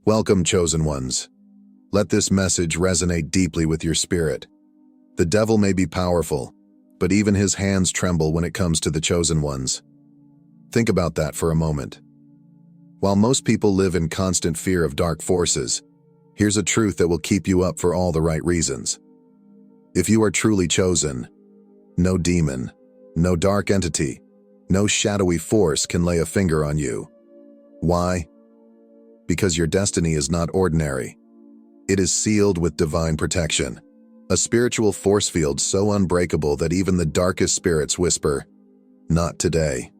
Welcome, chosen ones. Let this message resonate deeply with your spirit. The devil may be powerful, but even his hands tremble when it comes to the chosen ones. Think about that for a moment. While most people live in constant fear of dark forces, here's a truth that will keep you up for all the right reasons. If you are truly chosen, no demon, no dark entity, no shadowy force can lay a finger on you. Why? Because your destiny is not ordinary. It is sealed with divine protection, a spiritual force field so unbreakable that even the darkest spirits whisper, "Not today."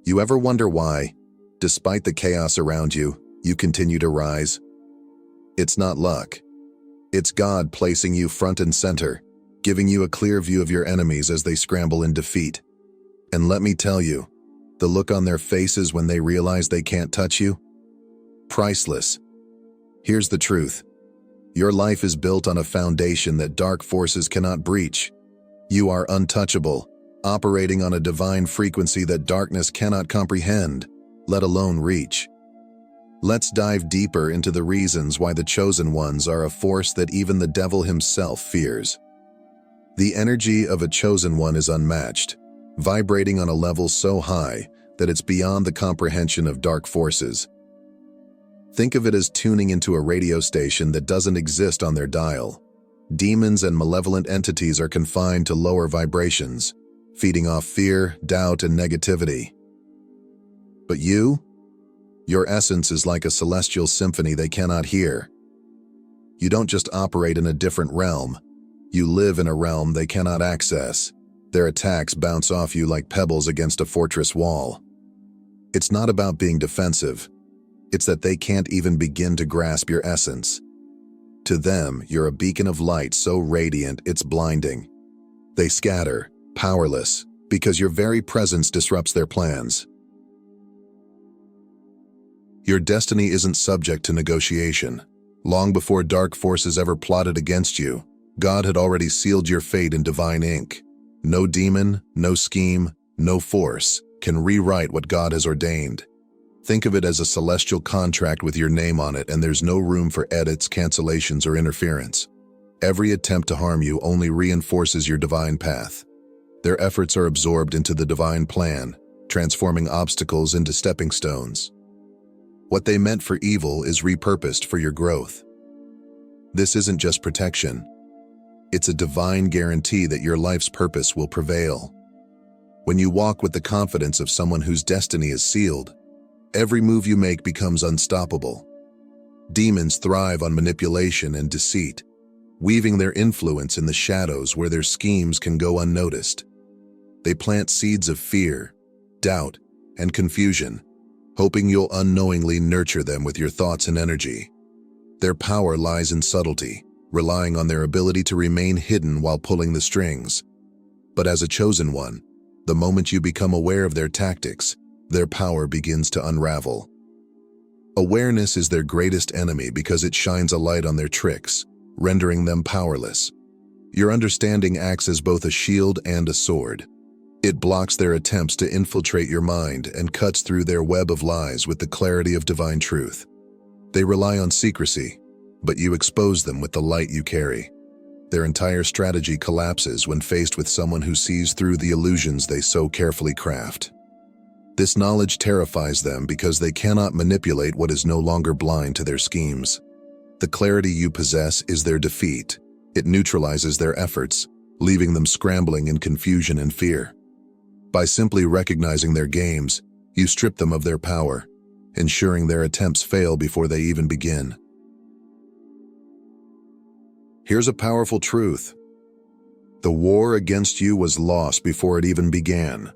You ever wonder why, despite the chaos around you, you continue to rise? It's not luck. It's God placing you front and center, giving you a clear view of your enemies as they scramble in defeat. And let me tell you, the look on their faces when they realize they can't touch you? Priceless. Here's the truth. Your life is built on a foundation that dark forces cannot breach. You are untouchable, operating on a divine frequency that darkness cannot comprehend, let alone reach. Let's dive deeper into the reasons why the chosen ones are a force that even the devil himself fears. The energy of a chosen one is unmatched, vibrating on a level so high that it's beyond the comprehension of dark forces. Think of it as tuning into a radio station that doesn't exist on their dial. Demons and malevolent entities are confined to lower vibrations, feeding off fear, doubt, and negativity. But you? Your essence is like a celestial symphony they cannot hear. You don't just operate in a different realm. You live in a realm they cannot access. Their attacks bounce off you like pebbles against a fortress wall. It's not about being defensive. It's that they can't even begin to grasp your essence. To them, you're a beacon of light so radiant it's blinding. They scatter, powerless, because your very presence disrupts their plans. Your destiny isn't subject to negotiation. Long before dark forces ever plotted against you, God had already sealed your fate in divine ink. No demon, no scheme, no force can rewrite what God has ordained. Think of it as a celestial contract with your name on it, and there's no room for edits, cancellations, or interference. Every attempt to harm you only reinforces your divine path. Their efforts are absorbed into the divine plan, transforming obstacles into stepping stones. What they meant for evil is repurposed for your growth. This isn't just protection. It's a divine guarantee that your life's purpose will prevail. When you walk with the confidence of someone whose destiny is sealed, every move you make becomes unstoppable. Demons thrive on manipulation and deceit, weaving their influence in the shadows where their schemes can go unnoticed. They plant seeds of fear, doubt, and confusion, hoping you'll unknowingly nurture them with your thoughts and energy. Their power lies in subtlety, relying on their ability to remain hidden while pulling the strings. But as a chosen one, the moment you become aware of their tactics, their power begins to unravel. Awareness is their greatest enemy because it shines a light on their tricks, rendering them powerless. Your understanding acts as both a shield and a sword. It blocks their attempts to infiltrate your mind and cuts through their web of lies with the clarity of divine truth. They rely on secrecy, but you expose them with the light you carry. Their entire strategy collapses when faced with someone who sees through the illusions they so carefully craft. This knowledge terrifies them because they cannot manipulate what is no longer blind to their schemes. The clarity you possess is their defeat. It neutralizes their efforts, leaving them scrambling in confusion and fear. By simply recognizing their games, you strip them of their power, ensuring their attempts fail before they even begin. Here's a powerful truth. The war against you was lost before it even began.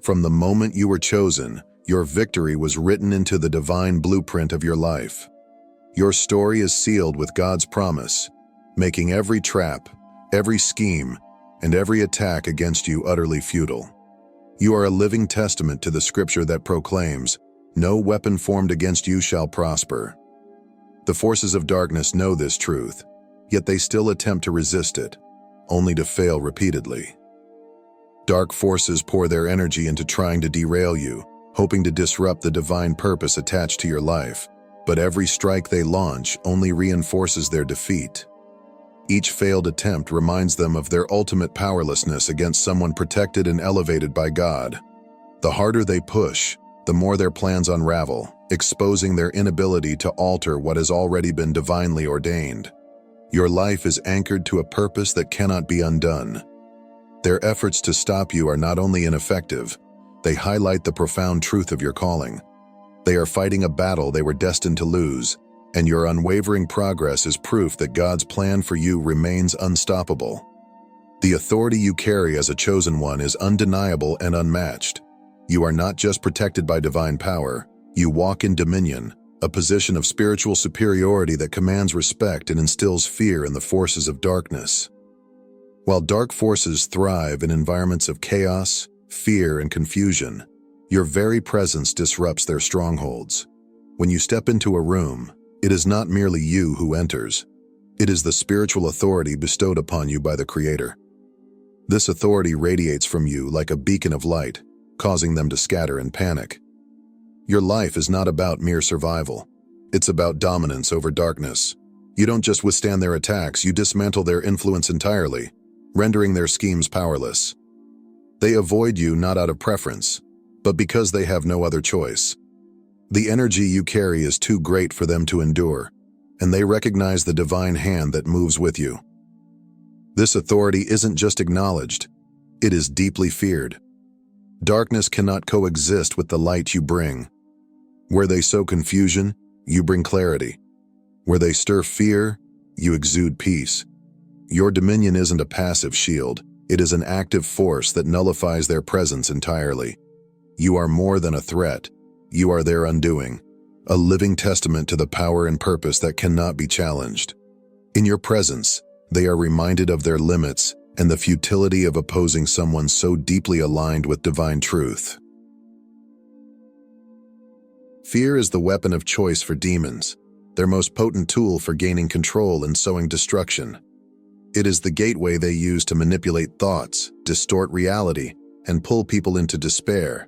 From the moment you were chosen, your victory was written into the divine blueprint of your life. Your story is sealed with God's promise, making every trap, every scheme, and every attack against you utterly futile. You are a living testament to the scripture that proclaims, "No weapon formed against you shall prosper." The forces of darkness know this truth, yet they still attempt to resist it, only to fail repeatedly. Dark forces pour their energy into trying to derail you, hoping to disrupt the divine purpose attached to your life. but every strike they launch only reinforces their defeat. Each failed attempt reminds them of their ultimate powerlessness against someone protected and elevated by God. The harder they push, the more their plans unravel, exposing their inability to alter what has already been divinely ordained. Your life is anchored to a purpose that cannot be undone. Their efforts to stop you are not only ineffective, they highlight the profound truth of your calling. They are fighting a battle they were destined to lose, and your unwavering progress is proof that God's plan for you remains unstoppable. The authority you carry as a chosen one is undeniable and unmatched. You are not just protected by divine power, you walk in dominion, a position of spiritual superiority that commands respect and instills fear in the forces of darkness. While dark forces thrive in environments of chaos, fear, and confusion, your very presence disrupts their strongholds. When you step into a room, it is not merely you who enters. It is the spiritual authority bestowed upon you by the Creator. This authority radiates from you like a beacon of light, causing them to scatter in panic. Your life is not about mere survival. It's about dominance over darkness. You don't just withstand their attacks, you dismantle their influence entirely, rendering their schemes powerless. They avoid you not out of preference, but because they have no other choice. The energy you carry is too great for them to endure, and they recognize the divine hand that moves with you. This authority isn't just acknowledged, it is deeply feared. Darkness cannot coexist with the light you bring. Where they sow confusion, you bring clarity. Where they stir fear, you exude peace. Your dominion isn't a passive shield, it is an active force that nullifies their presence entirely. You are more than a threat. You are their undoing, a living testament to the power and purpose that cannot be challenged. In your presence, they are reminded of their limits and the futility of opposing someone so deeply aligned with divine truth. Fear is the weapon of choice for demons, their most potent tool for gaining control and sowing destruction. It is the gateway they use to manipulate thoughts, distort reality, and pull people into despair.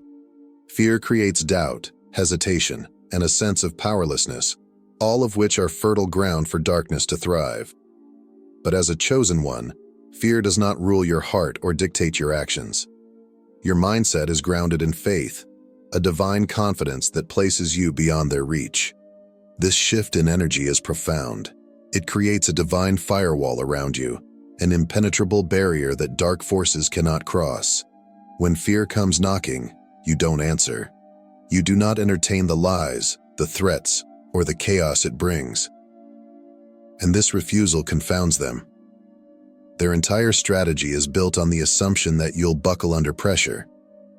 Fear creates doubt, hesitation, and a sense of powerlessness, all of which are fertile ground for darkness to thrive. But as a chosen one, fear does not rule your heart or dictate your actions. Your mindset is grounded in faith, a divine confidence that places you beyond their reach. This shift in energy is profound. It creates a divine firewall around you, an impenetrable barrier that dark forces cannot cross. When fear comes knocking, you don't answer. You do not entertain the lies, the threats, or the chaos it brings. And this refusal confounds them. Their entire strategy is built on the assumption that you'll buckle under pressure,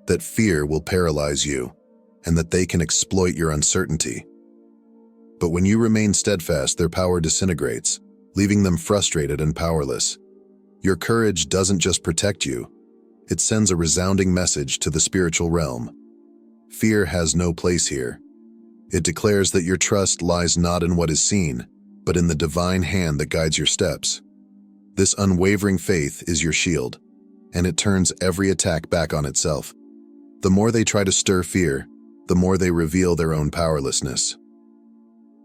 that fear will paralyze you, and that they can exploit your uncertainty. But when you remain steadfast, their power disintegrates, leaving them frustrated and powerless. Your courage doesn't just protect you, it sends a resounding message to the spiritual realm. Fear has no place here. It declares that your trust lies not in what is seen, but in the divine hand that guides your steps. This unwavering faith is your shield, and it turns every attack back on itself. The more they try to stir fear, the more they reveal their own powerlessness.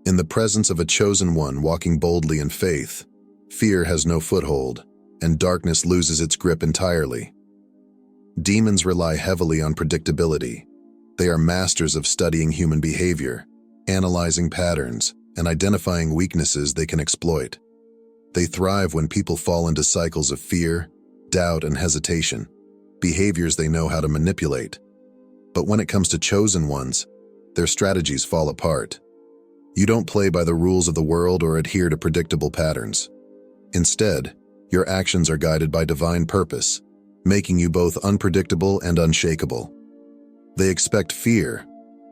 In the presence of a chosen one walking boldly in faith, fear has no foothold, and darkness loses its grip entirely. Demons rely heavily on predictability. They are masters of studying human behavior, analyzing patterns, and identifying weaknesses they can exploit. They thrive when people fall into cycles of fear, doubt, and hesitation, behaviors they know how to manipulate. But when it comes to chosen ones, their strategies fall apart. You don't play by the rules of the world or adhere to predictable patterns. Instead, your actions are guided by divine purpose, making you both unpredictable and unshakable. They expect fear,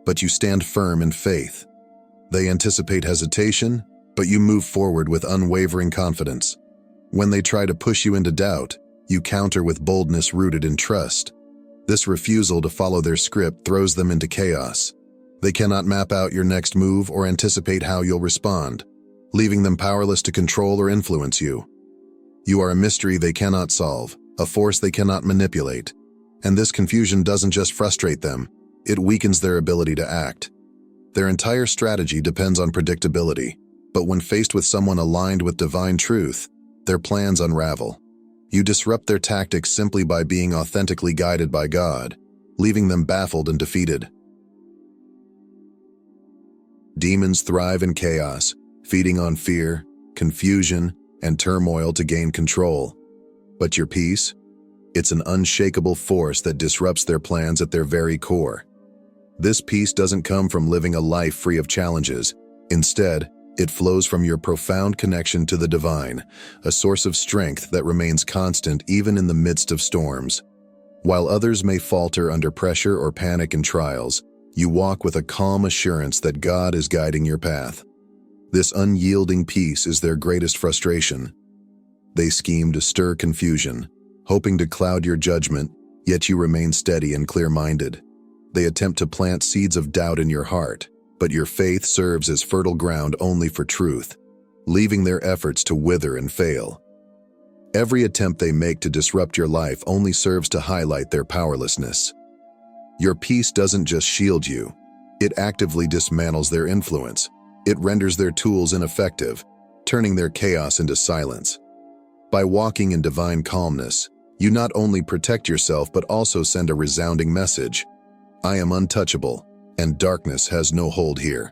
but you stand firm in faith. They anticipate hesitation, but you move forward with unwavering confidence. When they try to push you into doubt, you counter with boldness rooted in trust. This refusal to follow their script throws them into chaos. They cannot map out your next move or anticipate how you'll respond, leaving them powerless to control or influence you. You are a mystery they cannot solve, a force they cannot manipulate. And this confusion doesn't just frustrate them, it weakens their ability to act. Their entire strategy depends on predictability, but when faced with someone aligned with divine truth, their plans unravel. You disrupt their tactics simply by being authentically guided by God, leaving them baffled and defeated. Demons thrive in chaos, feeding on fear, confusion, and turmoil to gain control. But your peace? It's an unshakable force that disrupts their plans at their very core. This peace doesn't come from living a life free of challenges. Instead, it flows from your profound connection to the divine, a source of strength that remains constant even in the midst of storms. While others may falter under pressure or panic in trials, you walk with a calm assurance that God is guiding your path. This unyielding peace is their greatest frustration. They scheme to stir confusion, hoping to cloud your judgment, yet you remain steady and clear-minded. They attempt to plant seeds of doubt in your heart, but your faith serves as fertile ground only for truth, leaving their efforts to wither and fail. Every attempt they make to disrupt your life only serves to highlight their powerlessness. Your peace doesn't just shield you, it actively dismantles their influence. It renders their tools ineffective, turning their chaos into silence. By walking in divine calmness, you not only protect yourself but also send a resounding message. I am untouchable, and darkness has no hold here.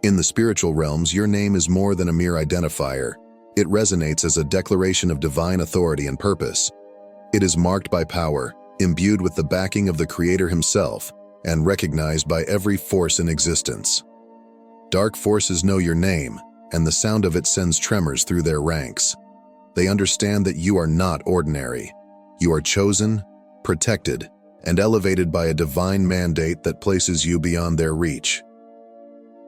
In the spiritual realms, your name is more than a mere identifier. It resonates as a declaration of divine authority and purpose. It is marked by power, imbued with the backing of the Creator himself, and recognized by every force in existence. Dark forces know your name, and the sound of it sends tremors through their ranks. They understand that you are not ordinary. You are chosen, protected, and elevated by a divine mandate that places you beyond their reach.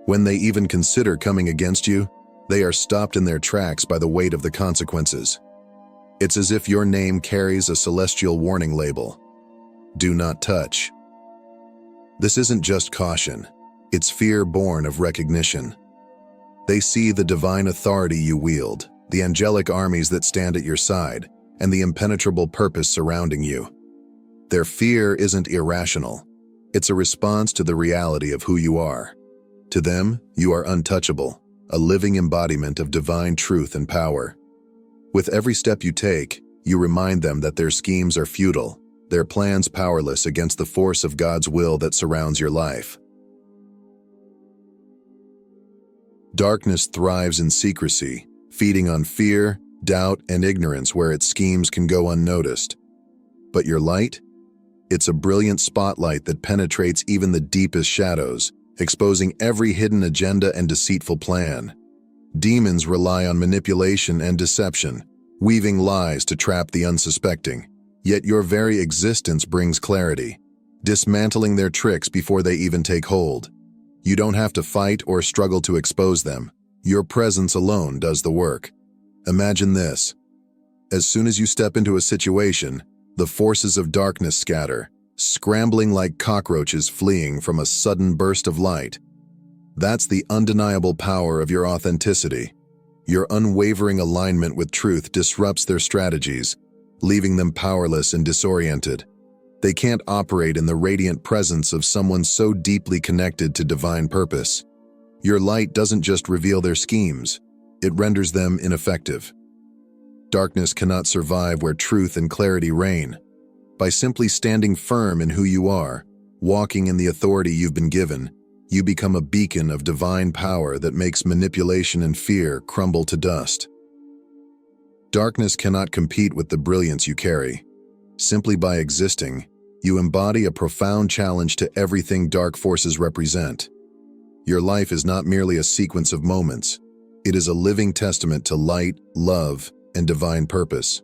When they even consider coming against you, they are stopped in their tracks by the weight of the consequences. It's as if your name carries a celestial warning label. Do not touch. This isn't just caution. It's fear born of recognition. They see the divine authority you wield, the angelic armies that stand at your side, and the impenetrable purpose surrounding you. Their fear isn't irrational. It's a response to the reality of who you are. To them, you are untouchable, a living embodiment of divine truth and power. With every step you take, you remind them that their schemes are futile, their plans powerless against the force of God's will that surrounds your life. Darkness thrives in secrecy, feeding on fear, doubt, and ignorance where its schemes can go unnoticed. But your light? It's a brilliant spotlight that penetrates even the deepest shadows, exposing every hidden agenda and deceitful plan. Demons rely on manipulation and deception, weaving lies to trap the unsuspecting. Yet your very existence brings clarity, dismantling their tricks before they even take hold. You don't have to fight or struggle to expose them. Your presence alone does the work. Imagine this. As soon as you step into a situation, the forces of darkness scatter, scrambling like cockroaches fleeing from a sudden burst of light. That's the undeniable power of your authenticity. Your unwavering alignment with truth disrupts their strategies, leaving them powerless and disoriented. They can't operate in the radiant presence of someone so deeply connected to divine purpose. Your light doesn't just reveal their schemes, it renders them ineffective. Darkness cannot survive where truth and clarity reign. By simply standing firm in who you are, walking in the authority you've been given, you become a beacon of divine power that makes manipulation and fear crumble to dust. Darkness cannot compete with the brilliance you carry. Simply by existing, you embody a profound challenge to everything dark forces represent. Your life is not merely a sequence of moments. It is a living testament to light, love, and divine purpose.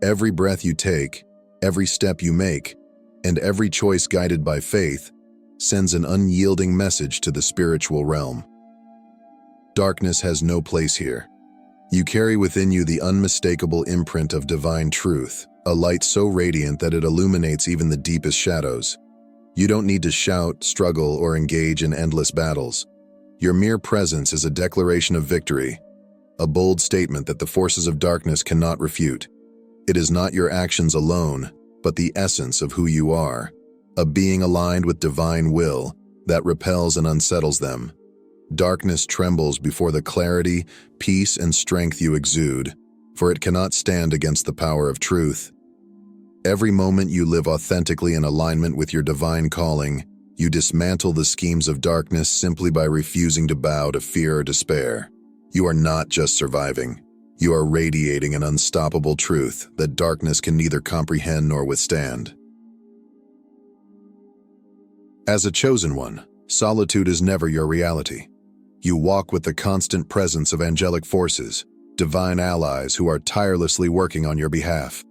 Every breath you take, every step you make, and every choice guided by faith sends an unyielding message to the spiritual realm. Darkness has no place here. You carry within you the unmistakable imprint of divine truth, a light so radiant that it illuminates even the deepest shadows. You don't need to shout, struggle, or engage in endless battles. Your mere presence is a declaration of victory, a bold statement that the forces of darkness cannot refute. It is not your actions alone, but the essence of who you are, a being aligned with divine will, that repels and unsettles them. Darkness trembles before the clarity, peace, and strength you exude, for it cannot stand against the power of truth. Every moment you live authentically in alignment with your divine calling, you dismantle the schemes of darkness simply by refusing to bow to fear or despair. You are not just surviving. You are radiating an unstoppable truth that darkness can neither comprehend nor withstand. As a chosen one, solitude is never your reality. You walk with the constant presence of angelic forces, divine allies who are tirelessly working on your behalf.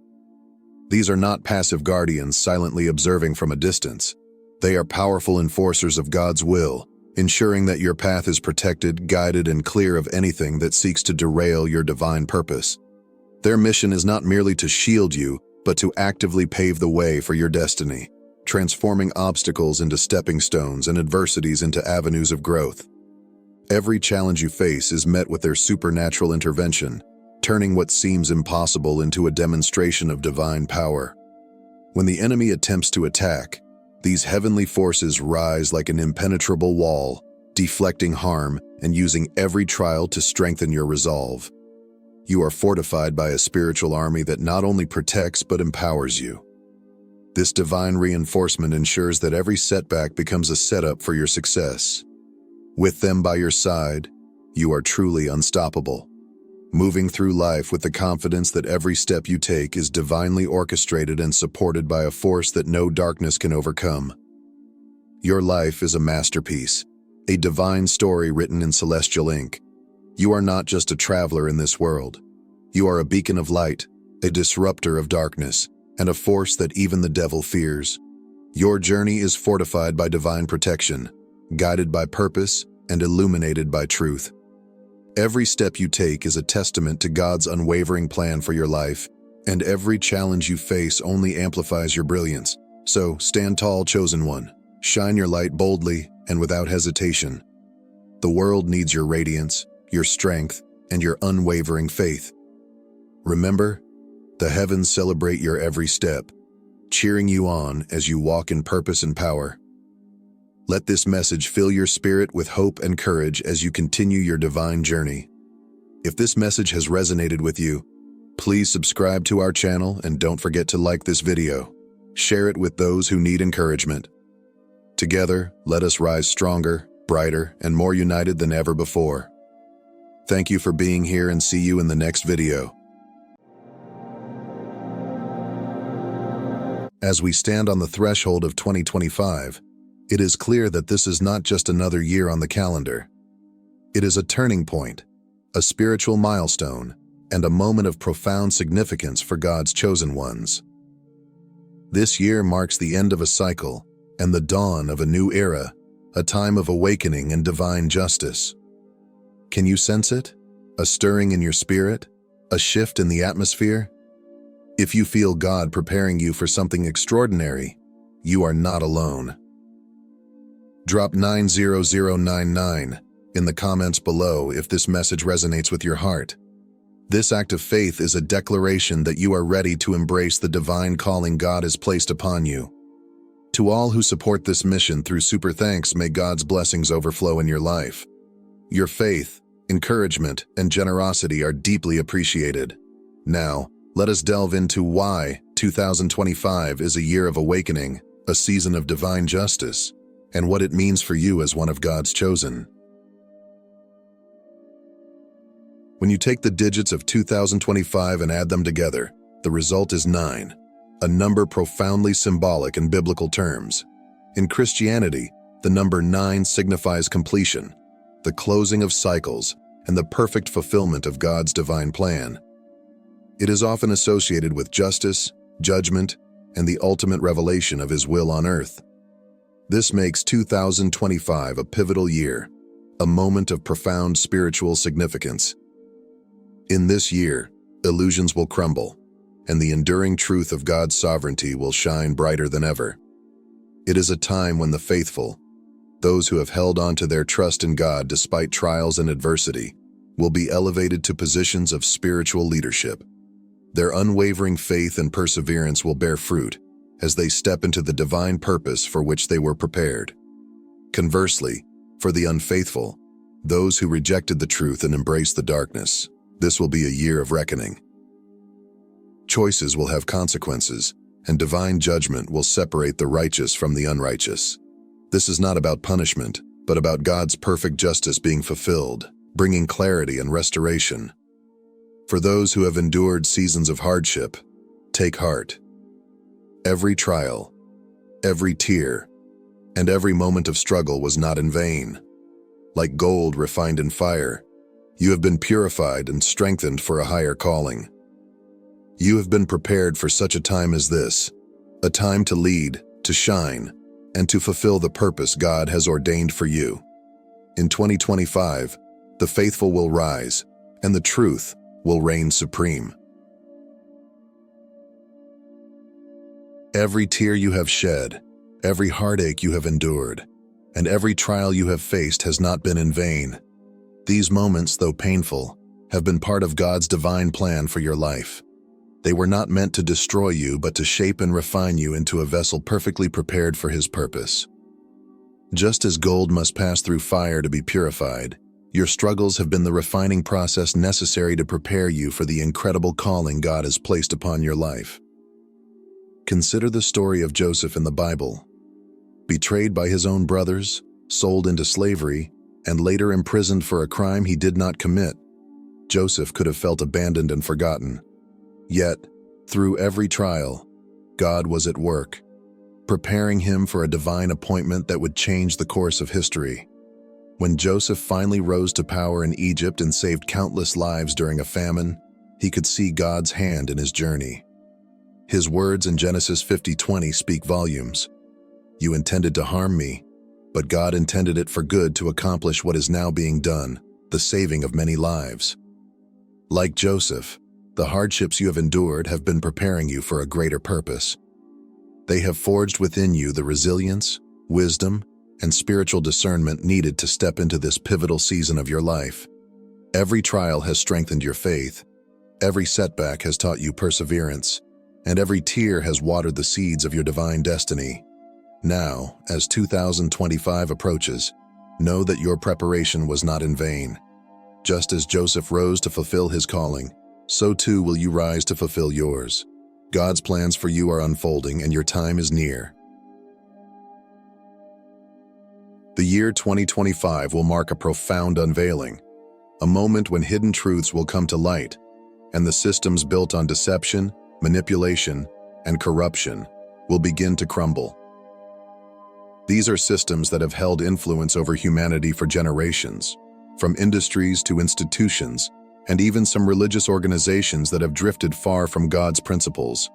These are not passive guardians silently observing from a distance. They are powerful enforcers of God's will, ensuring that your path is protected, guided, and clear of anything that seeks to derail your divine purpose. Their mission is not merely to shield you, but to actively pave the way for your destiny, transforming obstacles into stepping stones and adversities into avenues of growth. Every challenge you face is met with their supernatural intervention, turning what seems impossible into a demonstration of divine power. When the enemy attempts to attack, these heavenly forces rise like an impenetrable wall, deflecting harm and using every trial to strengthen your resolve. You are fortified by a spiritual army that not only protects but empowers you. This divine reinforcement ensures that every setback becomes a setup for your success. With them by your side, you are truly unstoppable, moving through life with the confidence that every step you take is divinely orchestrated and supported by a force that no darkness can overcome. Your life is a masterpiece, a divine story written in celestial ink. You are not just a traveler in this world. You are a beacon of light, a disruptor of darkness, and a force that even the devil fears. Your journey is fortified by divine protection, guided by purpose, and illuminated by truth. Every step you take is a testament to God's unwavering plan for your life, and every challenge you face only amplifies your brilliance. So, stand tall, chosen one. Shine your light boldly and without hesitation. The world needs your radiance, your strength, and your unwavering faith. Remember, the heavens celebrate your every step, cheering you on as you walk in purpose and power. Let this message fill your spirit with hope and courage as you continue your divine journey. If this message has resonated with you, please subscribe to our channel and don't forget to like this video. Share it with those who need encouragement. Together, let us rise stronger, brighter, and more united than ever before. Thank you for being here and see you in the next video. As we stand on the threshold of 2025, it is clear that this is not just another year on the calendar. It is a turning point, a spiritual milestone, and a moment of profound significance for God's chosen ones. This year marks the end of a cycle and the dawn of a new era, a time of awakening and divine justice. Can you sense it? A stirring in your spirit? A shift in the atmosphere? If you feel God preparing you for something extraordinary, you are not alone. Drop 90099 in the comments below if this message resonates with your heart. This act of faith is a declaration that you are ready to embrace the divine calling God has placed upon you. To all who support this mission through super thanks, may God's blessings overflow in your life. Your faith, encouragement, and generosity are deeply appreciated. Now, let us delve into why 2025 is a year of awakening, a season of divine justice, and what it means for you as one of God's chosen. When you take the digits of 2025 and add them together, the result is 9, a number profoundly symbolic in biblical terms. In Christianity, the number 9 signifies completion, the closing of cycles, and the perfect fulfillment of God's divine plan. It is often associated with justice, judgment, and the ultimate revelation of His will on earth. This makes 2025 a pivotal year, a moment of profound spiritual significance. In this year, illusions will crumble, and the enduring truth of God's sovereignty will shine brighter than ever. It is a time when the faithful, those who have held on to their trust in God despite trials and adversity, will be elevated to positions of spiritual leadership. Their unwavering faith and perseverance will bear fruit as they step into the divine purpose for which they were prepared. Conversely, for the unfaithful, those who rejected the truth and embraced the darkness, this will be a year of reckoning. Choices will have consequences, and divine judgment will separate the righteous from the unrighteous. This is not about punishment, but about God's perfect justice being fulfilled, bringing clarity and restoration. For those who have endured seasons of hardship, take heart. Every trial, every tear, and every moment of struggle was not in vain. Like gold refined in fire, you have been purified and strengthened for a higher calling. You have been prepared for such a time as this, a time to lead, to shine, and to fulfill the purpose God has ordained for you. In 2025, the faithful will rise, and the truth will reign supreme. Every tear you have shed, every heartache you have endured, and every trial you have faced has not been in vain. These moments, though painful, have been part of God's divine plan for your life. They were not meant to destroy you, but to shape and refine you into a vessel perfectly prepared for His purpose. Just as gold must pass through fire to be purified, your struggles have been the refining process necessary to prepare you for the incredible calling God has placed upon your life. Consider the story of Joseph in the Bible. Betrayed by his own brothers, sold into slavery, and later imprisoned for a crime he did not commit, Joseph could have felt abandoned and forgotten. Yet, through every trial, God was at work, preparing him for a divine appointment that would change the course of history. When Joseph finally rose to power in Egypt and saved countless lives during a famine, he could see God's hand in his journey. His words in Genesis 50:20 speak volumes. You intended to harm me, but God intended it for good to accomplish what is now being done, the saving of many lives. Like Joseph, the hardships you have endured have been preparing you for a greater purpose. They have forged within you the resilience, wisdom, and spiritual discernment needed to step into this pivotal season of your life. Every trial has strengthened your faith, every setback has taught you perseverance, and every tear has watered the seeds of your divine destiny. Now, as 2025 approaches, know that your preparation was not in vain. Just as Joseph rose to fulfill his calling, so too will you rise to fulfill yours. God's plans for you are unfolding, and your time is near. The year 2025 will mark a profound unveiling, a moment when hidden truths will come to light, and the systems built on deception, manipulation, and corruption will begin to crumble. These are systems that have held influence over humanity for generations, from industries to institutions, and even some religious organizations that have drifted far from God's principles.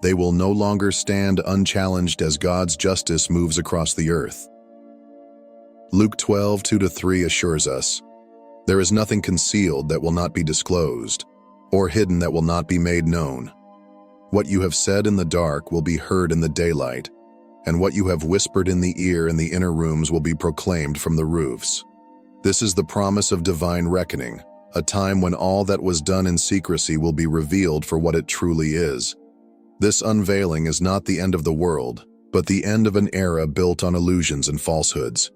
They will no longer stand unchallenged as God's justice moves across the earth. Luke 12:2-3 assures us, "There is nothing concealed that will not be disclosed, or hidden that will not be made known. What you have said in the dark will be heard in the daylight, and what you have whispered in the ear in the inner rooms will be proclaimed from the roofs." This is the promise of divine reckoning, a time when all that was done in secrecy will be revealed for what it truly is. This unveiling is not the end of the world, but the end of an era built on illusions and falsehoods.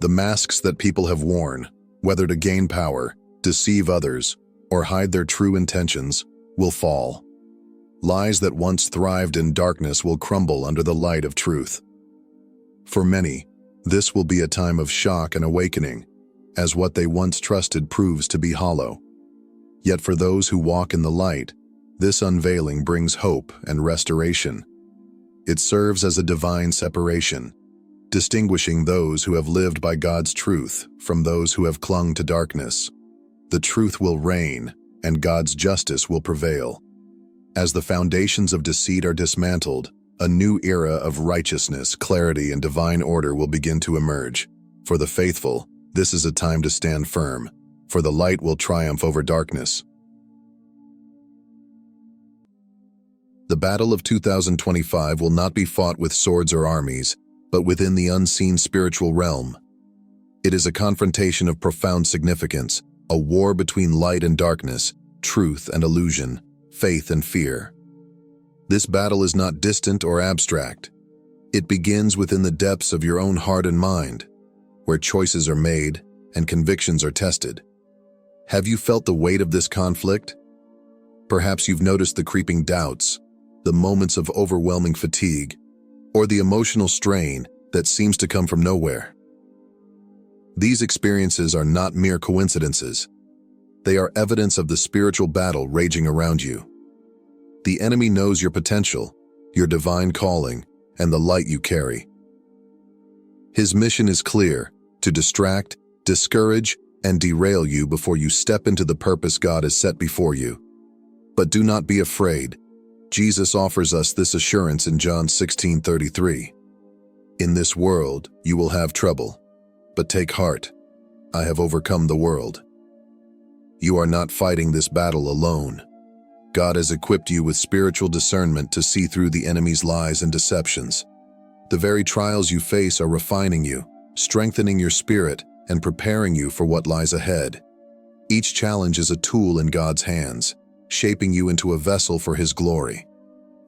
The masks that people have worn, whether to gain power, deceive others, or hide their true intentions, will fall. Lies that once thrived in darkness will crumble under the light of truth. For many, this will be a time of shock and awakening, as what they once trusted proves to be hollow. Yet for those who walk in the light, this unveiling brings hope and restoration. It serves as a divine separation, distinguishing those who have lived by God's truth from those who have clung to darkness. The truth will reign, and God's justice will prevail. As the foundations of deceit are dismantled, a new era of righteousness, clarity, and divine order will begin to emerge. For the faithful, this is a time to stand firm, for the light will triumph over darkness. The battle of 2025 will not be fought with swords or armies, but within the unseen spiritual realm. It is a confrontation of profound significance, a war between light and darkness, truth and illusion, faith and fear. This battle is not distant or abstract. It begins within the depths of your own heart and mind, where choices are made and convictions are tested. Have you felt the weight of this conflict? Perhaps you've noticed the creeping doubts, the moments of overwhelming fatigue, or the emotional strain that seems to come from nowhere. These experiences are not mere coincidences. They are evidence of the spiritual battle raging around you. The enemy knows your potential, your divine calling, and the light you carry. His mission is clear: to distract, discourage, and derail you before you step into the purpose God has set before you. But do not be afraid. Jesus offers us this assurance in John 16:33. In this world you will have trouble, but take heart. I have overcome the world. You are not fighting this battle alone. God has equipped you with spiritual discernment to see through the enemy's lies and deceptions. The very trials you face are refining you, strengthening your spirit, and preparing you for what lies ahead. Each challenge is a tool in God's hands, shaping you into a vessel for His glory.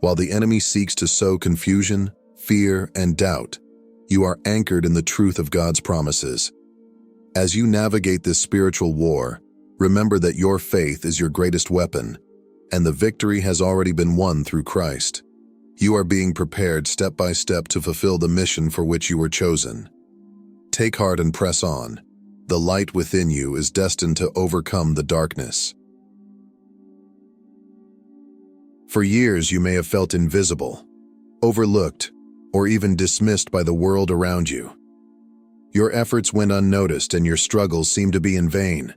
While the enemy seeks to sow confusion, fear, and doubt, you are anchored in the truth of God's promises. As you navigate this spiritual war, remember that your faith is your greatest weapon, and the victory has already been won through Christ. You are being prepared step by step to fulfill the mission for which you were chosen. Take heart and press on. The light within you is destined to overcome the darkness. For years, you may have felt invisible, overlooked, or even dismissed by the world around you. Your efforts went unnoticed and your struggles seemed to be in vain.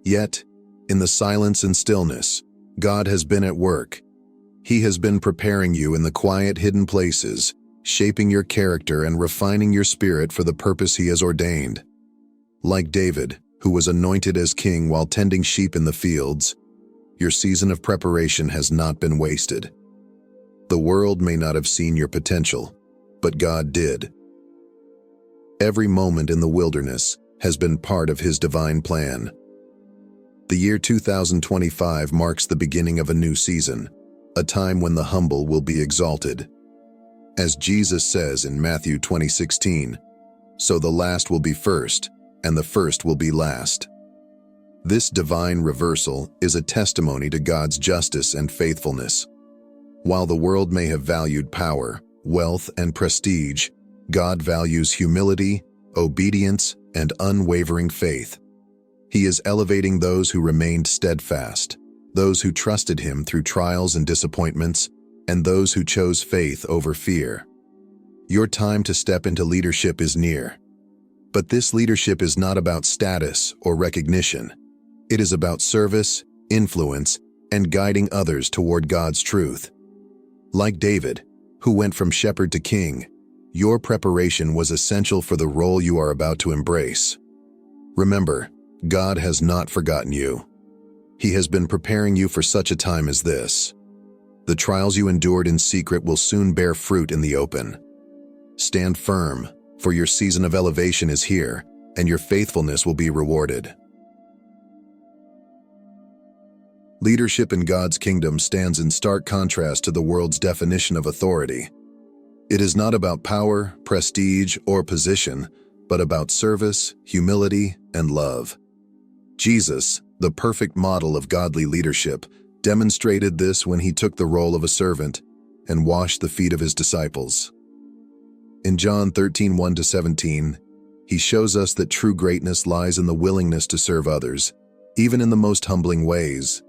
Yet, in the silence and stillness, God has been at work. He has been preparing you in the quiet, hidden places, shaping your character and refining your spirit for the purpose He has ordained. Like David, who was anointed as king while tending sheep in the fields, your season of preparation has not been wasted. The world may not have seen your potential, but God did. Every moment in the wilderness has been part of His divine plan. The year 2025 marks the beginning of a new season, a time when the humble will be exalted. As Jesus says in Matthew 20:16, "So the last will be first, and the first will be last." This divine reversal is a testimony to God's justice and faithfulness. While the world may have valued power, wealth, and prestige, God values humility, obedience, and unwavering faith. He is elevating those who remained steadfast, those who trusted Him through trials and disappointments, and those who chose faith over fear. Your time to step into leadership is near. But this leadership is not about status or recognition. It is about service, influence, and guiding others toward God's truth. Like David, who went from shepherd to king, your preparation was essential for the role you are about to embrace. Remember, God has not forgotten you. He has been preparing you for such a time as this. The trials you endured in secret will soon bear fruit in the open. Stand firm, for your season of elevation is here, and your faithfulness will be rewarded. Leadership in God's kingdom stands in stark contrast to the world's definition of authority. It is not about power, prestige, or position, but about service, humility, and love. Jesus, the perfect model of godly leadership, demonstrated this when He took the role of a servant and washed the feet of His disciples. In John 13:1-17, He shows us that true greatness lies in the willingness to serve others, even in the most humbling ways.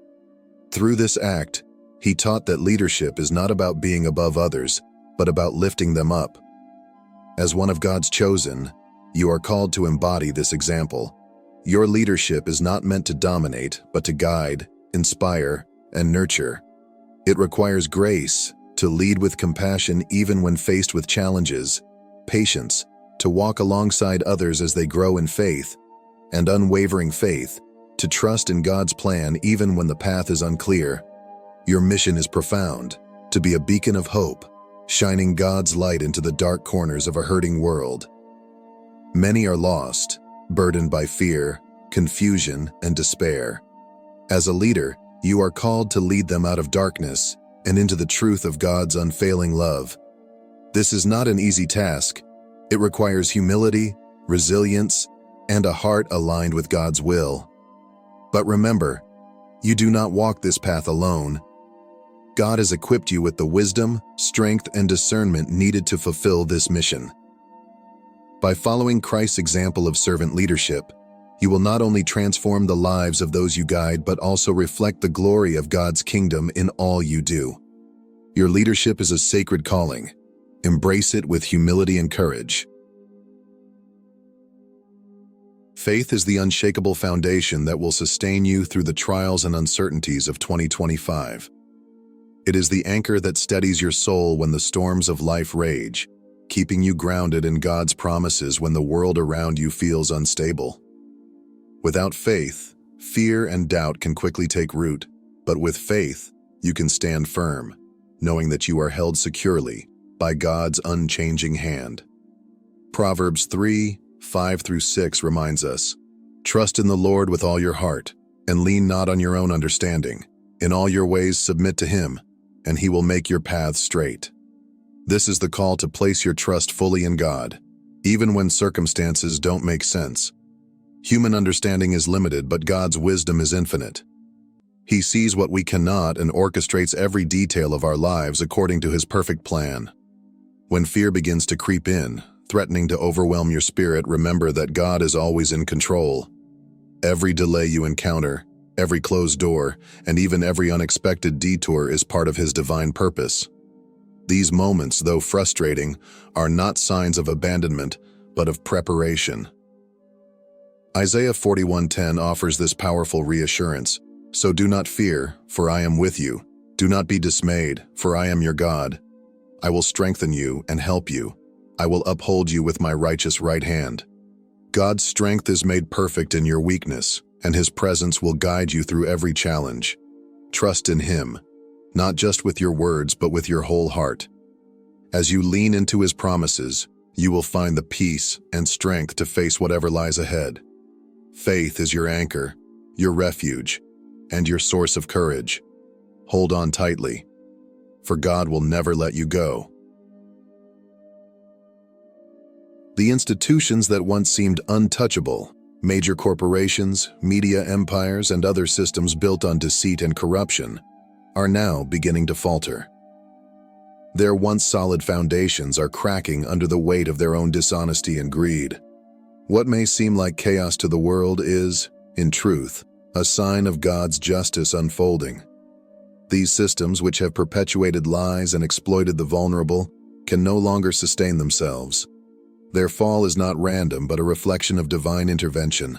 Through this act, He taught that leadership is not about being above others, but about lifting them up. As one of God's chosen, you are called to embody this example. Your leadership is not meant to dominate, but to guide, inspire, and nurture. It requires grace to lead with compassion even when faced with challenges, patience to walk alongside others as they grow in faith, and unwavering faith to trust in God's plan even when the path is unclear. Your mission is profound, to be a beacon of hope, shining God's light into the dark corners of a hurting world. Many are lost, burdened by fear, confusion, and despair. As a leader, you are called to lead them out of darkness and into the truth of God's unfailing love. This is not an easy task. It requires humility, resilience, and a heart aligned with God's will. But remember, you do not walk this path alone. God has equipped you with the wisdom, strength, and discernment needed to fulfill this mission. By following Christ's example of servant leadership, you will not only transform the lives of those you guide, but also reflect the glory of God's kingdom in all you do. Your leadership is a sacred calling. Embrace it with humility and courage. Faith is the unshakable foundation that will sustain you through the trials and uncertainties of 2025. It is the anchor that steadies your soul when the storms of life rage, keeping you grounded in God's promises when the world around you feels unstable. Without faith, fear and doubt can quickly take root, but with faith, you can stand firm, knowing that you are held securely by God's unchanging hand. Proverbs 3:5-6 reminds us, "Trust in the Lord with all your heart, and lean not on your own understanding. In all your ways submit to Him, and He will make your paths straight." This is the call to place your trust fully in God, even when circumstances don't make sense. Human understanding is limited, but God's wisdom is infinite. He sees what we cannot and orchestrates every detail of our lives according to His perfect plan. When fear begins to creep in, threatening to overwhelm your spirit, remember that God is always in control. Every delay you encounter, every closed door, and even every unexpected detour is part of His divine purpose. These moments, though frustrating, are not signs of abandonment, but of preparation. Isaiah 41:10 offers this powerful reassurance. "So do not fear, for I am with you. Do not be dismayed, for I am your God. I will strengthen you and help you. I will uphold you with my righteous right hand." God's strength is made perfect in your weakness, and His presence will guide you through every challenge. Trust in Him, not just with your words, but with your whole heart. As you lean into His promises, you will find the peace and strength to face whatever lies ahead. Faith is your anchor, your refuge, and your source of courage. Hold on tightly, for God will never let you go. The institutions that once seemed untouchable, major corporations, media empires, and other systems built on deceit and corruption, are now beginning to falter. Their once solid foundations are cracking under the weight of their own dishonesty and greed. What may seem like chaos to the world is, in truth, a sign of God's justice unfolding. These systems, which have perpetuated lies and exploited the vulnerable, can no longer sustain themselves. Their fall is not random, but a reflection of divine intervention,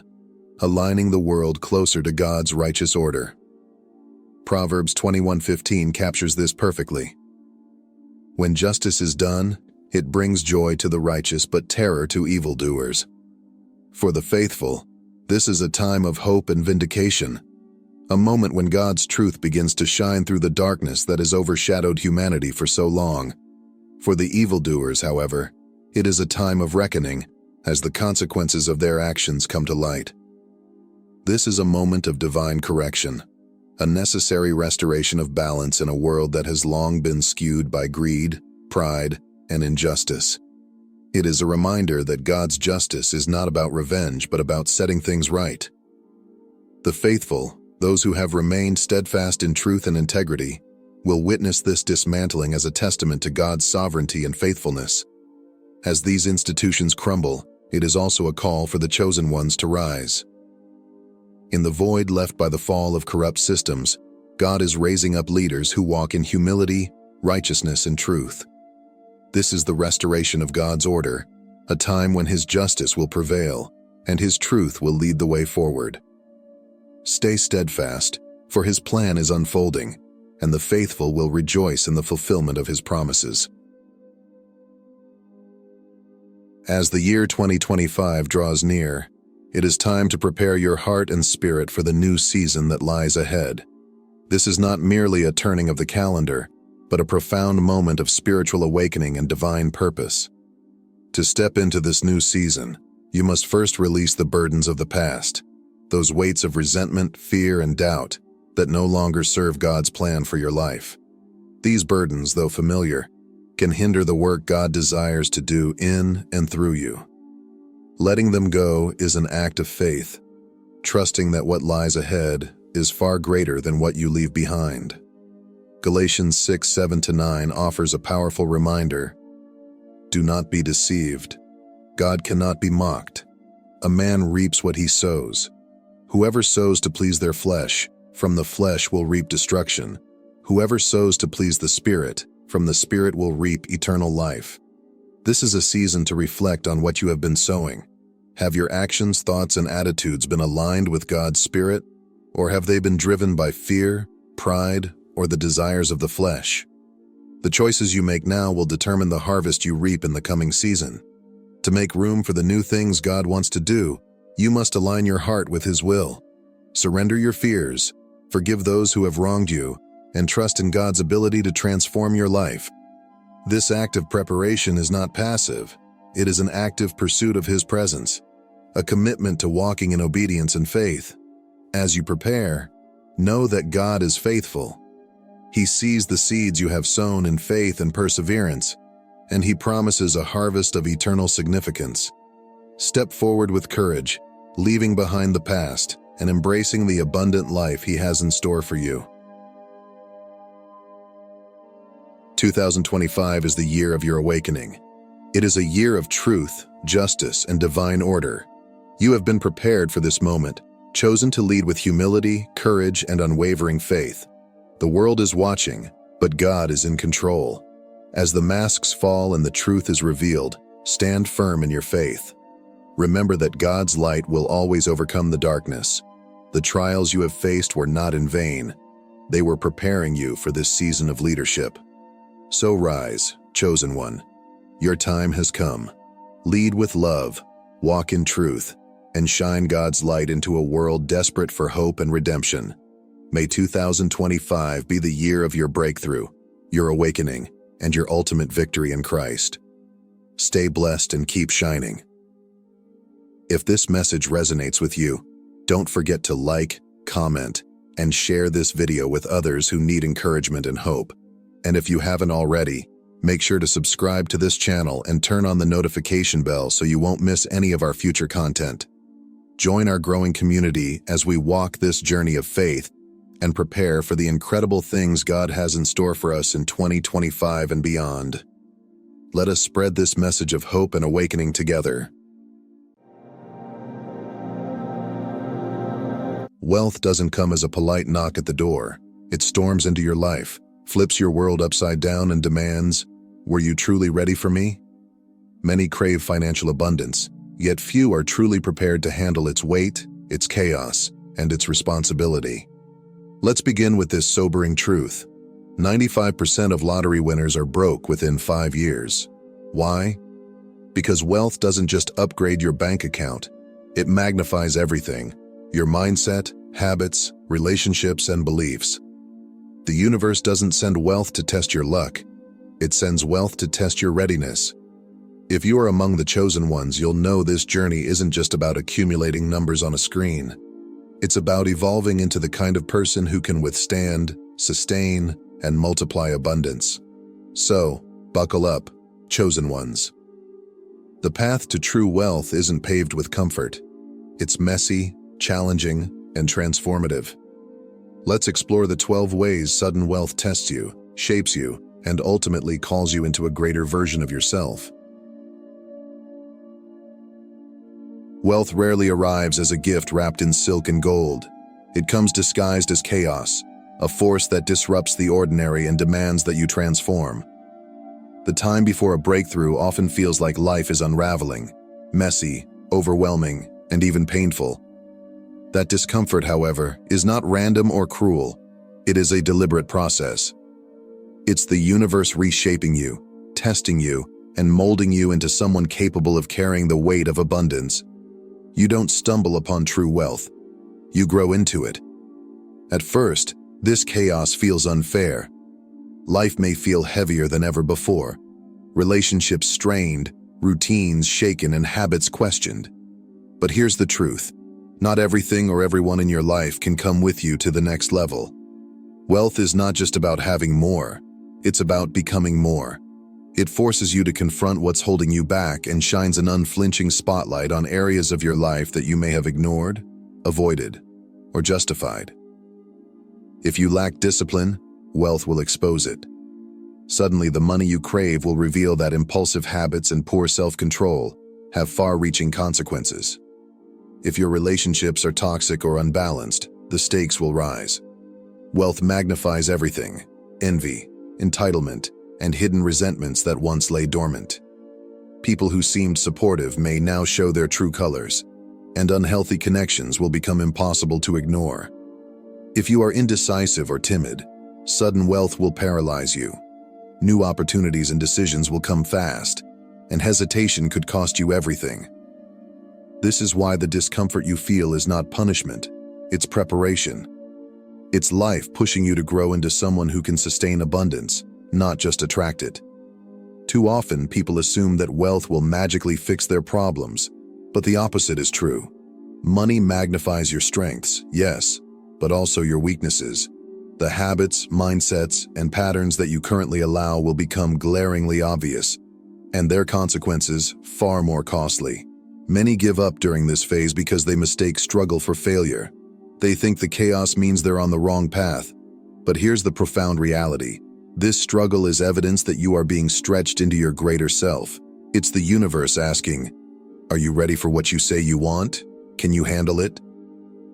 aligning the world closer to God's righteous order. Proverbs 21:15 captures this perfectly. "When justice is done, it brings joy to the righteous, but terror to evildoers." For the faithful, this is a time of hope and vindication, a moment when God's truth begins to shine through the darkness that has overshadowed humanity for so long. For the evildoers, however, it is a time of reckoning, as the consequences of their actions come to light. This is a moment of divine correction, a necessary restoration of balance in a world that has long been skewed by greed, pride, and injustice. It is a reminder that God's justice is not about revenge, but about setting things right. The faithful, those who have remained steadfast in truth and integrity, will witness this dismantling as a testament to God's sovereignty and faithfulness. As these institutions crumble, it is also a call for the chosen ones to rise. In the void left by the fall of corrupt systems, God is raising up leaders who walk in humility, righteousness, and truth. This is the restoration of God's order, a time when His justice will prevail, and His truth will lead the way forward. Stay steadfast, for His plan is unfolding, and the faithful will rejoice in the fulfillment of His promises. As the year 2025 draws near, it is time to prepare your heart and spirit for the new season that lies ahead. This is not merely a turning of the calendar, but a profound moment of spiritual awakening and divine purpose. To step into this new season, you must first release the burdens of the past, those weights of resentment, fear, and doubt that no longer serve God's plan for your life. These burdens, though familiar, can hinder the work God desires to do in and through you. Letting them go is an act of faith, trusting that what lies ahead is far greater than what you leave behind. Galatians 6:7-9 offers a powerful reminder. Do not be deceived. God cannot be mocked. A man reaps what he sows. Whoever sows to please their flesh, from the flesh will reap destruction. Whoever sows to please the Spirit, from the Spirit will reap eternal life. This is a season to reflect on what you have been sowing. Have your actions, thoughts, and attitudes been aligned with God's Spirit, or have they been driven by fear, pride, or the desires of the flesh? The choices you make now will determine the harvest you reap in the coming season. To make room for the new things God wants to do, you must align your heart with His will. Surrender your fears, forgive those who have wronged you, and trust in God's ability to transform your life. This act of preparation is not passive. It is an active pursuit of His presence, a commitment to walking in obedience and faith. As you prepare, know that God is faithful. He sees the seeds you have sown in faith and perseverance, and He promises a harvest of eternal significance. Step forward with courage, leaving behind the past and embracing the abundant life He has in store for you. 2025 is the year of your awakening. It is a year of truth, justice, and divine order. You have been prepared for this moment, chosen to lead with humility, courage, and unwavering faith. The world is watching, but God is in control. As the masks fall and the truth is revealed, stand firm in your faith. Remember that God's light will always overcome the darkness. The trials you have faced were not in vain. They were preparing you for this season of leadership. So rise, chosen one. Your time has come. Lead with love, walk in truth, and shine God's light into a world desperate for hope and redemption. May 2025 be the year of your breakthrough, your awakening, and your ultimate victory in Christ. Stay blessed and keep shining. If this message resonates with you, don't forget to like, comment, and share this video with others who need encouragement and hope. And if you haven't already, make sure to subscribe to this channel and turn on the notification bell so you won't miss any of our future content. Join our growing community as we walk this journey of faith and prepare for the incredible things God has in store for us in 2025 and beyond. Let us spread this message of hope and awakening together. Wealth doesn't come as a polite knock at the door. It storms into your life, flips your world upside down, and demands, "Were you truly ready for me?" Many crave financial abundance, yet few are truly prepared to handle its weight, its chaos, and its responsibility. Let's begin with this sobering truth. 95% of lottery winners are broke within 5 years. Why? Because wealth doesn't just upgrade your bank account, it magnifies everything: your mindset, habits, relationships, and beliefs. The universe doesn't send wealth to test your luck. It sends wealth to test your readiness. If you are among the chosen ones, you'll know this journey isn't just about accumulating numbers on a screen. It's about evolving into the kind of person who can withstand, sustain, and multiply abundance. So, buckle up, chosen ones. The path to true wealth isn't paved with comfort. It's messy, challenging, and transformative. Let's explore the 12 ways sudden wealth tests you, shapes you, and ultimately calls you into a greater version of yourself. Wealth rarely arrives as a gift wrapped in silk and gold. It comes disguised as chaos, a force that disrupts the ordinary and demands that you transform. The time before a breakthrough often feels like life is unraveling, messy, overwhelming, and even painful. That discomfort, however, is not random or cruel. It is a deliberate process. It's the universe reshaping you, testing you, and molding you into someone capable of carrying the weight of abundance. You don't stumble upon true wealth. You grow into it. At first, this chaos feels unfair. Life may feel heavier than ever before. Relationships strained, routines shaken, and habits questioned. But here's the truth. Not everything or everyone in your life can come with you to the next level. Wealth is not just about having more. It's about becoming more. It forces you to confront what's holding you back and shines an unflinching spotlight on areas of your life that you may have ignored, avoided, or justified. If you lack discipline, wealth will expose it. Suddenly, the money you crave will reveal that impulsive habits and poor self-control have far-reaching consequences. If your relationships are toxic or unbalanced, the stakes will rise. Wealth magnifies everything: envy, entitlement, and hidden resentments that once lay dormant. People who seemed supportive may now show their true colors, and unhealthy connections will become impossible to ignore. If you are indecisive or timid, sudden wealth will paralyze you. New opportunities and decisions will come fast, and hesitation could cost you everything. This is why the discomfort you feel is not punishment, it's preparation. It's life pushing you to grow into someone who can sustain abundance, not just attract it. Too often, people assume that wealth will magically fix their problems, but the opposite is true. Money magnifies your strengths, yes, but also your weaknesses. The habits, mindsets, and patterns that you currently allow will become glaringly obvious, and their consequences far more costly. Many give up during this phase because they mistake struggle for failure. They think the chaos means they're on the wrong path. But here's the profound reality. This struggle is evidence that you are being stretched into your greater self. It's the universe asking, "Are you ready for what you say you want? Can you handle it?"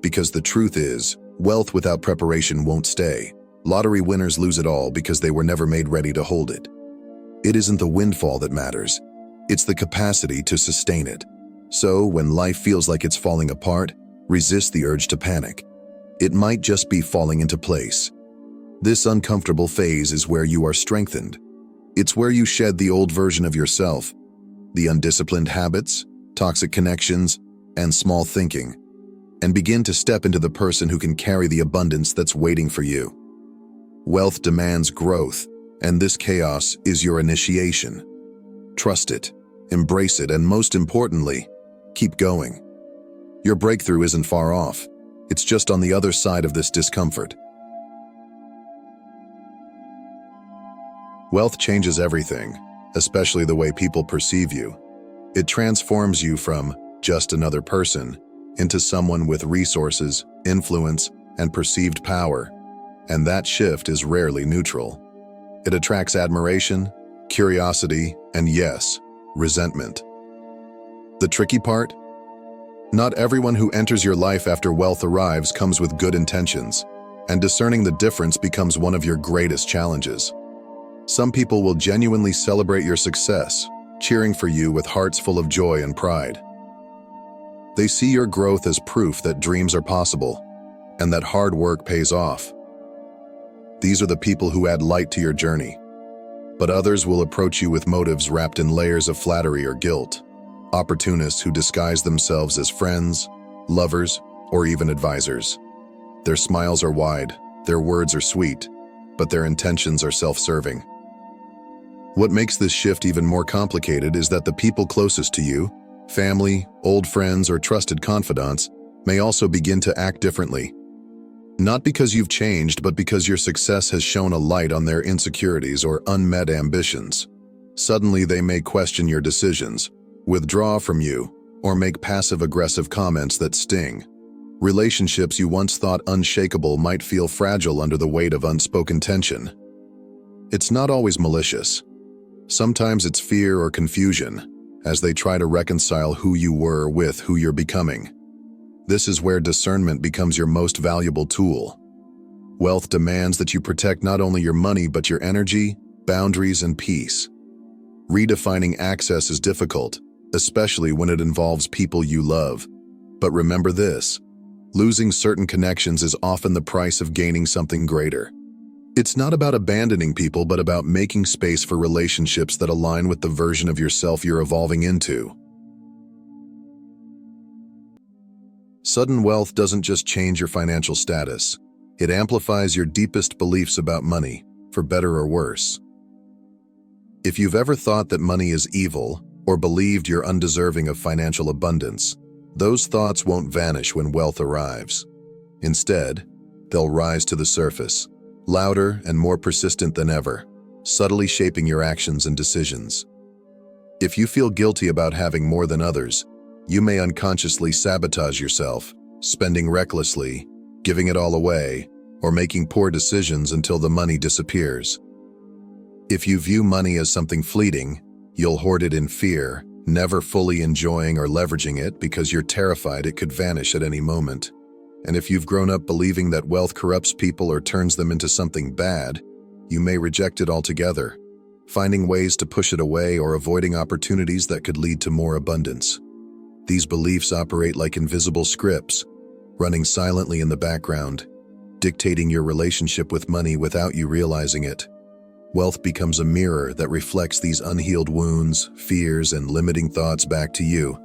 Because the truth is, wealth without preparation won't stay. Lottery winners lose it all because they were never made ready to hold it. It isn't the windfall that matters. It's the capacity to sustain it. So, when life feels like it's falling apart, resist the urge to panic. It might just be falling into place. This uncomfortable phase is where you are strengthened. It's where you shed the old version of yourself, the undisciplined habits, toxic connections, and small thinking, and begin to step into the person who can carry the abundance that's waiting for you. Wealth demands growth, and this chaos is your initiation. Trust it, embrace it, and most importantly, keep going. Your breakthrough isn't far off. It's just on the other side of this discomfort. Wealth changes everything, especially the way people perceive you. It transforms you from just another person into someone with resources, influence, and perceived power. And that shift is rarely neutral. It attracts admiration, curiosity, and yes, resentment. The tricky part? Not everyone who enters your life after wealth arrives comes with good intentions, and discerning the difference becomes one of your greatest challenges. Some people will genuinely celebrate your success, cheering for you with hearts full of joy and pride. They see your growth as proof that dreams are possible, and that hard work pays off. These are the people who add light to your journey. But others will approach you with motives wrapped in layers of flattery or guilt. Opportunists who disguise themselves as friends, lovers, or even advisors. Their smiles are wide, their words are sweet, but their intentions are self-serving. What makes this shift even more complicated is that the people closest to you, family, old friends, or trusted confidants, may also begin to act differently. Not because you've changed, but because your success has shone a light on their insecurities or unmet ambitions. Suddenly, they may question your decisions, withdraw from you, or make passive-aggressive comments that sting. Relationships you once thought unshakable might feel fragile under the weight of unspoken tension. It's not always malicious. Sometimes it's fear or confusion, as they try to reconcile who you were with who you're becoming. This is where discernment becomes your most valuable tool. Wealth demands that you protect not only your money but your energy, boundaries, and peace. Redefining access is difficult, especially when it involves people you love. But remember this: losing certain connections is often the price of gaining something greater. It's not about abandoning people, but about making space for relationships that align with the version of yourself you're evolving into. Sudden wealth doesn't just change your financial status. It amplifies your deepest beliefs about money, for better or worse. If you've ever thought that money is evil, or believed you're undeserving of financial abundance, those thoughts won't vanish when wealth arrives. Instead, they'll rise to the surface, louder and more persistent than ever. subtly shaping your actions and decisions. If you feel guilty about having more than others, you may unconsciously sabotage yourself, spending recklessly, giving it all away, or making poor decisions until the money disappears. If you view money as something fleeting, you'll hoard it in fear, never fully enjoying or leveraging it because you're terrified it could vanish at any moment. And if you've grown up believing that wealth corrupts people or turns them into something bad, you may reject it altogether, finding ways to push it away or avoiding opportunities that could lead to more abundance. These beliefs operate like invisible scripts, running silently in the background, dictating your relationship with money without you realizing it. Wealth becomes a mirror that reflects these unhealed wounds, fears, and limiting thoughts back to you.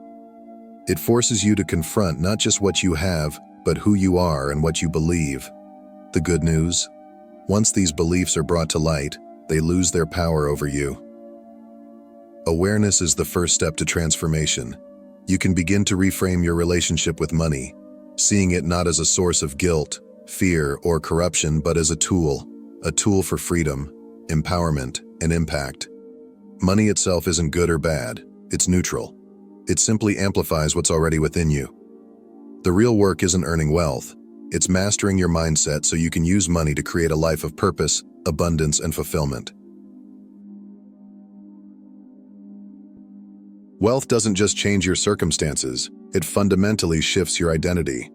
It forces you to confront not just what you have, but who you are and what you believe. The good news? Once these beliefs are brought to light, they lose their power over you. Awareness is the first step to transformation. You can begin to reframe your relationship with money, seeing it not as a source of guilt, fear, or corruption, but as a tool for freedom, empowerment, and impact. Money itself isn't good or bad, it's neutral. It simply amplifies what's already within you. The real work isn't earning wealth, it's mastering your mindset so you can use money to create a life of purpose, abundance, and fulfillment. Wealth doesn't just change your circumstances, it fundamentally shifts your identity.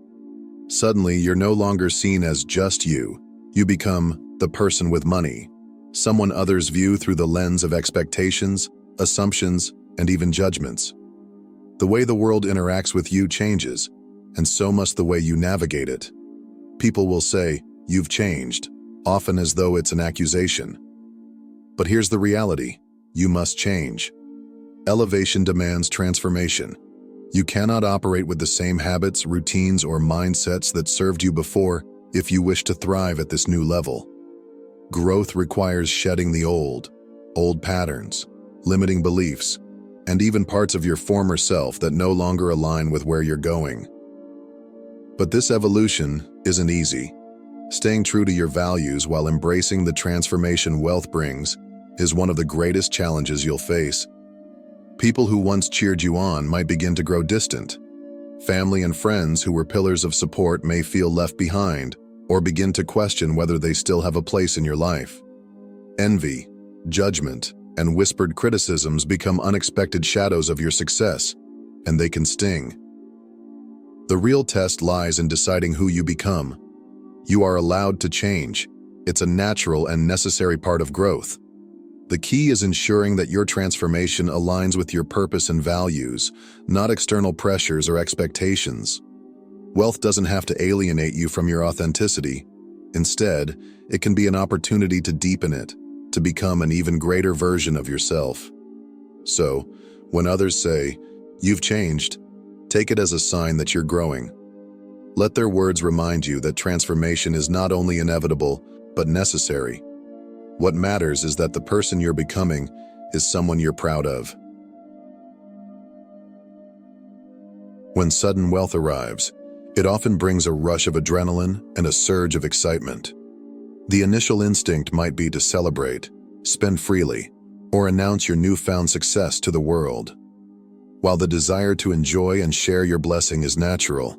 Suddenly, you're no longer seen as just you. You become the person with money, someone others view through the lens of expectations, assumptions, and even judgments. The way the world interacts with you changes, and so must the way you navigate it. People will say, "You've changed," often as though it's an accusation. But here's the reality: you must change. Elevation demands transformation. You cannot operate with the same habits, routines, or mindsets that served you before if you wish to thrive at this new level. Growth requires shedding the old patterns, limiting beliefs, and even parts of your former self that no longer align with where you're going. But this evolution isn't easy. Staying true to your values while embracing the transformation wealth brings is one of the greatest challenges you'll face. People who once cheered you on might begin to grow distant. Family and friends who were pillars of support may feel left behind or begin to question whether they still have a place in your life. Envy, judgment, and whispered criticisms become unexpected shadows of your success, and they can sting. The real test lies in deciding who you become. You are allowed to change. It's a natural and necessary part of growth. The key is ensuring that your transformation aligns with your purpose and values, not external pressures or expectations. Wealth doesn't have to alienate you from your authenticity. Instead, it can be an opportunity to deepen it, to become an even greater version of yourself. So, when others say, "You've changed," take it as a sign that you're growing. Let their words remind you that transformation is not only inevitable, but necessary. What matters is that the person you're becoming is someone you're proud of. When sudden wealth arrives, it often brings a rush of adrenaline and a surge of excitement. The initial instinct might be to celebrate, spend freely, or announce your newfound success to the world. While the desire to enjoy and share your blessing is natural,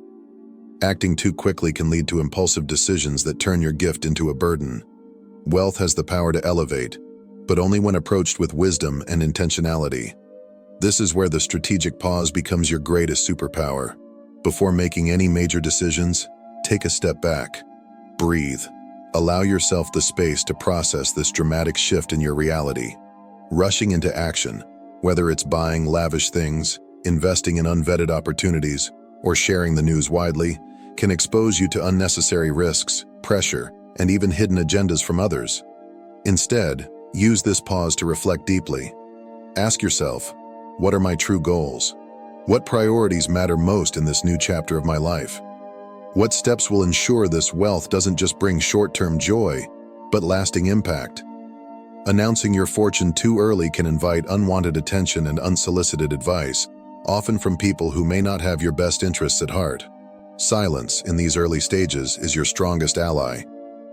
acting too quickly can lead to impulsive decisions that turn your gift into a burden. Wealth has the power to elevate, but only when approached with wisdom and intentionality. This is where the strategic pause becomes your greatest superpower. Before making any major decisions, take a step back. Breathe. Allow yourself the space to process this dramatic shift in your reality. Rushing into action, whether it's buying lavish things, investing in unvetted opportunities, or sharing the news widely, can expose you to unnecessary risks, pressure, and even hidden agendas from others. Instead, use this pause to reflect deeply. Ask yourself, what are my true goals? What priorities matter most in this new chapter of my life? What steps will ensure this wealth doesn't just bring short-term joy, but lasting impact? Announcing your fortune too early can invite unwanted attention and unsolicited advice, often from people who may not have your best interests at heart. Silence in these early stages is your strongest ally.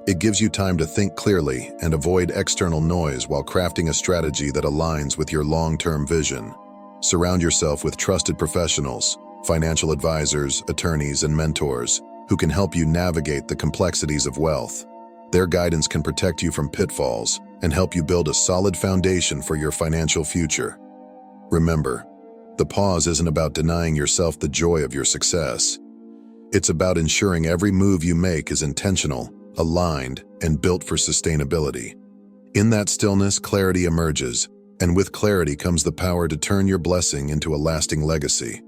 It gives you time to think clearly and avoid external noise while crafting a strategy that aligns with your long-term vision. Surround yourself with trusted professionals, financial advisors, attorneys, and mentors who can help you navigate the complexities of wealth. Their guidance can protect you from pitfalls and help you build a solid foundation for your financial future. Remember, the pause isn't about denying yourself the joy of your success. It's about ensuring every move you make is intentional, aligned, and built for sustainability. In that stillness, clarity emerges, and with clarity comes the power to turn your blessing into a lasting legacy.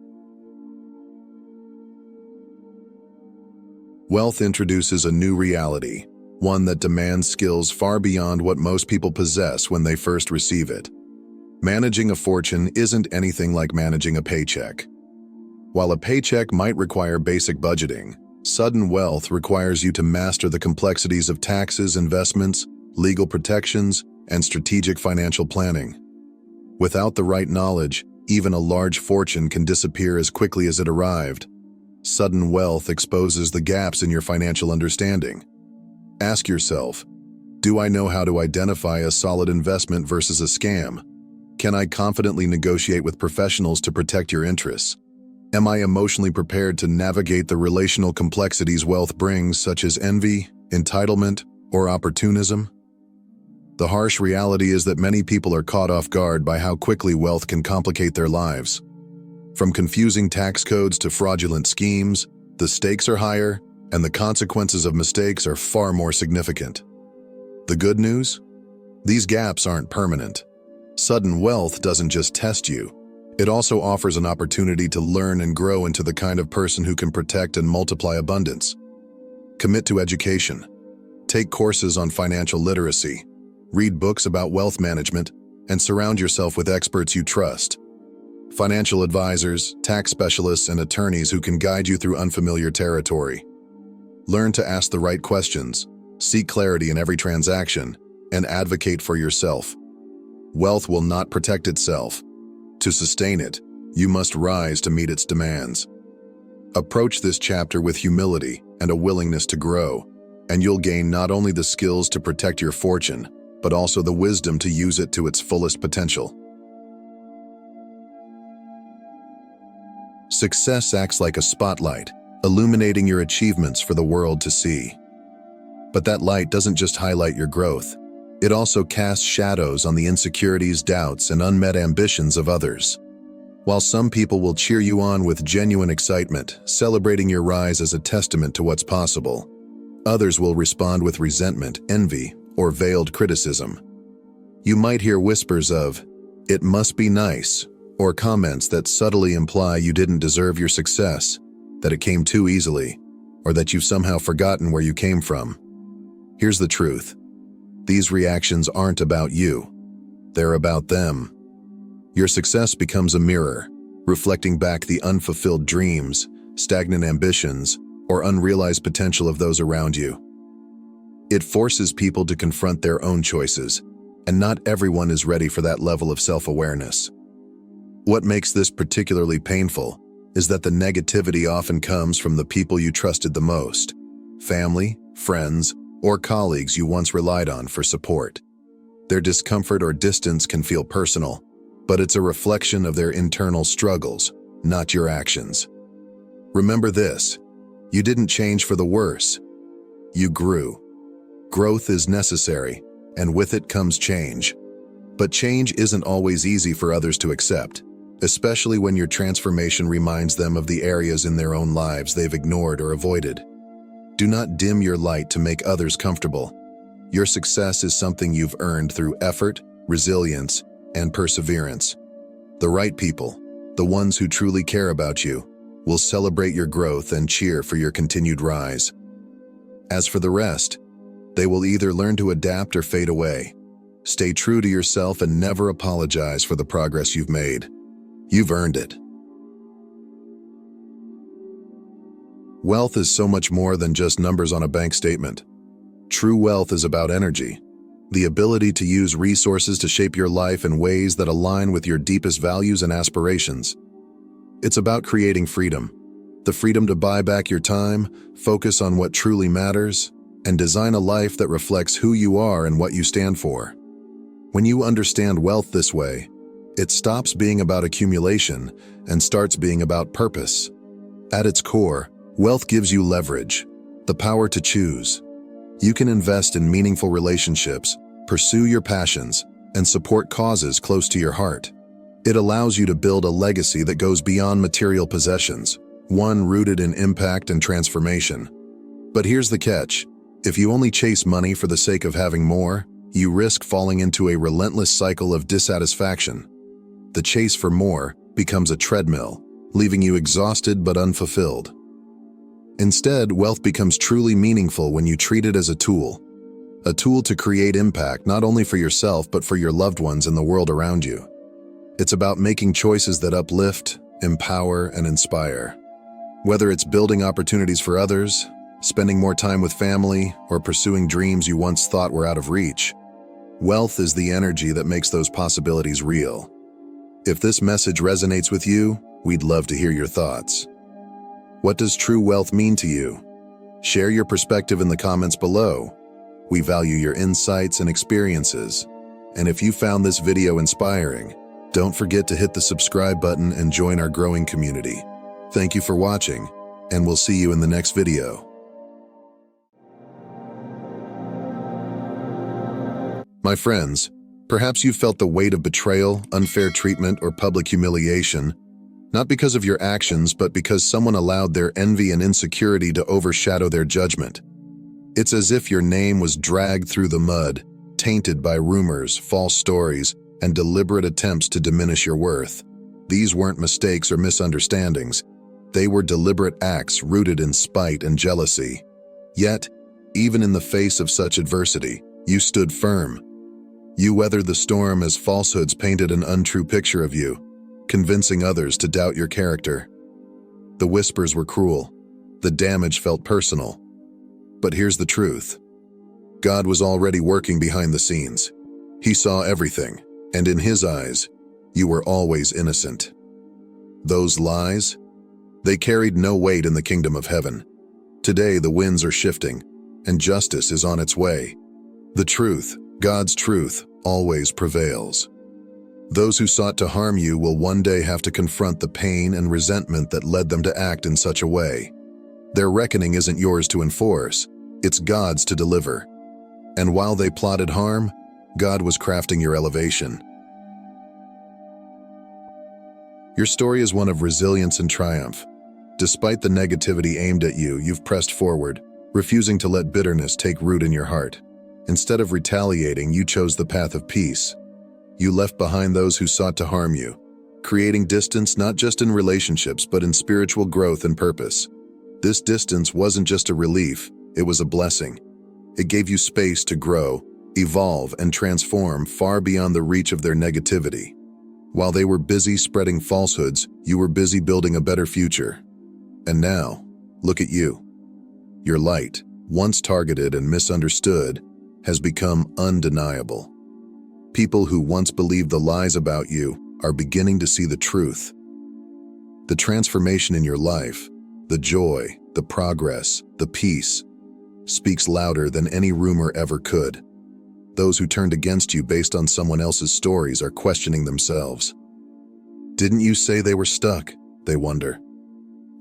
Wealth introduces a new reality, one that demands skills far beyond what most people possess when they first receive it. Managing a fortune isn't anything like managing a paycheck. While a paycheck might require basic budgeting, sudden wealth requires you to master the complexities of taxes, investments, legal protections, and strategic financial planning. Without the right knowledge, even a large fortune can disappear as quickly as it arrived. Sudden wealth exposes the gaps in your financial understanding. Ask yourself, do I know how to identify a solid investment versus a scam? Can I confidently negotiate with professionals to protect your interests? Am I emotionally prepared to navigate the relational complexities wealth brings, such as envy, entitlement, or opportunism? The harsh reality is that many people are caught off guard by how quickly wealth can complicate their lives. From confusing tax codes to fraudulent schemes, the stakes are higher, and the consequences of mistakes are far more significant. The good news? These gaps aren't permanent. Sudden wealth doesn't just test you. It also offers an opportunity to learn and grow into the kind of person who can protect and multiply abundance. Commit to education. Take courses on financial literacy. Read books about wealth management, and surround yourself with experts you trust. Financial advisors, tax specialists, and attorneys who can guide you through unfamiliar territory. Learn to ask the right questions, seek clarity in every transaction, and advocate for yourself. Wealth will not protect itself. To sustain it, you must rise to meet its demands. Approach this chapter with humility and a willingness to grow, and you'll gain not only the skills to protect your fortune, but also the wisdom to use it to its fullest potential. Success acts like a spotlight, illuminating your achievements for the world to see. But that light doesn't just highlight your growth. It also casts shadows on the insecurities, doubts, and unmet ambitions of others. While some people will cheer you on with genuine excitement, celebrating your rise as a testament to what's possible, others will respond with resentment, envy, or veiled criticism. You might hear whispers of, "It must be nice," or comments that subtly imply you didn't deserve your success, that it came too easily, or that you've somehow forgotten where you came from. Here's the truth. These reactions aren't about you. They're about them. Your success becomes a mirror, reflecting back the unfulfilled dreams, stagnant ambitions, or unrealized potential of those around you. It forces people to confront their own choices, and not everyone is ready for that level of self-awareness. What makes this particularly painful is that the negativity often comes from the people you trusted the most: family, friends, or colleagues you once relied on for support. Their discomfort or distance can feel personal, but it's a reflection of their internal struggles, not your actions. Remember this: you didn't change for the worse. You grew. Growth is necessary, and with it comes change. But change isn't always easy for others to accept, especially when your transformation reminds them of the areas in their own lives they've ignored or avoided. Do not dim your light to make others comfortable. Your success is something you've earned through effort, resilience, and perseverance. The right people, the ones who truly care about you, will celebrate your growth and cheer for your continued rise. As for the rest, they will either learn to adapt or fade away. Stay true to yourself and never apologize for the progress you've made. You've earned it. Wealth is so much more than just numbers on a bank statement. True wealth is about energy, the ability to use resources to shape your life in ways that align with your deepest values and aspirations. It's about creating freedom, the freedom to buy back your time, focus on what truly matters, and design a life that reflects who you are and what you stand for. When you understand wealth this way, it stops being about accumulation and starts being about purpose. At its core, wealth gives you leverage, the power to choose. You can invest in meaningful relationships, pursue your passions, and support causes close to your heart. It allows you to build a legacy that goes beyond material possessions, one rooted in impact and transformation. But here's the catch. If you only chase money for the sake of having more, you risk falling into a relentless cycle of dissatisfaction. The chase for more becomes a treadmill, leaving you exhausted but unfulfilled. Instead, wealth becomes truly meaningful when you treat it as a tool to create impact not only for yourself but for your loved ones and the world around you. It's about making choices that uplift, empower, and inspire. Whether it's building opportunities for others, spending more time with family, or pursuing dreams you once thought were out of reach, wealth is the energy that makes those possibilities real. If this message resonates with you, we'd love to hear your thoughts. What does true wealth mean to you? Share your perspective in the comments below. We value your insights and experiences. And if you found this video inspiring, don't forget to hit the subscribe button and join our growing community. Thank you for watching, and we'll see you in the next video. My friends, perhaps you felt the weight of betrayal, unfair treatment, or public humiliation, not because of your actions, but because someone allowed their envy and insecurity to overshadow their judgment. It's as if your name was dragged through the mud, tainted by rumors, false stories, and deliberate attempts to diminish your worth. These weren't mistakes or misunderstandings. They were deliberate acts rooted in spite and jealousy. Yet, even in the face of such adversity, you stood firm. You weathered the storm as falsehoods painted an untrue picture of you, convincing others to doubt your character. The whispers were cruel. The damage felt personal. But here's the truth. God was already working behind the scenes. He saw everything, and in His eyes, you were always innocent. Those lies, they carried no weight in the kingdom of heaven. Today, the winds are shifting, and justice is on its way. The truth, God's truth, always prevails. Those who sought to harm you will one day have to confront the pain and resentment that led them to act in such a way. Their reckoning isn't yours to enforce, it's God's to deliver. And while they plotted harm, God was crafting your elevation. Your story is one of resilience and triumph. Despite the negativity aimed at you, you've pressed forward, refusing to let bitterness take root in your heart. Instead of retaliating, you chose the path of peace. You left behind those who sought to harm you, creating distance not just in relationships but in spiritual growth and purpose. This distance wasn't just a relief, it was a blessing. It gave you space to grow, evolve, and transform far beyond the reach of their negativity. While they were busy spreading falsehoods, you were busy building a better future. And now, look at you. Your light, once targeted and misunderstood, has become undeniable. People who once believed the lies about you are beginning to see the truth. The transformation in your life, the joy, the progress, the peace, speaks louder than any rumor ever could. Those who turned against you based on someone else's stories are questioning themselves. Didn't you say they were stuck? They wonder.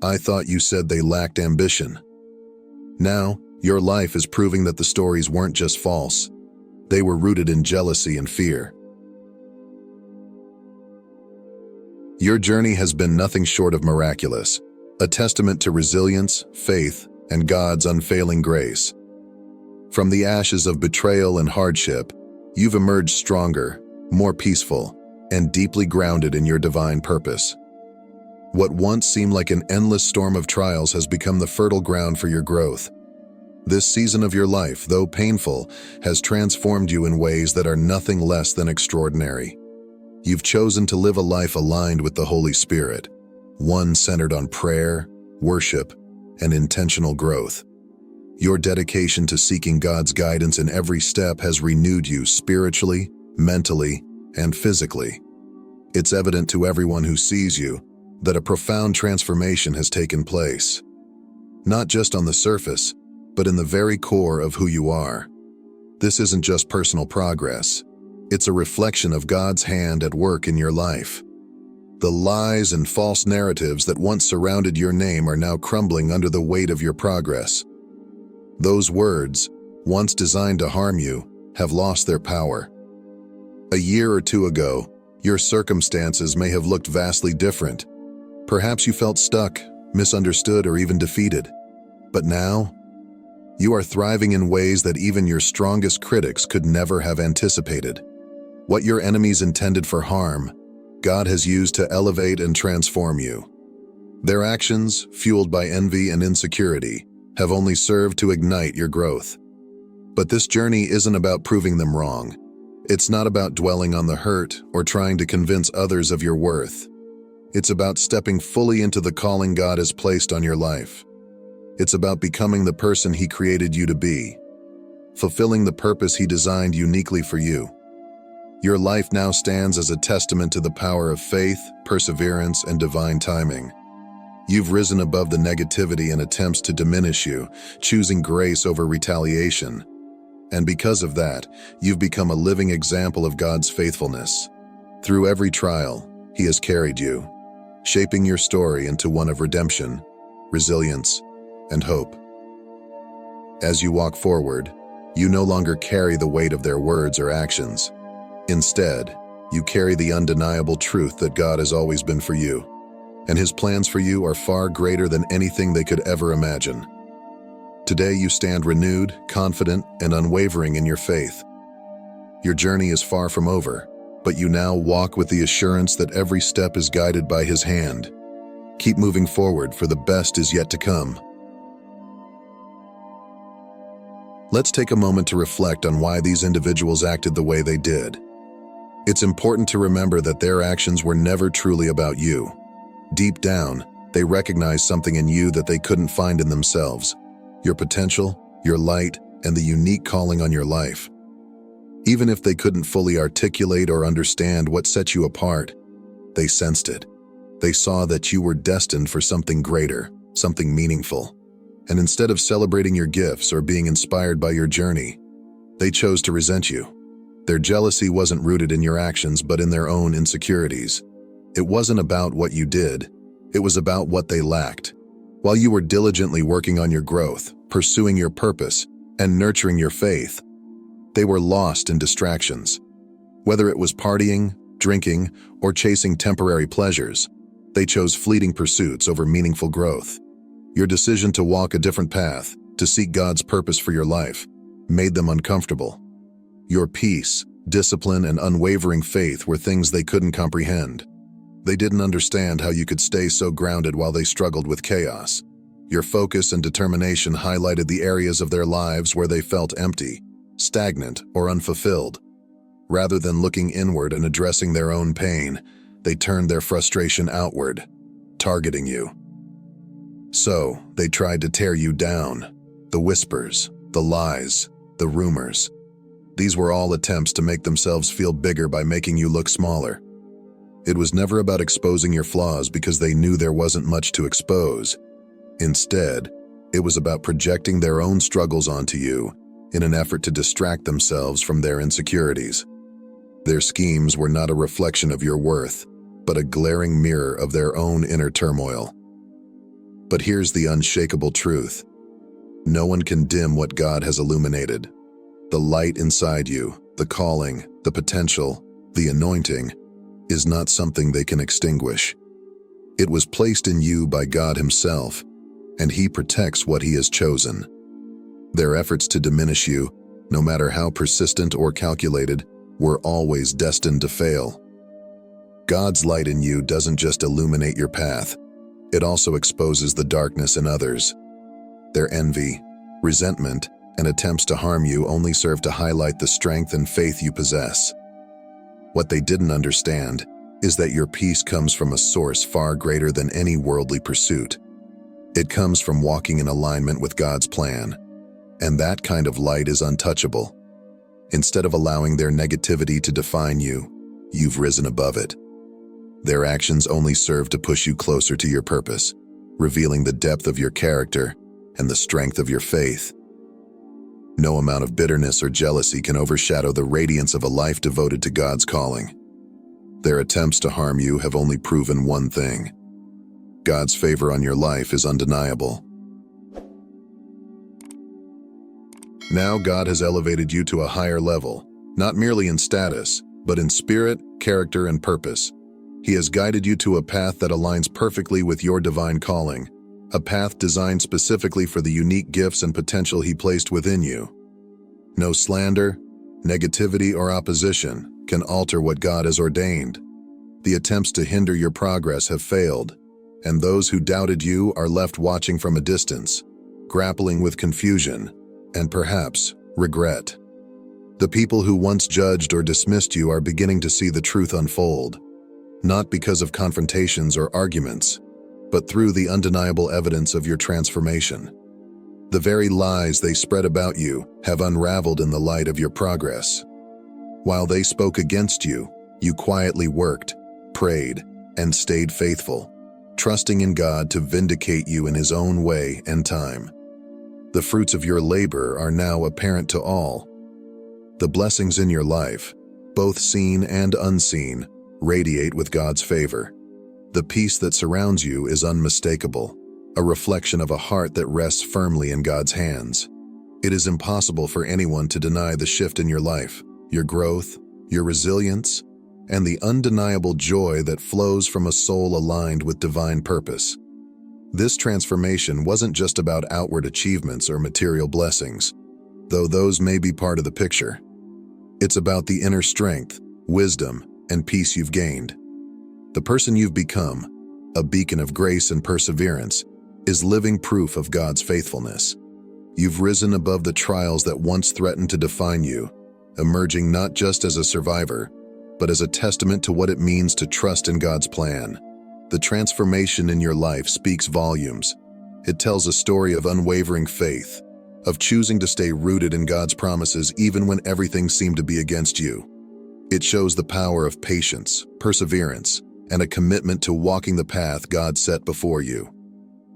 I thought you said they lacked ambition. Now, your life is proving that the stories weren't just false. They were rooted in jealousy and fear. Your journey has been nothing short of miraculous, a testament to resilience, faith, and God's unfailing grace. From the ashes of betrayal and hardship, you've emerged stronger, more peaceful, and deeply grounded in your divine purpose. What once seemed like an endless storm of trials has become the fertile ground for your growth. This season of your life, though painful, has transformed you in ways that are nothing less than extraordinary. You've chosen to live a life aligned with the Holy Spirit, one centered on prayer, worship, and intentional growth. Your dedication to seeking God's guidance in every step has renewed you spiritually, mentally, and physically. It's evident to everyone who sees you that a profound transformation has taken place. Not just on the surface, but in the very core of who you are. This isn't just personal progress. It's a reflection of God's hand at work in your life. The lies and false narratives that once surrounded your name are now crumbling under the weight of your progress. Those words, once designed to harm you, have lost their power. A year or two ago, your circumstances may have looked vastly different. Perhaps you felt stuck, misunderstood, or even defeated. But now, you are thriving in ways that even your strongest critics could never have anticipated. What your enemies intended for harm, God has used to elevate and transform you. Their actions, fueled by envy and insecurity, have only served to ignite your growth. But this journey isn't about proving them wrong. It's not about dwelling on the hurt or trying to convince others of your worth. It's about stepping fully into the calling God has placed on your life. It's about becoming the person He created you to be, fulfilling the purpose He designed uniquely for you. Your life now stands as a testament to the power of faith, perseverance, and divine timing. You've risen above the negativity and attempts to diminish you, choosing grace over retaliation. And because of that, you've become a living example of God's faithfulness. Through every trial, He has carried you, shaping your story into one of redemption, resilience, and hope. As you walk forward, you no longer carry the weight of their words or actions. Instead, you carry the undeniable truth that God has always been for you, and His plans for you are far greater than anything they could ever imagine. Today you stand renewed, confident, and unwavering in your faith. Your journey is far from over, but you now walk with the assurance that every step is guided by His hand. Keep moving forward, for the best is yet to come. Let's take a moment to reflect on why these individuals acted the way they did. It's important to remember that their actions were never truly about you. Deep down, they recognized something in you that they couldn't find in themselves: your potential, your light, and the unique calling on your life. Even if they couldn't fully articulate or understand what set you apart, they sensed it. They saw that you were destined for something greater, something meaningful. And instead of celebrating your gifts or being inspired by your journey, they chose to resent you. Their jealousy wasn't rooted in your actions, but in their own insecurities. It wasn't about what you did, it was about what they lacked. While you were diligently working on your growth, pursuing your purpose, and nurturing your faith, they were lost in distractions. Whether it was partying, drinking, or chasing temporary pleasures, they chose fleeting pursuits over meaningful growth. Your decision to walk a different path, to seek God's purpose for your life, made them uncomfortable. Your peace, discipline, and unwavering faith were things they couldn't comprehend. They didn't understand how you could stay so grounded while they struggled with chaos. Your focus and determination highlighted the areas of their lives where they felt empty, stagnant, or unfulfilled. Rather than looking inward and addressing their own pain, they turned their frustration outward, targeting you. So, they tried to tear you down. The whispers, the lies, the rumors. These were all attempts to make themselves feel bigger by making you look smaller. It was never about exposing your flaws because they knew there wasn't much to expose. Instead, it was about projecting their own struggles onto you in an effort to distract themselves from their insecurities. Their schemes were not a reflection of your worth, but a glaring mirror of their own inner turmoil. But here's the unshakable truth. No one can dim what God has illuminated. The light inside you, the calling, the potential, the anointing, is not something they can extinguish. It was placed in you by God Himself, and He protects what He has chosen. Their efforts to diminish you, no matter how persistent or calculated, were always destined to fail. God's light in you doesn't just illuminate your path, it also exposes the darkness in others. Their envy, resentment, and attempts to harm you only serve to highlight the strength and faith you possess. What they didn't understand is that your peace comes from a source far greater than any worldly pursuit. It comes from walking in alignment with God's plan, and that kind of light is untouchable. Instead of allowing their negativity to define you, you've risen above it. Their actions only serve to push you closer to your purpose, revealing the depth of your character and the strength of your faith. No amount of bitterness or jealousy can overshadow the radiance of a life devoted to God's calling. Their attempts to harm you have only proven one thing: God's favor on your life is undeniable. Now God has elevated you to a higher level, not merely in status, but in spirit, character, and purpose. He has guided you to a path that aligns perfectly with your divine calling, a path designed specifically for the unique gifts and potential He placed within you. No slander, negativity, or opposition can alter what God has ordained. The attempts to hinder your progress have failed, and those who doubted you are left watching from a distance, grappling with confusion and perhaps regret. The people who once judged or dismissed you are beginning to see the truth unfold, not because of confrontations or arguments, but through the undeniable evidence of your transformation. The very lies they spread about you have unraveled in the light of your progress. While they spoke against you, you quietly worked, prayed, and stayed faithful, trusting in God to vindicate you in His own way and time. The fruits of your labor are now apparent to all. The blessings in your life, both seen and unseen, radiate with God's favor. The peace that surrounds you is unmistakable, a reflection of a heart that rests firmly in God's hands. It is impossible for anyone to deny the shift in your life, your growth, your resilience, and the undeniable joy that flows from a soul aligned with divine purpose. This transformation wasn't just about outward achievements or material blessings, though those may be part of the picture. It's about the inner strength, wisdom, and peace you've gained. The person you've become, a beacon of grace and perseverance, is living proof of God's faithfulness. You've risen above the trials that once threatened to define you, emerging not just as a survivor, but as a testament to what it means to trust in God's plan. The transformation in your life speaks volumes. It tells a story of unwavering faith, of choosing to stay rooted in God's promises even when everything seemed to be against you. It shows the power of patience, perseverance, and a commitment to walking the path God set before you.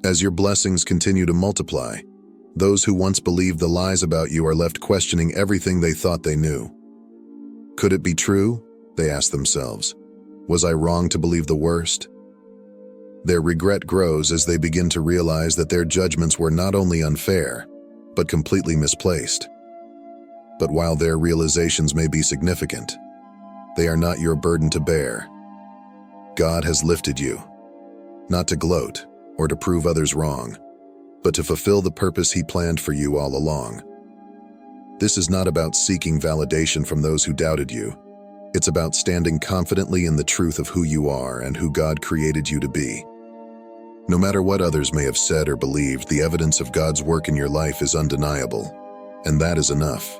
As your blessings continue to multiply, those who once believed the lies about you are left questioning everything they thought they knew. Could it be true? They ask themselves. Was I wrong to believe the worst? Their regret grows as they begin to realize that their judgments were not only unfair, but completely misplaced. But while their realizations may be significant, they are not your burden to bear. God has lifted you, not to gloat or to prove others wrong, but to fulfill the purpose He planned for you all along. This is not about seeking validation from those who doubted you. It's about standing confidently in the truth of who you are and who God created you to be. No matter what others may have said or believed, the evidence of God's work in your life is undeniable, and that is enough.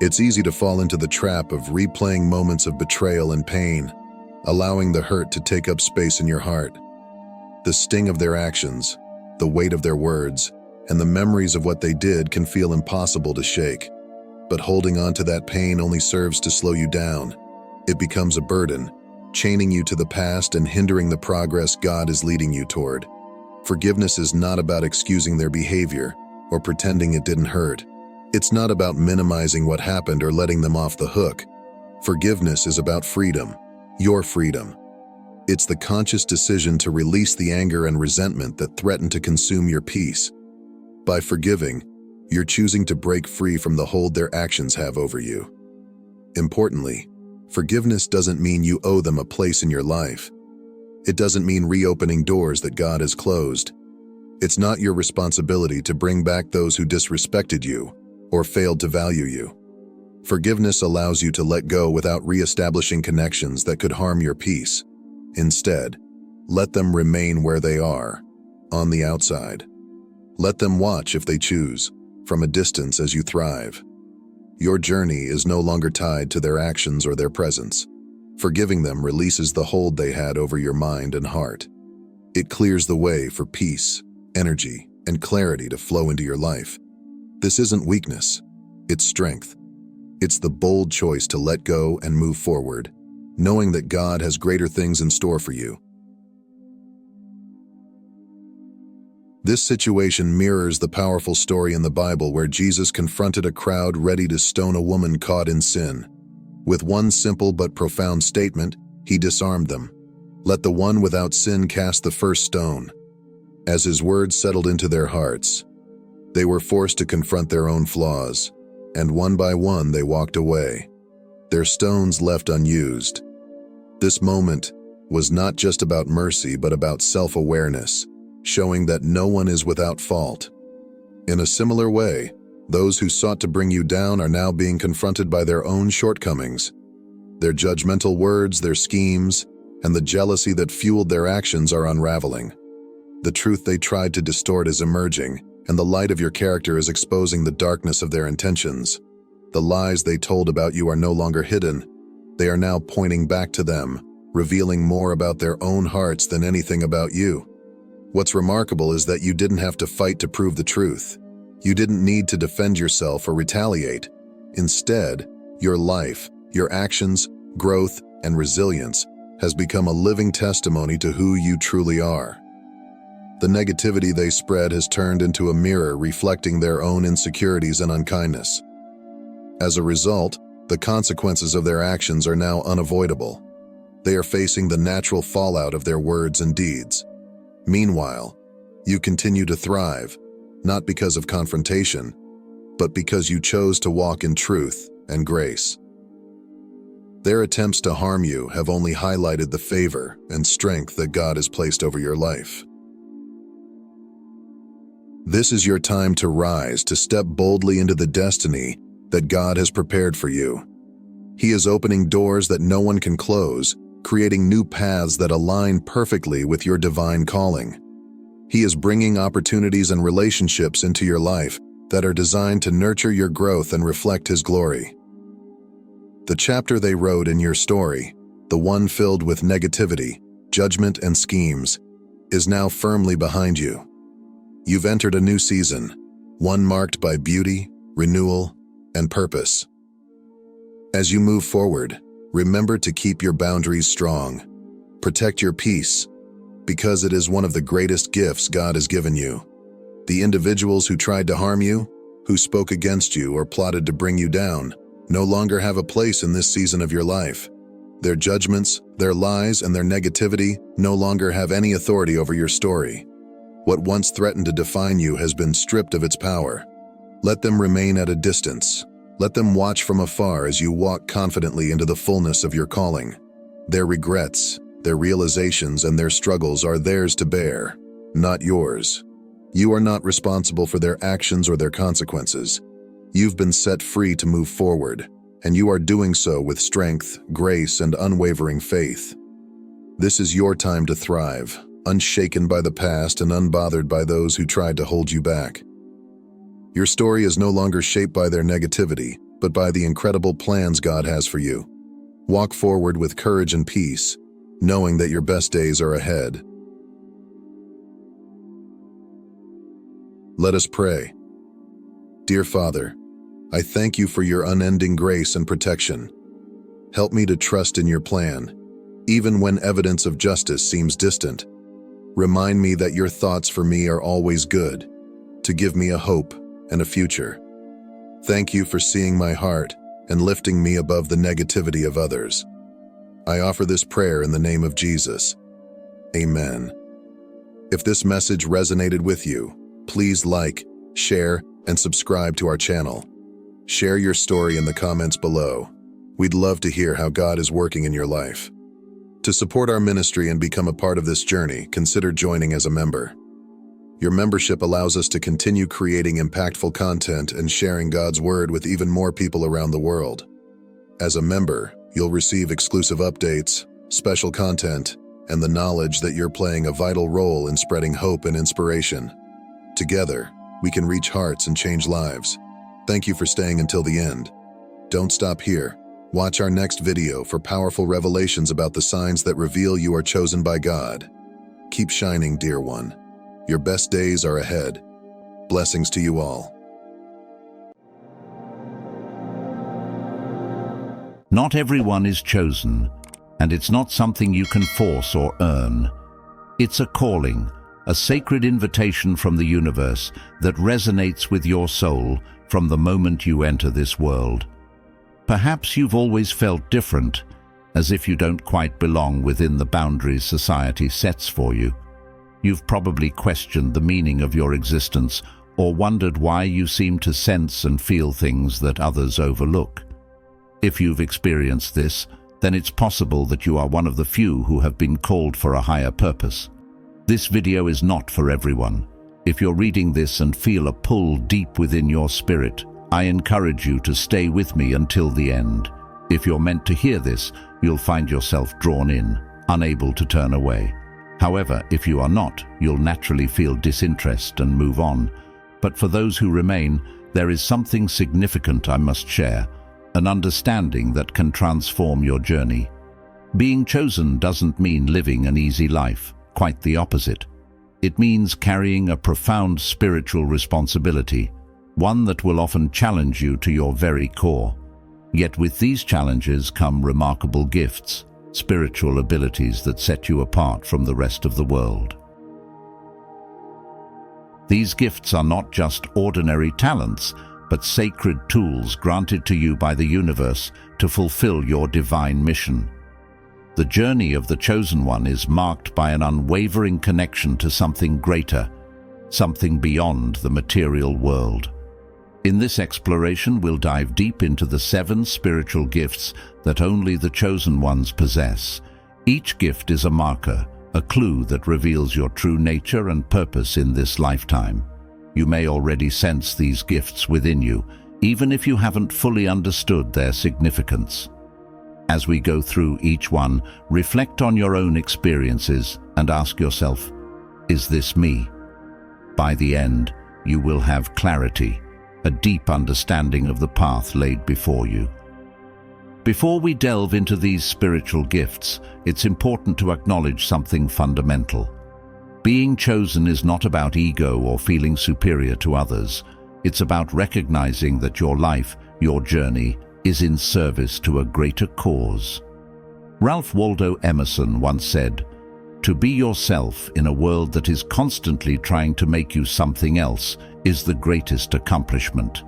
It's easy to fall into the trap of replaying moments of betrayal and pain, allowing the hurt to take up space in your heart. The sting of their actions, the weight of their words, and the memories of what they did can feel impossible to shake. But holding on to that pain only serves to slow you down. It becomes a burden, chaining you to the past and hindering the progress God is leading you toward. Forgiveness is not about excusing their behavior or pretending it didn't hurt. It's not about minimizing what happened or letting them off the hook. Forgiveness is about freedom, your freedom. It's the conscious decision to release the anger and resentment that threaten to consume your peace. By forgiving, you're choosing to break free from the hold their actions have over you. Importantly, forgiveness doesn't mean you owe them a place in your life. It doesn't mean reopening doors that God has closed. It's not your responsibility to bring back those who disrespected you or failed to value you. Forgiveness allows you to let go without reestablishing connections that could harm your peace. Instead, let them remain where they are, on the outside. Let them watch, if they choose, from a distance as you thrive. Your journey is no longer tied to their actions or their presence. Forgiving them releases the hold they had over your mind and heart. It clears the way for peace, energy, and clarity to flow into your life. This isn't weakness, it's strength. It's the bold choice to let go and move forward, knowing that God has greater things in store for you. This situation mirrors the powerful story in the Bible where Jesus confronted a crowd ready to stone a woman caught in sin. With one simple but profound statement, he disarmed them. "Let the one without sin cast the first stone." As his words settled into their hearts, they were forced to confront their own flaws, and one by one they walked away, their stones left unused. This moment was not just about mercy but about self-awareness, showing that no one is without fault. In a similar way, those who sought to bring you down are now being confronted by their own shortcomings. Their judgmental words, their schemes, and the jealousy that fueled their actions are unraveling. The truth they tried to distort is emerging, and the light of your character is exposing the darkness of their intentions. The lies they told about you are no longer hidden. They are now pointing back to them, revealing more about their own hearts than anything about you. What's remarkable is that you didn't have to fight to prove the truth. You didn't need to defend yourself or retaliate. Instead, your life, your actions, growth, and resilience has become a living testimony to who you truly are. The negativity they spread has turned into a mirror reflecting their own insecurities and unkindness. As a result, the consequences of their actions are now unavoidable. They are facing the natural fallout of their words and deeds. Meanwhile, you continue to thrive, not because of confrontation, but because you chose to walk in truth and grace. Their attempts to harm you have only highlighted the favor and strength that God has placed over your life. This is your time to rise, to step boldly into the destiny that God has prepared for you. He is opening doors that no one can close, creating new paths that align perfectly with your divine calling. He is bringing opportunities and relationships into your life that are designed to nurture your growth and reflect His glory. The chapter they wrote in your story, the one filled with negativity, judgment, and schemes, is now firmly behind you. You've entered a new season, one marked by beauty, renewal, and purpose. As you move forward, remember to keep your boundaries strong. Protect your peace, because it is one of the greatest gifts God has given you. The individuals who tried to harm you, who spoke against you or plotted to bring you down, no longer have a place in this season of your life. Their judgments, their lies, and their negativity no longer have any authority over your story. What once threatened to define you has been stripped of its power. Let them remain at a distance. Let them watch from afar as you walk confidently into the fullness of your calling. Their regrets, their realizations, and their struggles are theirs to bear, not yours. You are not responsible for their actions or their consequences. You've been set free to move forward, and you are doing so with strength, grace, and unwavering faith. This is your time to thrive, unshaken by the past and unbothered by those who tried to hold you back. Your story is no longer shaped by their negativity, but by the incredible plans God has for you. Walk forward with courage and peace, knowing that your best days are ahead. Let us pray. Dear Father, I thank you for your unending grace and protection. Help me to trust in your plan, even when evidence of justice seems distant. Remind me that your thoughts for me are always good, to give me a hope and a future. Thank you for seeing my heart and lifting me above the negativity of others. I offer this prayer in the name of Jesus. Amen. If this message resonated with you, please like, share, and subscribe to our channel. Share your story in the comments below. We'd love to hear how God is working in your life. To support our ministry and become a part of this journey, consider joining as a member. Your membership allows us to continue creating impactful content and sharing God's Word with even more people around the world. As a member, you'll receive exclusive updates, special content, and the knowledge that you're playing a vital role in spreading hope and inspiration. Together, we can reach hearts and change lives. Thank you for staying until the end. Don't stop here. Watch our next video for powerful revelations about the signs that reveal you are chosen by God. Keep shining, dear one. Your best days are ahead. Blessings to you all. Not everyone is chosen, and it's not something you can force or earn. It's a calling, a sacred invitation from the universe that resonates with your soul from the moment you enter this world. Perhaps you've always felt different, as if you don't quite belong within the boundaries society sets for you. You've probably questioned the meaning of your existence or wondered why you seem to sense and feel things that others overlook. If you've experienced this, then it's possible that you are one of the few who have been called for a higher purpose. This video is not for everyone. If you're reading this and feel a pull deep within your spirit, I encourage you to stay with me until the end. If you're meant to hear this, you'll find yourself drawn in, unable to turn away. However, if you are not, you'll naturally feel disinterest and move on. But for those who remain, there is something significant I must share, an understanding that can transform your journey. Being chosen doesn't mean living an easy life, quite the opposite. It means carrying a profound spiritual responsibility, one that will often challenge you to your very core. Yet with these challenges come remarkable gifts, spiritual abilities that set you apart from the rest of the world. These gifts are not just ordinary talents, but sacred tools granted to you by the universe to fulfill your divine mission. The journey of the chosen one is marked by an unwavering connection to something greater, something beyond the material world. In this exploration, we'll dive deep into the 7 spiritual gifts that only the chosen ones possess. Each gift is a marker, a clue that reveals your true nature and purpose in this lifetime. You may already sense these gifts within you, even if you haven't fully understood their significance. As we go through each one, reflect on your own experiences and ask yourself, is this me? By the end, you will have clarity, a deep understanding of the path laid before you. Before we delve into these spiritual gifts, it's important to acknowledge something fundamental. Being chosen is not about ego or feeling superior to others. It's about recognizing that your life, your journey, is in service to a greater cause. Ralph Waldo Emerson once said, "To be yourself in a world that is constantly trying to make you something else is the greatest accomplishment."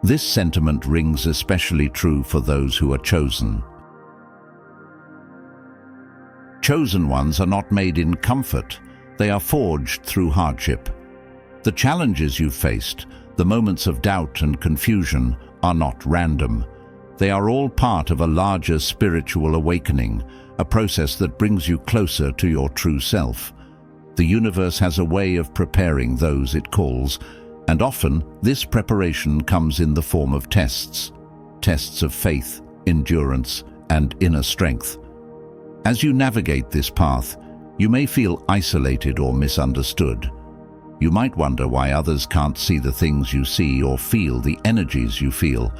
This sentiment rings especially true for those who are chosen. Chosen ones are not made in comfort. They are forged through hardship. The challenges you've faced, the moments of doubt and confusion, are not random. They are all part of a larger spiritual awakening, a process that brings you closer to your true self. The universe has a way of preparing those it calls, and often this preparation comes in the form of tests of faith, endurance, and inner strength. As you navigate this path, you may feel isolated or misunderstood. You might wonder why others can't see the things you see or feel the energies you feel.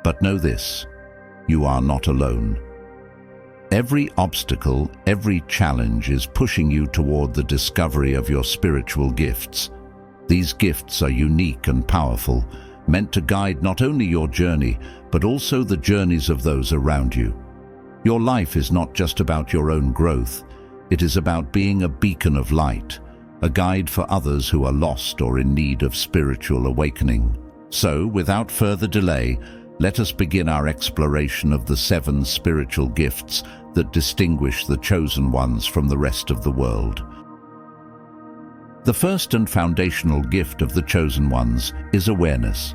But know this, you are not alone. Every obstacle, every challenge is pushing you toward the discovery of your spiritual gifts. These gifts are unique and powerful, meant to guide not only your journey, but also the journeys of those around you. Your life is not just about your own growth. It is about being a beacon of light, a guide for others who are lost or in need of spiritual awakening. So, without further delay, let us begin our exploration of the 7 spiritual gifts that distinguish the chosen ones from the rest of the world. The first and foundational gift of the chosen ones is awareness.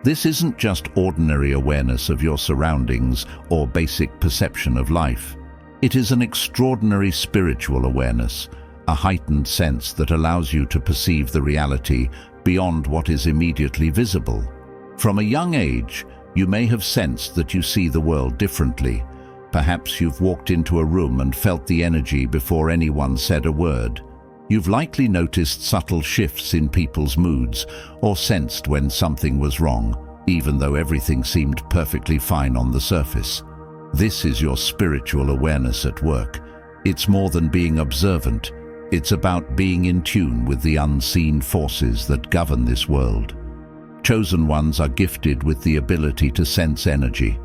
This isn't just ordinary awareness of your surroundings or basic perception of life. It is an extraordinary spiritual awareness, a heightened sense that allows you to perceive the reality beyond what is immediately visible. From a young age, you may have sensed that you see the world differently. Perhaps you've walked into a room and felt the energy before anyone said a word. You've likely noticed subtle shifts in people's moods or sensed when something was wrong, even though everything seemed perfectly fine on the surface. This is your spiritual awareness at work. It's more than being observant. It's about being in tune with the unseen forces that govern this world. Chosen ones are gifted with the ability to sense energy,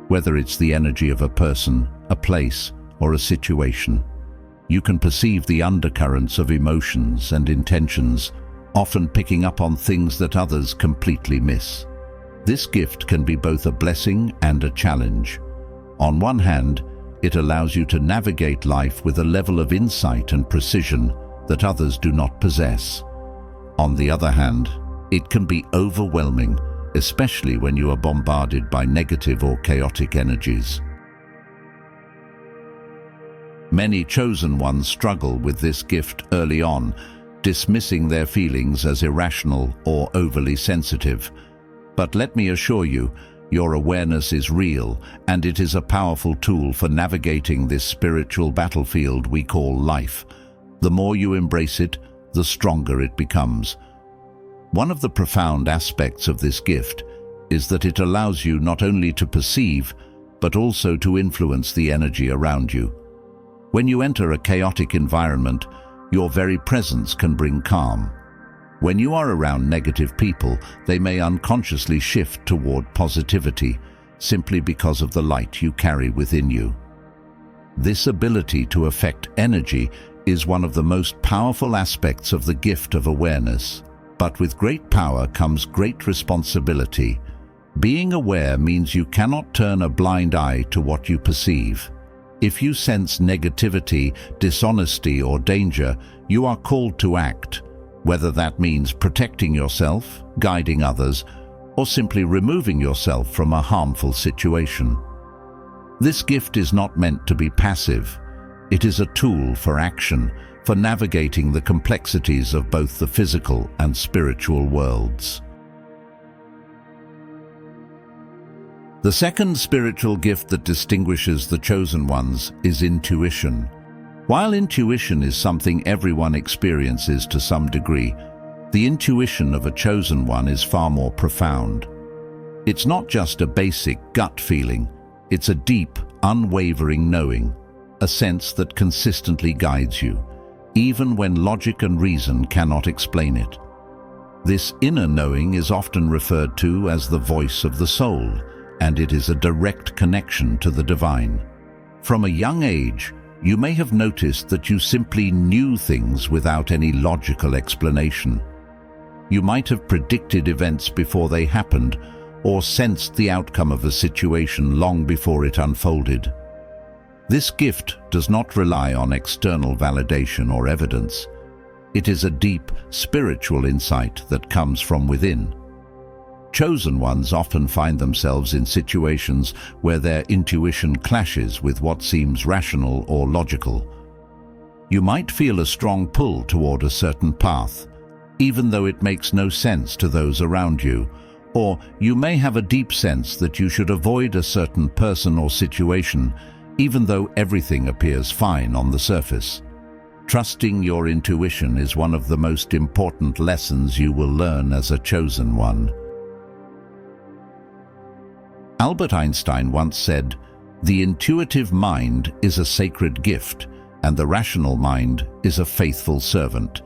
whether it's the energy of a person, a place, or a situation. You can perceive the undercurrents of emotions and intentions, often picking up on things that others completely miss. This gift can be both a blessing and a challenge. On one hand, it allows you to navigate life with a level of insight and precision that others do not possess. On the other hand, it can be overwhelming, especially when you are bombarded by negative or chaotic energies. Many chosen ones struggle with this gift early on, dismissing their feelings as irrational or overly sensitive. But let me assure you, your awareness is real, and it is a powerful tool for navigating this spiritual battlefield we call life. The more you embrace it, the stronger it becomes. One of the profound aspects of this gift is that it allows you not only to perceive, but also to influence the energy around you. When you enter a chaotic environment, your very presence can bring calm. When you are around negative people, they may unconsciously shift toward positivity, simply because of the light you carry within you. This ability to affect energy is one of the most powerful aspects of the gift of awareness. But with great power comes great responsibility. Being aware means you cannot turn a blind eye to what you perceive. If you sense negativity, dishonesty, or danger, you are called to act, whether that means protecting yourself, guiding others, or simply removing yourself from a harmful situation. This gift is not meant to be passive. It is a tool for action, for navigating the complexities of both the physical and spiritual worlds. The second spiritual gift that distinguishes the chosen ones is intuition. While intuition is something everyone experiences to some degree, the intuition of a chosen one is far more profound. It's not just a basic gut feeling, it's a deep, unwavering knowing, a sense that consistently guides you, even when logic and reason cannot explain it. This inner knowing is often referred to as the voice of the soul, and it is a direct connection to the divine. From a young age, you may have noticed that you simply knew things without any logical explanation. You might have predicted events before they happened, or sensed the outcome of a situation long before it unfolded. This gift does not rely on external validation or evidence. It is a deep, spiritual insight that comes from within. Chosen ones often find themselves in situations where their intuition clashes with what seems rational or logical. You might feel a strong pull toward a certain path, even though it makes no sense to those around you, or you may have a deep sense that you should avoid a certain person or situation, even though everything appears fine on the surface. Trusting your intuition is one of the most important lessons you will learn as a chosen one. Albert Einstein once said, "The intuitive mind is a sacred gift, and the rational mind is a faithful servant."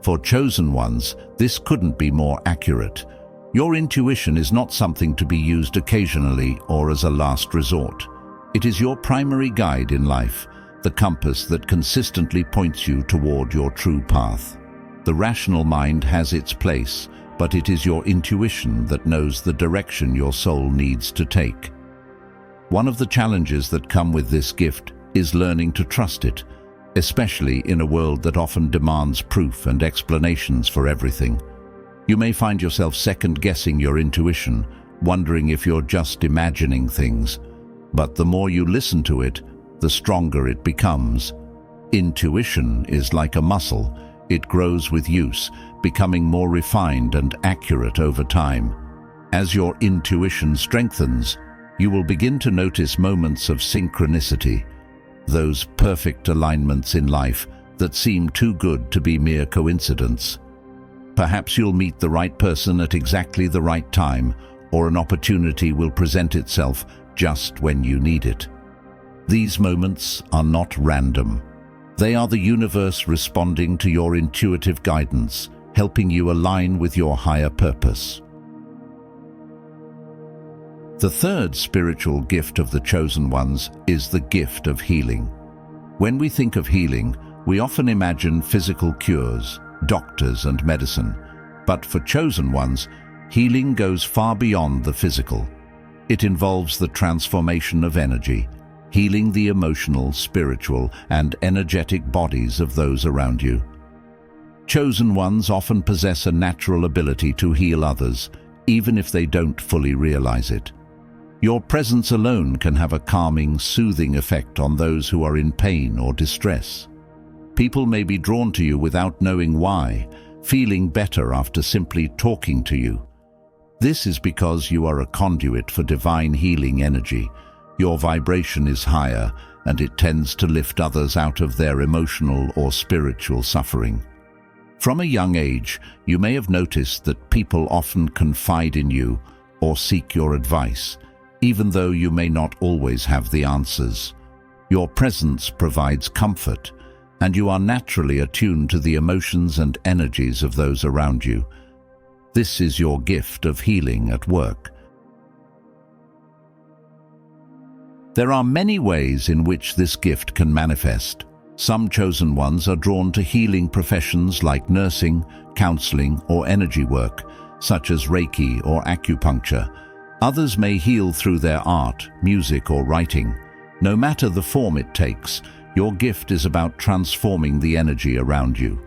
For chosen ones, this couldn't be more accurate. Your intuition is not something to be used occasionally or as a last resort. It is your primary guide in life, the compass that consistently points you toward your true path. The rational mind has its place, but it is your intuition that knows the direction your soul needs to take. One of the challenges that come with this gift is learning to trust it, especially in a world that often demands proof and explanations for everything. You may find yourself second-guessing your intuition, wondering if you're just imagining things. But the more you listen to it, the stronger it becomes. Intuition is like a muscle. It grows with use, becoming more refined and accurate over time. As your intuition strengthens, you will begin to notice moments of synchronicity, those perfect alignments in life that seem too good to be mere coincidence. Perhaps you'll meet the right person at exactly the right time, or an opportunity will present itself just when you need it. These moments are not random. They are the universe responding to your intuitive guidance, helping you align with your higher purpose. The third spiritual gift of the chosen ones is the gift of healing. When we think of healing, we often imagine physical cures, doctors and medicine. But for chosen ones, healing goes far beyond the physical. It involves the transformation of energy, healing the emotional, spiritual, and energetic bodies of those around you. Chosen ones often possess a natural ability to heal others, even if they don't fully realize it. Your presence alone can have a calming, soothing effect on those who are in pain or distress. People may be drawn to you without knowing why, feeling better after simply talking to you. This is because you are a conduit for divine healing energy. Your vibration is higher, and it tends to lift others out of their emotional or spiritual suffering. From a young age, you may have noticed that people often confide in you or seek your advice, even though you may not always have the answers. Your presence provides comfort, and you are naturally attuned to the emotions and energies of those around you. This is your gift of healing at work. There are many ways in which this gift can manifest. Some chosen ones are drawn to healing professions like nursing, counseling, or energy work, such as Reiki or acupuncture. Others may heal through their art, music, or writing. No matter the form it takes, your gift is about transforming the energy around you.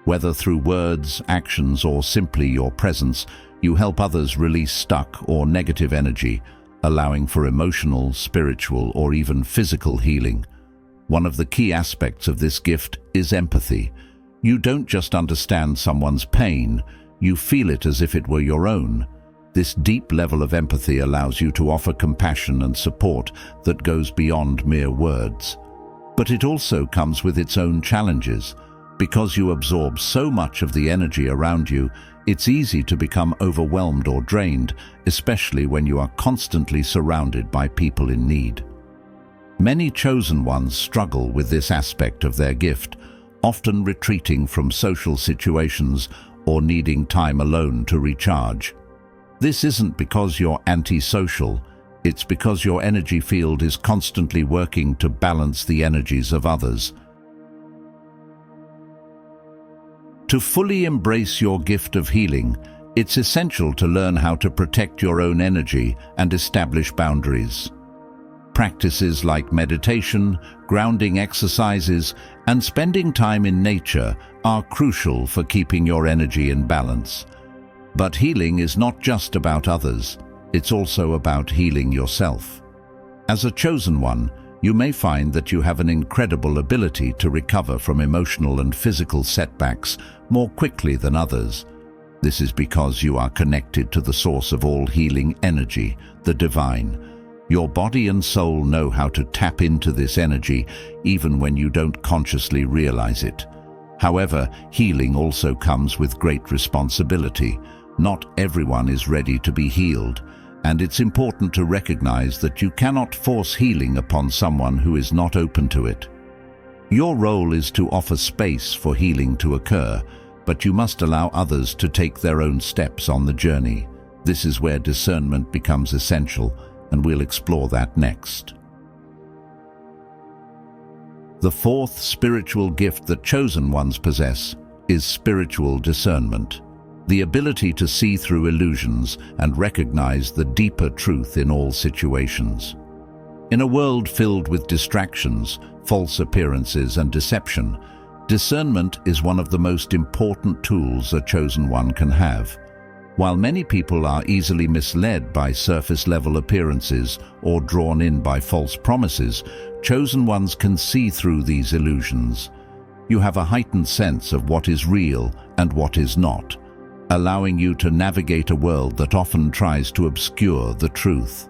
Whether through words, actions, or simply your presence, you help others release stuck or negative energy, allowing for emotional, spiritual, or even physical healing. One of the key aspects of this gift is empathy. You don't just understand someone's pain, you feel it as if it were your own. This deep level of empathy allows you to offer compassion and support that goes beyond mere words. But it also comes with its own challenges. Because you absorb so much of the energy around you, it's easy to become overwhelmed or drained, especially when you are constantly surrounded by people in need. Many chosen ones struggle with this aspect of their gift, often retreating from social situations or needing time alone to recharge. This isn't because you're antisocial, it's because your energy field is constantly working to balance the energies of others. To fully embrace your gift of healing, it's essential to learn how to protect your own energy and establish boundaries. Practices like meditation, grounding exercises, and spending time in nature are crucial for keeping your energy in balance. But healing is not just about others, it's also about healing yourself. As a chosen one, you may find that you have an incredible ability to recover from emotional and physical setbacks more quickly than others. This is because you are connected to the source of all healing energy, the divine. Your body and soul know how to tap into this energy even when you don't consciously realize it. However, healing also comes with great responsibility. Not everyone is ready to be healed, and it's important to recognize that you cannot force healing upon someone who is not open to it. Your role is to offer space for healing to occur, but you must allow others to take their own steps on the journey. This is where discernment becomes essential, and we'll explore that next. The fourth spiritual gift that chosen ones possess is spiritual discernment, the ability to see through illusions and recognize the deeper truth in all situations. In a world filled with distractions, false appearances, and deception, discernment is one of the most important tools a chosen one can have. While many people are easily misled by surface-level appearances or drawn in by false promises, chosen ones can see through these illusions. You have a heightened sense of what is real and what is not, allowing you to navigate a world that often tries to obscure the truth.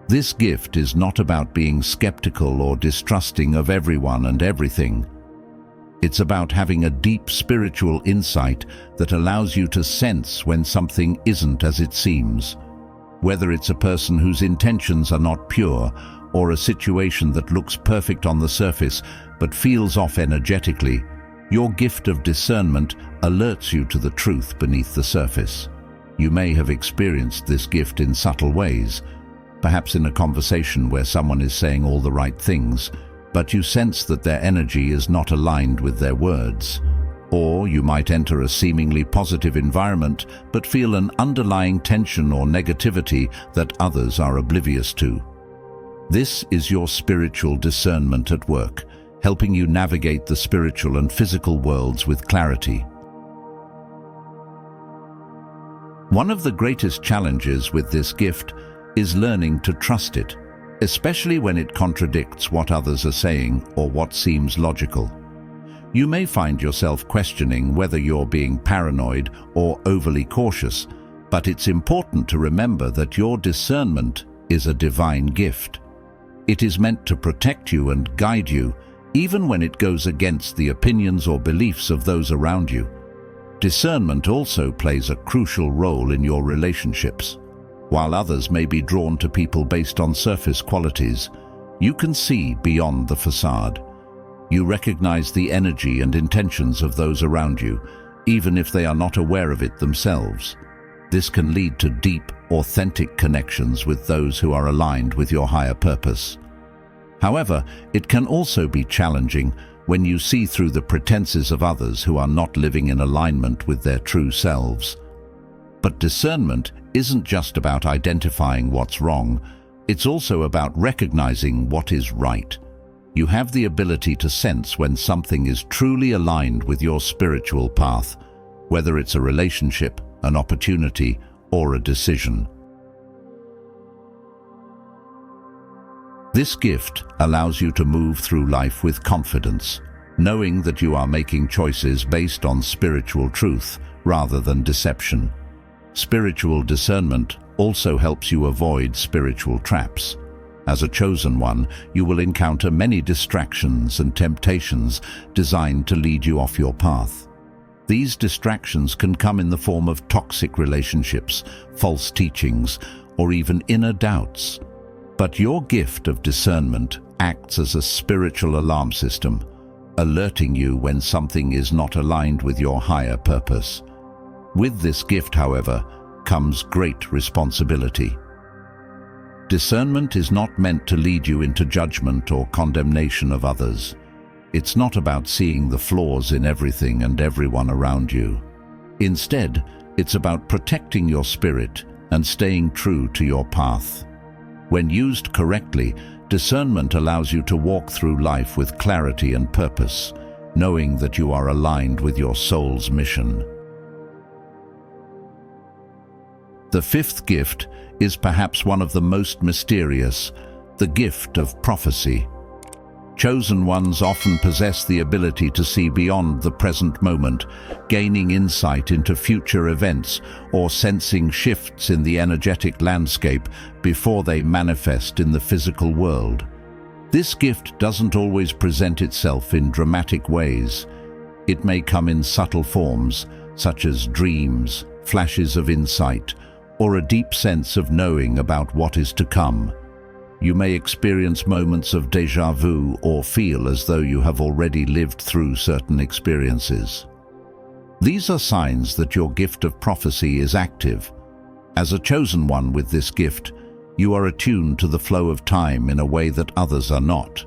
This gift is not about being skeptical or distrusting of everyone and everything. It's about having a deep spiritual insight that allows you to sense when something isn't as it seems. Whether it's a person whose intentions are not pure, or a situation that looks perfect on the surface but feels off energetically, your gift of discernment alerts you to the truth beneath the surface. You may have experienced this gift in subtle ways, perhaps in a conversation where someone is saying all the right things, but you sense that their energy is not aligned with their words. Or you might enter a seemingly positive environment but feel an underlying tension or negativity that others are oblivious to. This is your spiritual discernment at work, helping you navigate the spiritual and physical worlds with clarity. One of the greatest challenges with this gift is learning to trust it, especially when it contradicts what others are saying or what seems logical. You may find yourself questioning whether you're being paranoid or overly cautious, but it's important to remember that your discernment is a divine gift. It is meant to protect you and guide you, even when it goes against the opinions or beliefs of those around you. Discernment also plays a crucial role in your relationships. While others may be drawn to people based on surface qualities, you can see beyond the facade. You recognize the energy and intentions of those around you, even if they are not aware of it themselves. This can lead to deep, authentic connections with those who are aligned with your higher purpose. However, it can also be challenging when you see through the pretenses of others who are not living in alignment with their true selves. But discernment isn't just about identifying what's wrong, it's also about recognizing what is right. You have the ability to sense when something is truly aligned with your spiritual path, whether it's a relationship, an opportunity, or a decision. This gift allows you to move through life with confidence, knowing that you are making choices based on spiritual truth rather than deception. Spiritual discernment also helps you avoid spiritual traps. As a chosen one, you will encounter many distractions and temptations designed to lead you off your path. These distractions can come in the form of toxic relationships, false teachings, or even inner doubts. But your gift of discernment acts as a spiritual alarm system, alerting you when something is not aligned with your higher purpose. With this gift, however, comes great responsibility. Discernment is not meant to lead you into judgment or condemnation of others. It's not about seeing the flaws in everything and everyone around you. Instead, it's about protecting your spirit and staying true to your path. When used correctly, discernment allows you to walk through life with clarity and purpose, knowing that you are aligned with your soul's mission. The fifth gift is perhaps one of the most mysterious, the gift of prophecy. Chosen ones often possess the ability to see beyond the present moment, gaining insight into future events or sensing shifts in the energetic landscape before they manifest in the physical world. This gift doesn't always present itself in dramatic ways. It may come in subtle forms, such as dreams, flashes of insight, or a deep sense of knowing about what is to come. You may experience moments of déjà vu or feel as though you have already lived through certain experiences. These are signs that your gift of prophecy is active. As a chosen one with this gift, you are attuned to the flow of time in a way that others are not.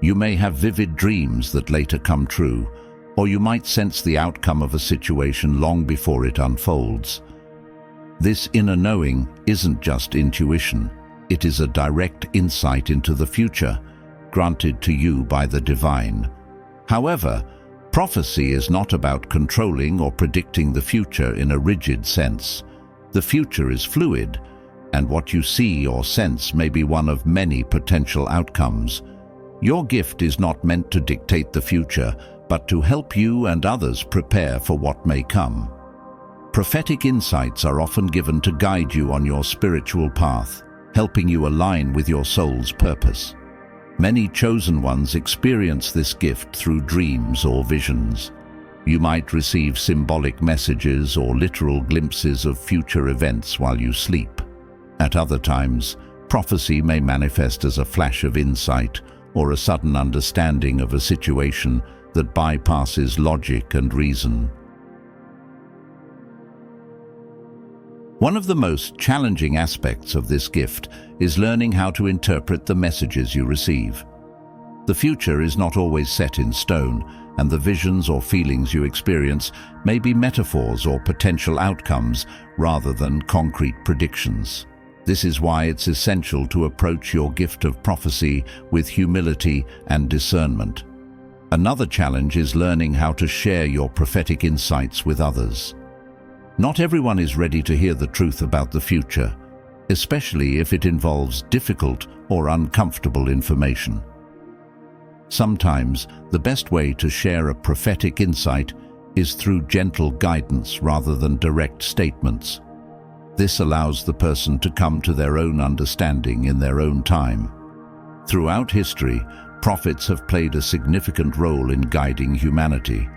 You may have vivid dreams that later come true, or you might sense the outcome of a situation long before it unfolds. This inner knowing isn't just intuition. It is a direct insight into the future, granted to you by the divine. However, prophecy is not about controlling or predicting the future in a rigid sense. The future is fluid, and what you see or sense may be one of many potential outcomes. Your gift is not meant to dictate the future, but to help you and others prepare for what may come. Prophetic insights are often given to guide you on your spiritual path, helping you align with your soul's purpose. Many chosen ones experience this gift through dreams or visions. You might receive symbolic messages or literal glimpses of future events while you sleep. At other times, prophecy may manifest as a flash of insight or a sudden understanding of a situation that bypasses logic and reason. One of the most challenging aspects of this gift is learning how to interpret the messages you receive. The future is not always set in stone, and the visions or feelings you experience may be metaphors or potential outcomes rather than concrete predictions. This is why it's essential to approach your gift of prophecy with humility and discernment. Another challenge is learning how to share your prophetic insights with others. Not everyone is ready to hear the truth about the future, especially if it involves difficult or uncomfortable information. Sometimes, the best way to share a prophetic insight is through gentle guidance rather than direct statements. This allows the person to come to their own understanding in their own time. Throughout history, prophets have played a significant role in guiding humanity.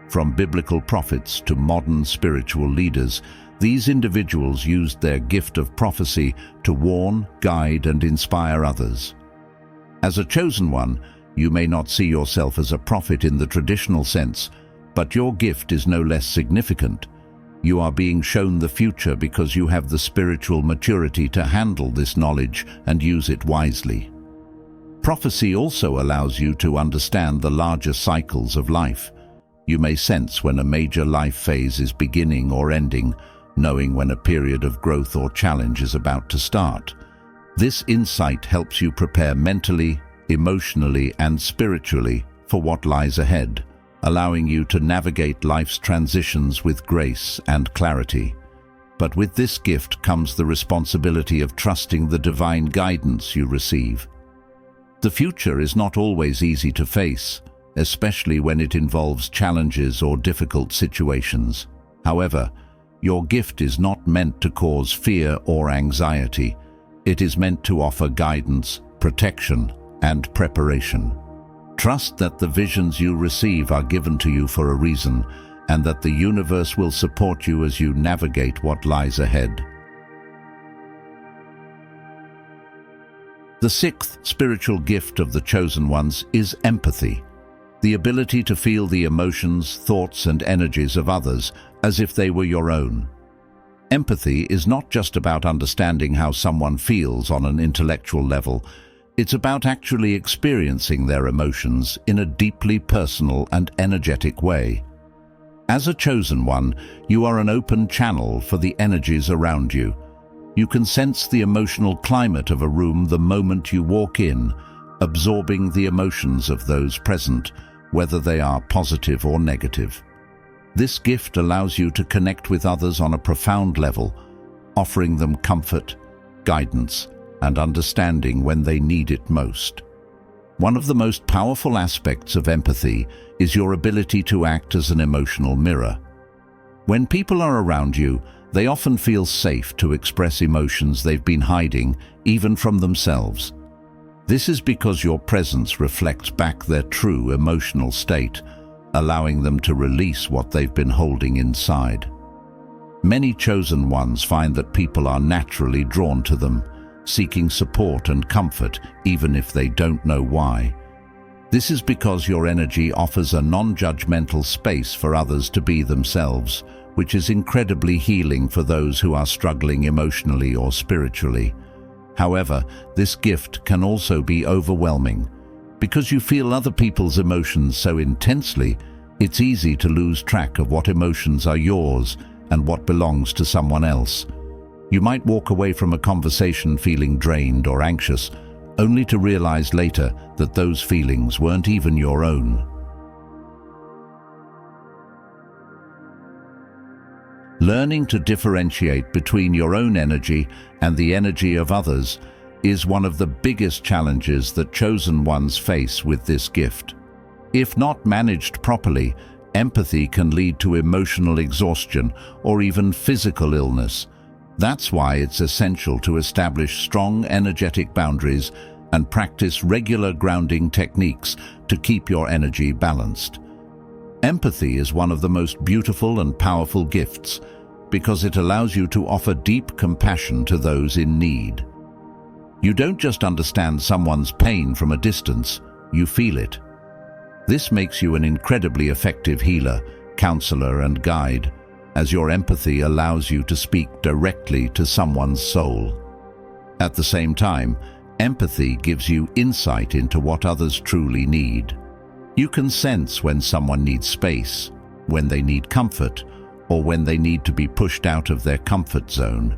From biblical prophets to modern spiritual leaders, these individuals used their gift of prophecy to warn, guide, and inspire others. As a chosen one, you may not see yourself as a prophet in the traditional sense, but your gift is no less significant. You are being shown the future because you have the spiritual maturity to handle this knowledge and use it wisely. Prophecy also allows you to understand the larger cycles of life. You may sense when a major life phase is beginning or ending, knowing when a period of growth or challenge is about to start. This insight helps you prepare mentally, emotionally, and spiritually for what lies ahead, allowing you to navigate life's transitions with grace and clarity. But with this gift comes the responsibility of trusting the divine guidance you receive. The future is not always easy to face, especially when it involves challenges or difficult situations. However, your gift is not meant to cause fear or anxiety. It is meant to offer guidance, protection, and preparation. Trust that the visions you receive are given to you for a reason, and that the universe will support you as you navigate what lies ahead. The sixth spiritual gift of the chosen ones is empathy, the ability to feel the emotions, thoughts, and energies of others as if they were your own. Empathy is not just about understanding how someone feels on an intellectual level. It's about actually experiencing their emotions in a deeply personal and energetic way. As a chosen one, you are an open channel for the energies around you. You can sense the emotional climate of a room the moment you walk in, absorbing the emotions of those present, whether they are positive or negative. This gift allows you to connect with others on a profound level, offering them comfort, guidance, and understanding when they need it most. One of the most powerful aspects of empathy is your ability to act as an emotional mirror. When people are around you, they often feel safe to express emotions they've been hiding, even from themselves. This is because your presence reflects back their true emotional state, allowing them to release what they've been holding inside. Many chosen ones find that people are naturally drawn to them, seeking support and comfort even if they don't know why. This is because your energy offers a non-judgmental space for others to be themselves, which is incredibly healing for those who are struggling emotionally or spiritually. However, this gift can also be overwhelming. Because you feel other people's emotions so intensely, it's easy to lose track of what emotions are yours and what belongs to someone else. You might walk away from a conversation feeling drained or anxious, only to realize later that those feelings weren't even your own. Learning to differentiate between your own energy and the energy of others is one of the biggest challenges that chosen ones face with this gift. If not managed properly, empathy can lead to emotional exhaustion or even physical illness. That's why it's essential to establish strong energetic boundaries and practice regular grounding techniques to keep your energy balanced. Empathy is one of the most beautiful and powerful gifts because it allows you to offer deep compassion to those in need. You don't just understand someone's pain from a distance, you feel it. This makes you an incredibly effective healer, counselor, and guide, as your empathy allows you to speak directly to someone's soul. At the same time, Empathy gives you insight into what others truly need. You can sense when someone needs space, when they need comfort, or when they need to be pushed out of their comfort zone.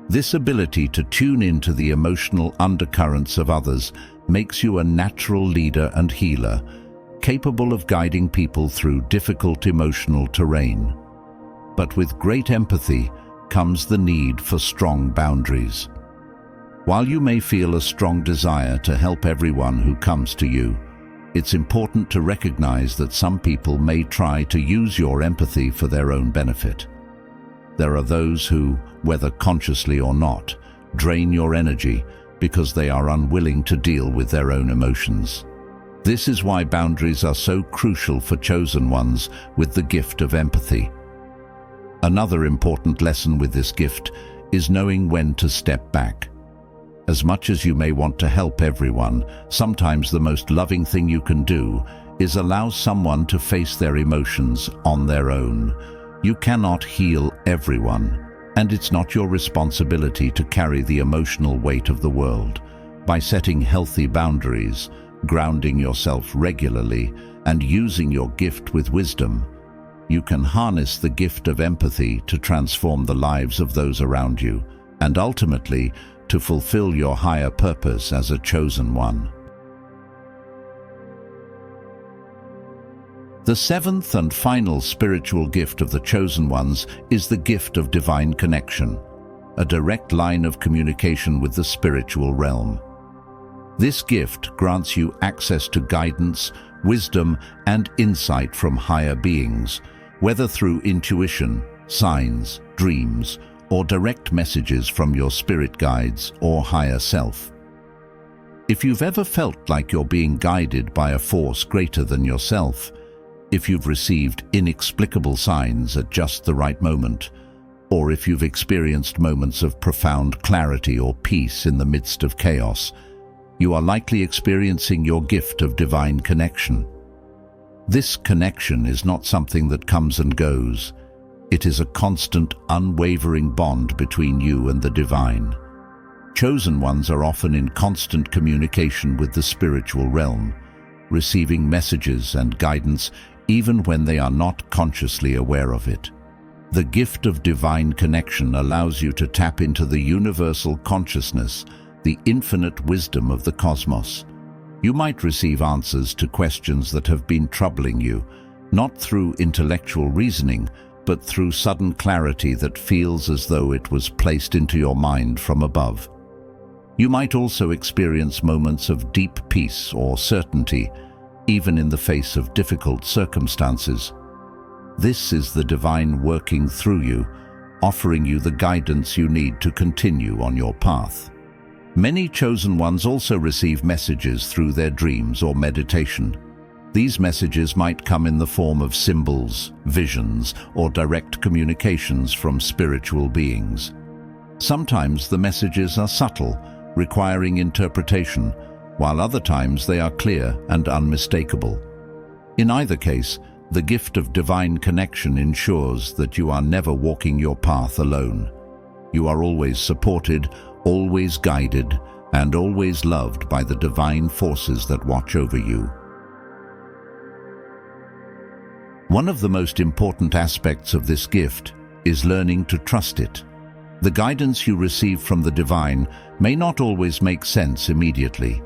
This ability to tune into the emotional undercurrents of others makes you a natural leader and healer, capable of guiding people through difficult emotional terrain. But with great empathy comes the need for strong boundaries. While you may feel a strong desire to help everyone who comes to you, it's important to recognize that some people may try to use your empathy for their own benefit. There are those who, whether consciously or not, drain your energy because they are unwilling to deal with their own emotions. This is why boundaries are so crucial for chosen ones with the gift of empathy. Another important lesson with this gift is knowing when to step back. As much as you may want to help everyone, sometimes the most loving thing you can do is allow someone to face their emotions on their own. You cannot heal everyone, and it's not your responsibility to carry the emotional weight of the world. By setting healthy boundaries, grounding yourself regularly, and using your gift with wisdom, you can harness the gift of empathy to transform the lives of those around you, and ultimately, to fulfill your higher purpose as a chosen one. The seventh and final spiritual gift of the chosen ones is the gift of divine connection, a direct line of communication with the spiritual realm. This gift grants you access to guidance, wisdom, and insight from higher beings, whether through intuition, signs, dreams, or direct messages from your spirit guides or higher self. If you've ever felt like you're being guided by a force greater than yourself, if you've received inexplicable signs at just the right moment, or if you've experienced moments of profound clarity or peace in the midst of chaos, you are likely experiencing your gift of divine connection. This connection is not something that comes and goes. It is a constant, unwavering bond between you and the divine. Chosen ones are often in constant communication with the spiritual realm, receiving messages and guidance even when they are not consciously aware of it. The gift of divine connection allows you to tap into the universal consciousness, the infinite wisdom of the cosmos. You might receive answers to questions that have been troubling you, not through intellectual reasoning, but through sudden clarity that feels as though it was placed into your mind from above. You might also experience moments of deep peace or certainty, even in the face of difficult circumstances. This is the divine working through you, offering you the guidance you need to continue on your path. Many chosen ones also receive messages through their dreams or meditation. These messages might come in the form of symbols, visions, or direct communications from spiritual beings. Sometimes the messages are subtle, requiring interpretation, while other times they are clear and unmistakable. In either case, the gift of divine connection ensures that you are never walking your path alone. You are always supported, always guided, and always loved by the divine forces that watch over you. One of the most important aspects of this gift is learning to trust it. The guidance you receive from the divine may not always make sense immediately,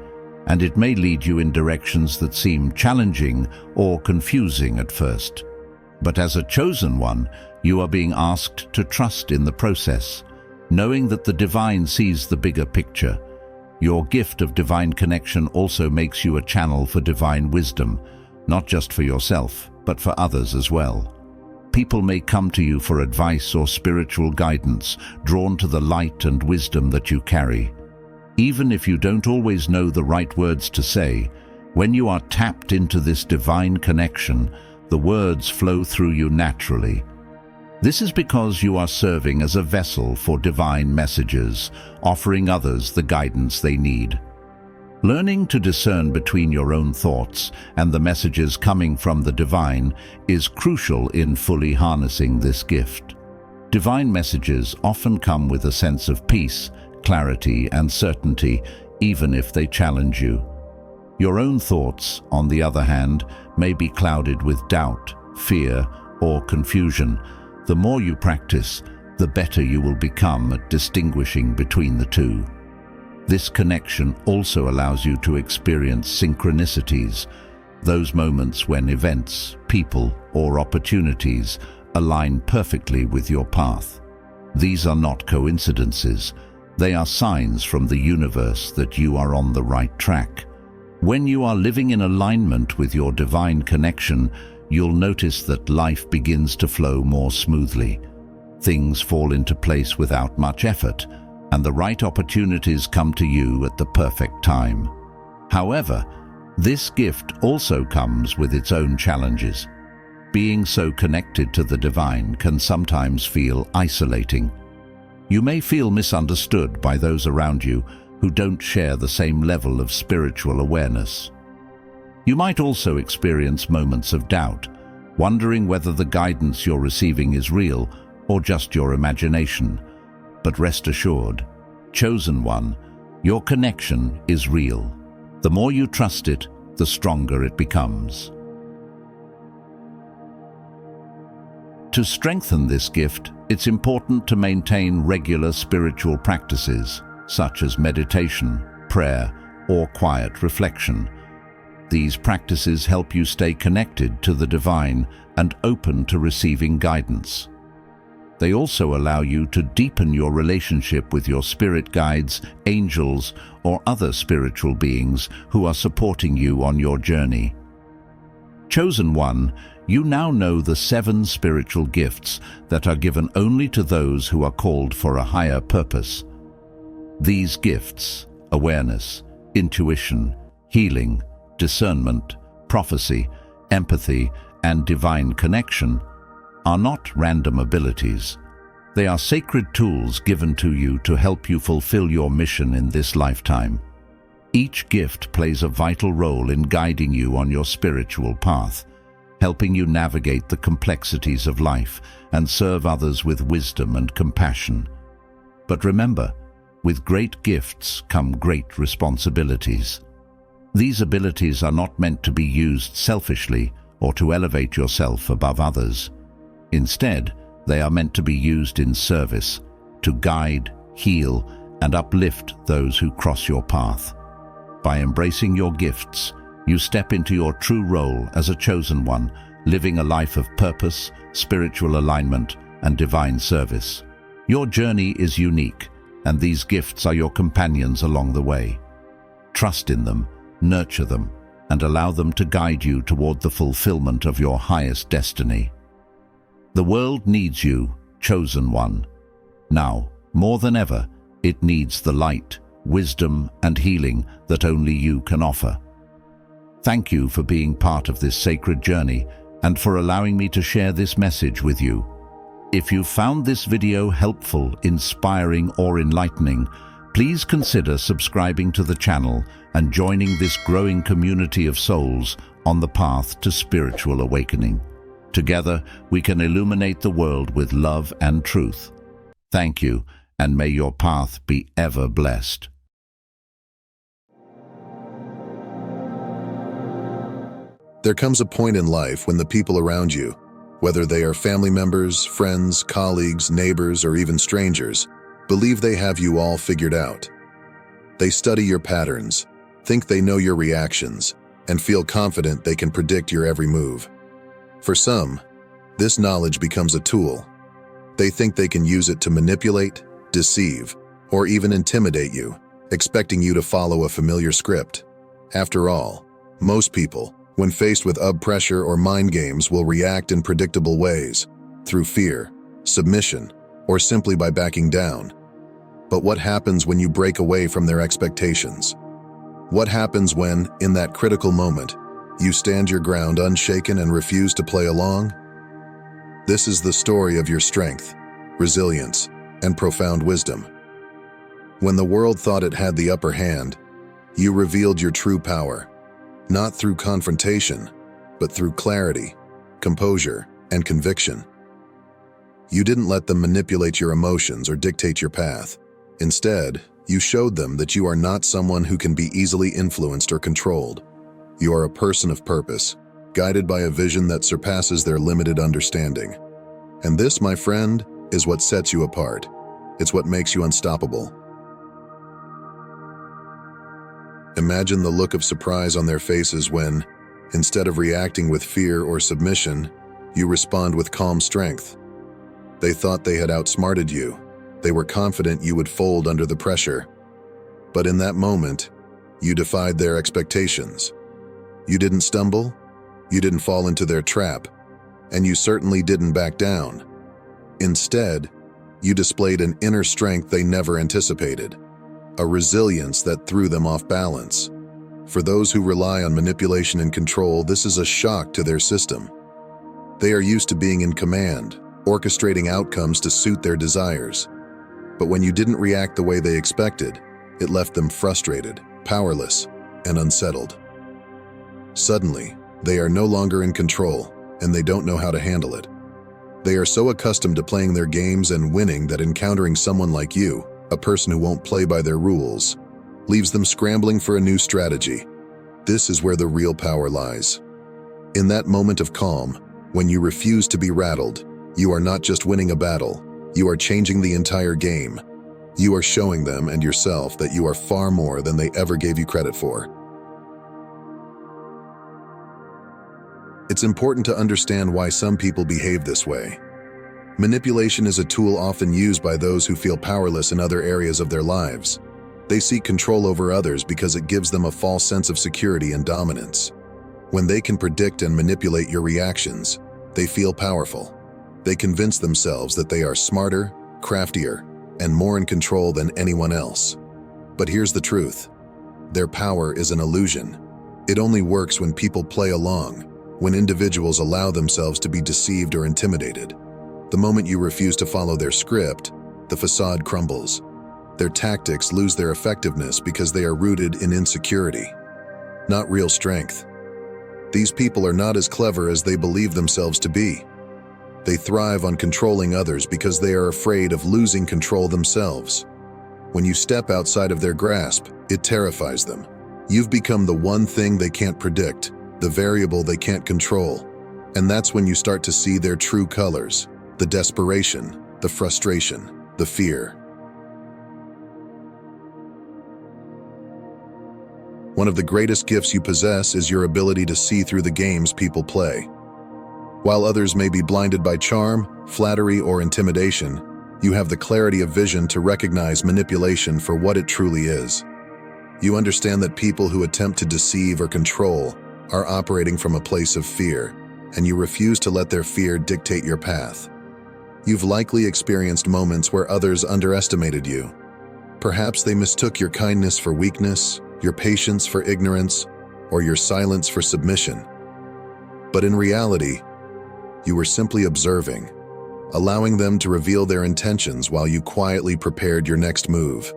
and it may lead you in directions that seem challenging or confusing at first. But as a chosen one, you are being asked to trust in the process, knowing that the divine sees the bigger picture. Your gift of divine connection also makes you a channel for divine wisdom, not just for yourself, but for others as well. People may come to you for advice or spiritual guidance, drawn to the light and wisdom that you carry. Even if you don't always know the right words to say, when you are tapped into this divine connection, the words flow through you naturally. This is because you are serving as a vessel for divine messages, offering others the guidance they need. Learning to discern between your own thoughts and the messages coming from the divine is crucial in fully harnessing this gift. Divine messages often come with a sense of peace, clarity, and certainty, even if they challenge you. Your own thoughts, on the other hand, may be clouded with doubt, fear, or confusion. The more you practice, the better you will become at distinguishing between the two. This connection also allows you to experience synchronicities, those moments when events, people, or opportunities align perfectly with your path. These are not coincidences. They are signs from the universe that you are on the right track. When you are living in alignment with your divine connection, you'll notice that life begins to flow more smoothly. Things fall into place without much effort, and the right opportunities come to you at the perfect time. However, this gift also comes with its own challenges. Being so connected to the divine can sometimes feel isolating. You may feel misunderstood by those around you who don't share the same level of spiritual awareness. You might also experience moments of doubt, wondering whether the guidance you're receiving is real or just your imagination. But rest assured, chosen one, your connection is real. The more you trust it, the stronger it becomes. To strengthen this gift, it's important to maintain regular spiritual practices, such as meditation, prayer, or quiet reflection. These practices help you stay connected to the divine and open to receiving guidance. They also allow you to deepen your relationship with your spirit guides, angels, or other spiritual beings who are supporting you on your journey. Chosen one, you now know the 7 spiritual gifts that are given only to those who are called for a higher purpose. These gifts, awareness, intuition, healing, discernment, prophecy, empathy, and divine connection, are not random abilities. They are sacred tools given to you to help you fulfill your mission in this lifetime. Each gift plays a vital role in guiding you on your spiritual path, helping you navigate the complexities of life and serve others with wisdom and compassion. But remember, with great gifts come great responsibilities. These abilities are not meant to be used selfishly or to elevate yourself above others. Instead, they are meant to be used in service, to guide, heal, and uplift those who cross your path. By embracing your gifts, you step into your true role as a chosen one, living a life of purpose, spiritual alignment, and divine service. Your journey is unique, and these gifts are your companions along the way. Trust in them, nurture them, and allow them to guide you toward the fulfillment of your highest destiny. The world needs you, chosen one. Now, more than ever, it needs the light, wisdom, and healing that only you can offer. Thank you for being part of this sacred journey and for allowing me to share this message with you. If you found this video helpful, inspiring, or enlightening, please consider subscribing to the channel and joining this growing community of souls on the path to spiritual awakening. Together, we can illuminate the world with love and truth. Thank you, and may your path be ever blessed. There comes a point in life when the people around you, whether they are family members, friends, colleagues, neighbors, or even strangers, believe they have you all figured out. They study your patterns, think they know your reactions, and feel confident they can predict your every move. For some, this knowledge becomes a tool. They think they can use it to manipulate, deceive, or even intimidate you, expecting you to follow a familiar script. After all, most people, when faced with pressure or mind games, will react in predictable ways, through fear, submission, or simply by backing down. But what happens when you break away from their expectations? What happens when, in that critical moment, you stand your ground unshaken and refuse to play along? This is the story of your strength, resilience, and profound wisdom. When the world thought it had the upper hand, you revealed your true power, not through confrontation, but through clarity, composure, and conviction. You didn't let them manipulate your emotions or dictate your path. Instead, You showed them that you are not someone who can be easily influenced or controlled. You are a person of purpose, guided by a vision that surpasses their limited understanding. And this, my friend, is what sets you apart. It's what makes you unstoppable. Imagine the look of surprise on their faces when, instead of reacting with fear or submission, you respond with calm strength. They thought they had outsmarted you. They were confident you would fold under the pressure. But in that moment, you defied their expectations. You didn't stumble, you didn't fall into their trap, and you certainly didn't back down. Instead, you displayed an inner strength they never anticipated, a resilience that threw them off balance. For those who rely on manipulation and control, this is a shock to their system. They are used to being in command, orchestrating outcomes to suit their desires. But when you didn't react the way they expected, it left them frustrated, powerless, and unsettled. Suddenly, they are no longer in control, and they don't know how to handle it. They are so accustomed to playing their games and winning that encountering someone like you, a person who won't play by their rules, leaves them scrambling for a new strategy. This is where the real power lies. In that moment of calm, when you refuse to be rattled, you are not just winning a battle, you are changing the entire game. You are showing them and yourself that you are far more than they ever gave you credit for. It's important to understand why some people behave this way. Manipulation is a tool often used by those who feel powerless in other areas of their lives. They seek control over others because it gives them a false sense of security and dominance. When they can predict and manipulate your reactions, they feel powerful. They convince themselves that they are smarter, craftier, and more in control than anyone else. But here's the truth. Their power is an illusion. It only works when people play along, when individuals allow themselves to be deceived or intimidated. The moment you refuse to follow their script, the facade crumbles. Their tactics lose their effectiveness because they are rooted in insecurity, not real strength. These people are not as clever as they believe themselves to be. They thrive on controlling others because they are afraid of losing control themselves. When you step outside of their grasp, it terrifies them. You've become the one thing they can't predict, the variable they can't control. And that's when you start to see their true colors, the desperation, the frustration, the fear. One of the greatest gifts you possess is your ability to see through the games people play. While others may be blinded by charm, flattery, or intimidation, you have the clarity of vision to recognize manipulation for what it truly is. You understand that people who attempt to deceive or control are operating from a place of fear, and you refuse to let their fear dictate your path. You've likely experienced moments where others underestimated you. Perhaps they mistook your kindness for weakness, your patience for ignorance, or your silence for submission. But in reality, you were simply observing, allowing them to reveal their intentions while you quietly prepared your next move.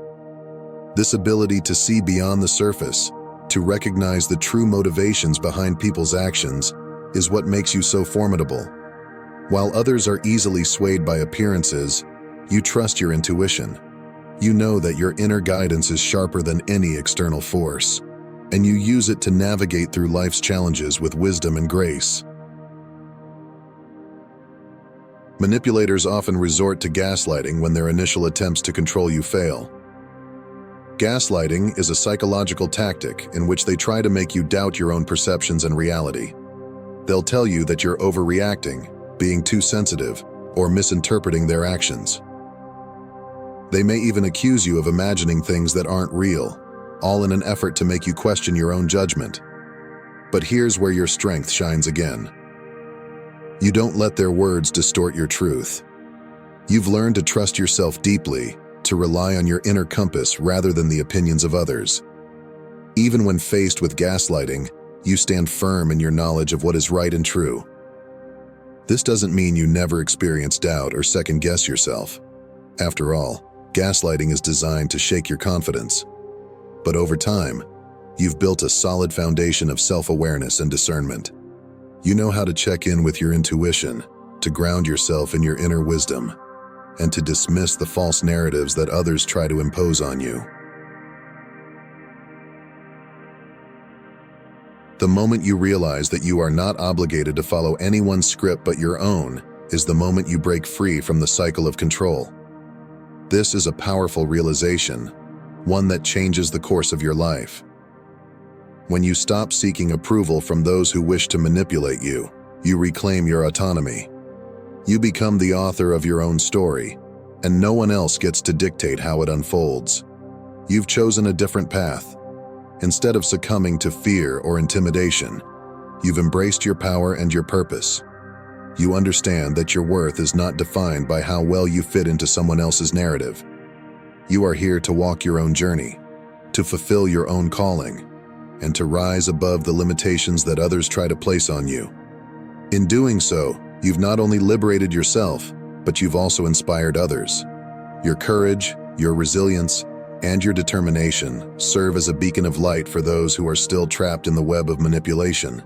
This ability to see beyond the surface, to recognize the true motivations behind people's actions, is what makes you so formidable. While others are easily swayed by appearances, you trust your intuition. You know that your inner guidance is sharper than any external force, and you use it to navigate through life's challenges with wisdom and grace. Manipulators often resort to gaslighting when their initial attempts to control you fail. Gaslighting is a psychological tactic in which they try to make you doubt your own perceptions and reality. They'll tell you that you're overreacting, being too sensitive, or misinterpreting their actions. They may even accuse you of imagining things that aren't real, all in an effort to make you question your own judgment. But here's where your strength shines again. You don't let their words distort your truth. You've learned to trust yourself deeply, to rely on your inner compass rather than the opinions of others. Even when faced with gaslighting, you stand firm in your knowledge of what is right and true. This doesn't mean you never experience doubt or second-guess yourself. After all, gaslighting is designed to shake your confidence. But over time, you've built a solid foundation of self-awareness and discernment. You know how to check in with your intuition, to ground yourself in your inner wisdom, and to dismiss the false narratives that others try to impose on you. The moment you realize that you are not obligated to follow anyone's script but your own is the moment you break free from the cycle of control. This is a powerful realization, one that changes the course of your life. When you stop seeking approval from those who wish to manipulate you, you reclaim your autonomy. You become the author of your own story, and no one else gets to dictate how it unfolds. You've chosen a different path. Instead of succumbing to fear or intimidation, you've embraced your power and your purpose. You understand that your worth is not defined by how well you fit into someone else's narrative. You are here to walk your own journey, to fulfill your own calling, and to rise above the limitations that others try to place on you. In doing so, you've not only liberated yourself, but you've also inspired others. Your courage, your resilience, and your determination serve as a beacon of light for those who are still trapped in the web of manipulation.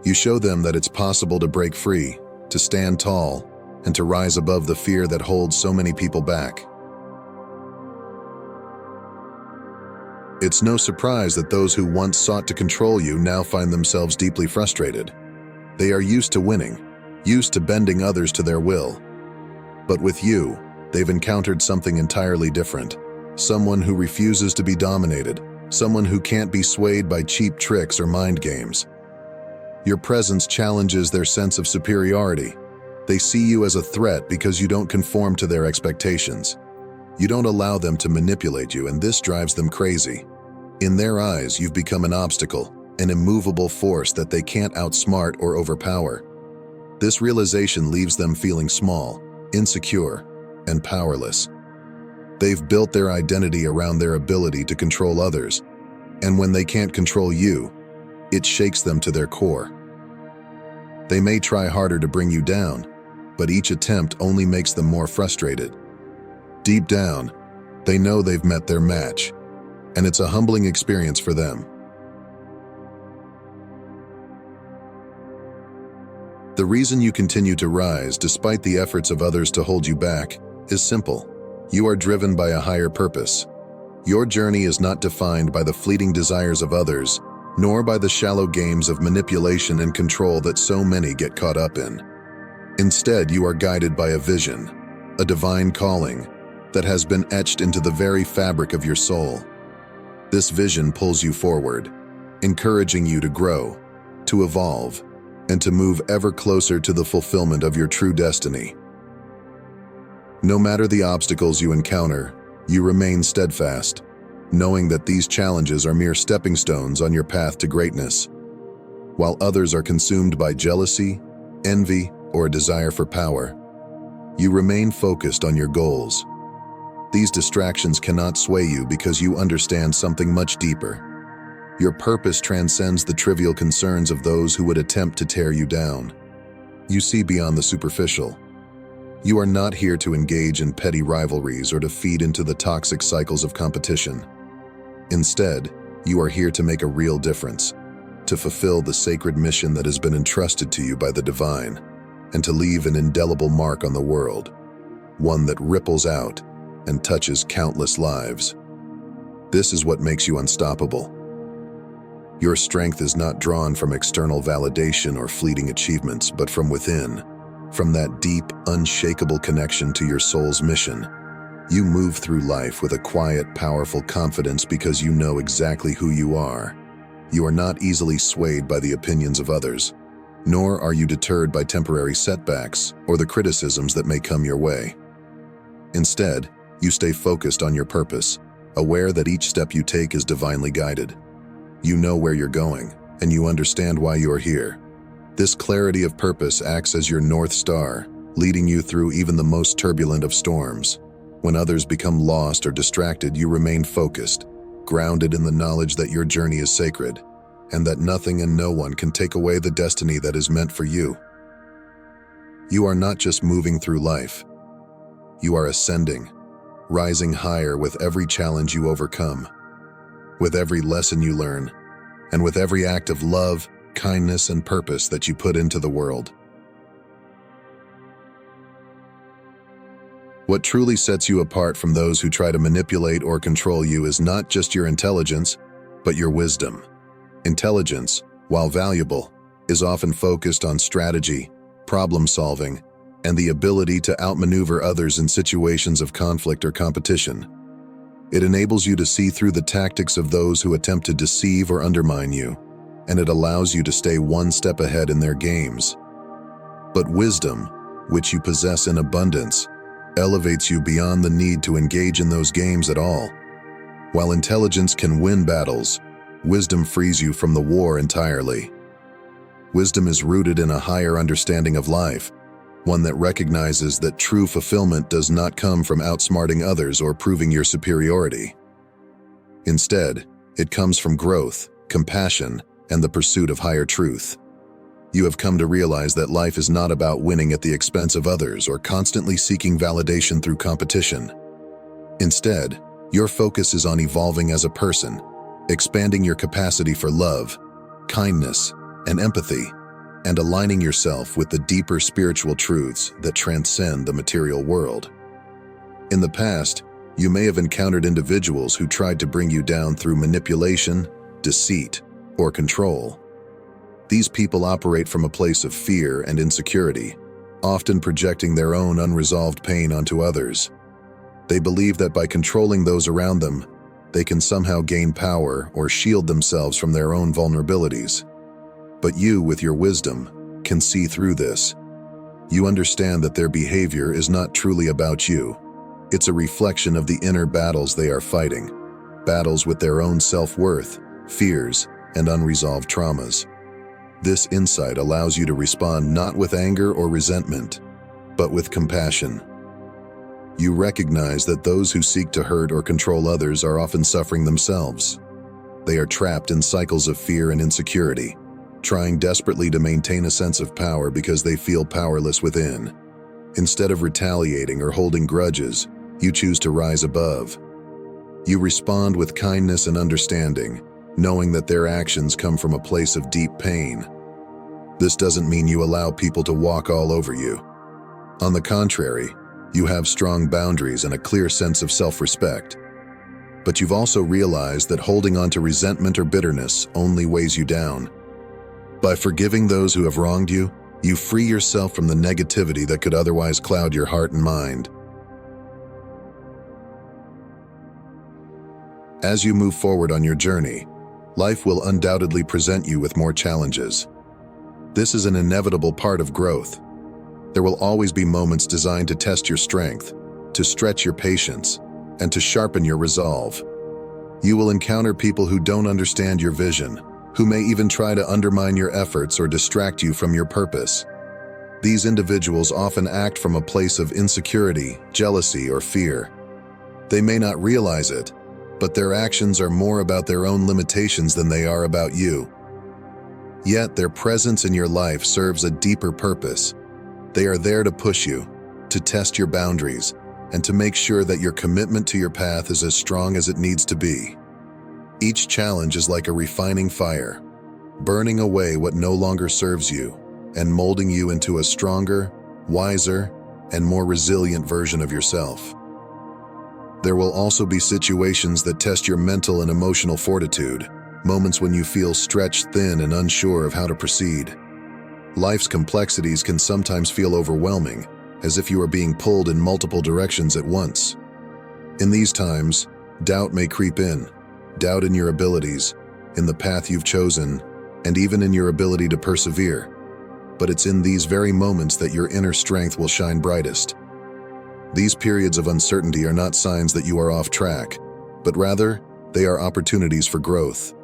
You show them that it's possible to break free, to stand tall, and to rise above the fear that holds so many people back. It's no surprise that those who once sought to control you now find themselves deeply frustrated. They are used to winning, used to bending others to their will. But with you, they've encountered something entirely different. Someone who refuses to be dominated, someone who can't be swayed by cheap tricks or mind games. Your presence challenges their sense of superiority. They see you as a threat because you don't conform to their expectations. You don't allow them to manipulate you, and this drives them crazy. In their eyes, you've become an obstacle, an immovable force that they can't outsmart or overpower. This realization leaves them feeling small, insecure, and powerless. They've built their identity around their ability to control others, and when they can't control you, it shakes them to their core. They may try harder to bring you down, but each attempt only makes them more frustrated. Deep down, they know they've met their match, and it's a humbling experience for them. The reason you continue to rise despite the efforts of others to hold you back is simple. You are driven by a higher purpose. Your journey is not defined by the fleeting desires of others, nor by the shallow games of manipulation and control that so many get caught up in. Instead, you are guided by a vision, a divine calling that has been etched into the very fabric of your soul. This vision pulls you forward, encouraging you to grow, to evolve, and to move ever closer to the fulfillment of your true destiny. No matter the obstacles you encounter, you remain steadfast, knowing that these challenges are mere stepping stones on your path to greatness. While others are consumed by jealousy, envy, or a desire for power, you remain focused on your goals. These distractions cannot sway you because you understand something much deeper. Your purpose transcends the trivial concerns of those who would attempt to tear you down. You see beyond the superficial. You are not here to engage in petty rivalries or to feed into the toxic cycles of competition. Instead, you are here to make a real difference, to fulfill the sacred mission that has been entrusted to you by the divine, and to leave an indelible mark on the world, one that ripples out and touches countless lives. This is what makes you unstoppable. Your strength is not drawn from external validation or fleeting achievements, but from within, from that deep, unshakable connection to your soul's mission. You move through life with a quiet, powerful confidence because you know exactly who you are. You are not easily swayed by the opinions of others, nor are you deterred by temporary setbacks or the criticisms that may come your way. Instead, you stay focused on your purpose, aware that each step you take is divinely guided. You know where you're going, and you understand why you are here. This clarity of purpose acts as your North Star, leading you through even the most turbulent of storms. When others become lost or distracted, you remain focused, grounded in the knowledge that your journey is sacred, and that nothing and no one can take away the destiny that is meant for you. You are not just moving through life. You are ascending, rising higher with every challenge you overcome, with every lesson you learn, and with every act of love, kindness, and purpose that you put into the world. What truly sets you apart from those who try to manipulate or control you is not just your intelligence, but your wisdom. Intelligence, while valuable, is often focused on strategy, problem-solving, and the ability to outmaneuver others in situations of conflict or competition. It enables you to see through the tactics of those who attempt to deceive or undermine you, and it allows you to stay one step ahead in their games. But wisdom, which you possess in abundance, elevates you beyond the need to engage in those games at all. While intelligence can win battles, wisdom frees you from the war entirely. Wisdom is rooted in a higher understanding of life, one that recognizes that true fulfillment does not come from outsmarting others or proving your superiority. Instead, it comes from growth, compassion, and the pursuit of higher truth. You have come to realize that life is not about winning at the expense of others or constantly seeking validation through competition. Instead, your focus is on evolving as a person, expanding your capacity for love, kindness, and empathy, and aligning yourself with the deeper spiritual truths that transcend the material world. In the past, you may have encountered individuals who tried to bring you down through manipulation, deceit, or control. These people operate from a place of fear and insecurity, often projecting their own unresolved pain onto others. They believe that by controlling those around them, they can somehow gain power or shield themselves from their own vulnerabilities. But you, with your wisdom, can see through this. You understand that their behavior is not truly about you. It's a reflection of the inner battles they are fighting, battles with their own self-worth, fears, and unresolved traumas. This insight allows you to respond not with anger or resentment, but with compassion. You recognize that those who seek to hurt or control others are often suffering themselves. They are trapped in cycles of fear and insecurity, trying desperately to maintain a sense of power because they feel powerless within. Instead of retaliating or holding grudges, you choose to rise above. You respond with kindness and understanding, knowing that their actions come from a place of deep pain. This doesn't mean you allow people to walk all over you. On the contrary, you have strong boundaries and a clear sense of self-respect. But you've also realized that holding on to resentment or bitterness only weighs you down. By forgiving those who have wronged you, you free yourself from the negativity that could otherwise cloud your heart and mind. As you move forward on your journey, life will undoubtedly present you with more challenges. This is an inevitable part of growth. There will always be moments designed to test your strength, to stretch your patience, and to sharpen your resolve. You will encounter people who don't understand your vision, who may even try to undermine your efforts or distract you from your purpose. These individuals often act from a place of insecurity, jealousy, or fear. They may not realize it, but their actions are more about their own limitations than they are about you. Yet their presence in your life serves a deeper purpose. They are there to push you, to test your boundaries, and to make sure that your commitment to your path is as strong as it needs to be. Each challenge is like a refining fire, burning away what no longer serves you and molding you into a stronger, wiser, and more resilient version of yourself. There will also be situations that test your mental and emotional fortitude, moments when you feel stretched thin and unsure of how to proceed. Life's complexities can sometimes feel overwhelming, as if you are being pulled in multiple directions at once. In these times, doubt may creep in, doubt in your abilities, in the path you've chosen, and even in your ability to persevere. But it's in these very moments that your inner strength will shine brightest. These periods of uncertainty are not signs that you are off track, but rather, they are opportunities for growth.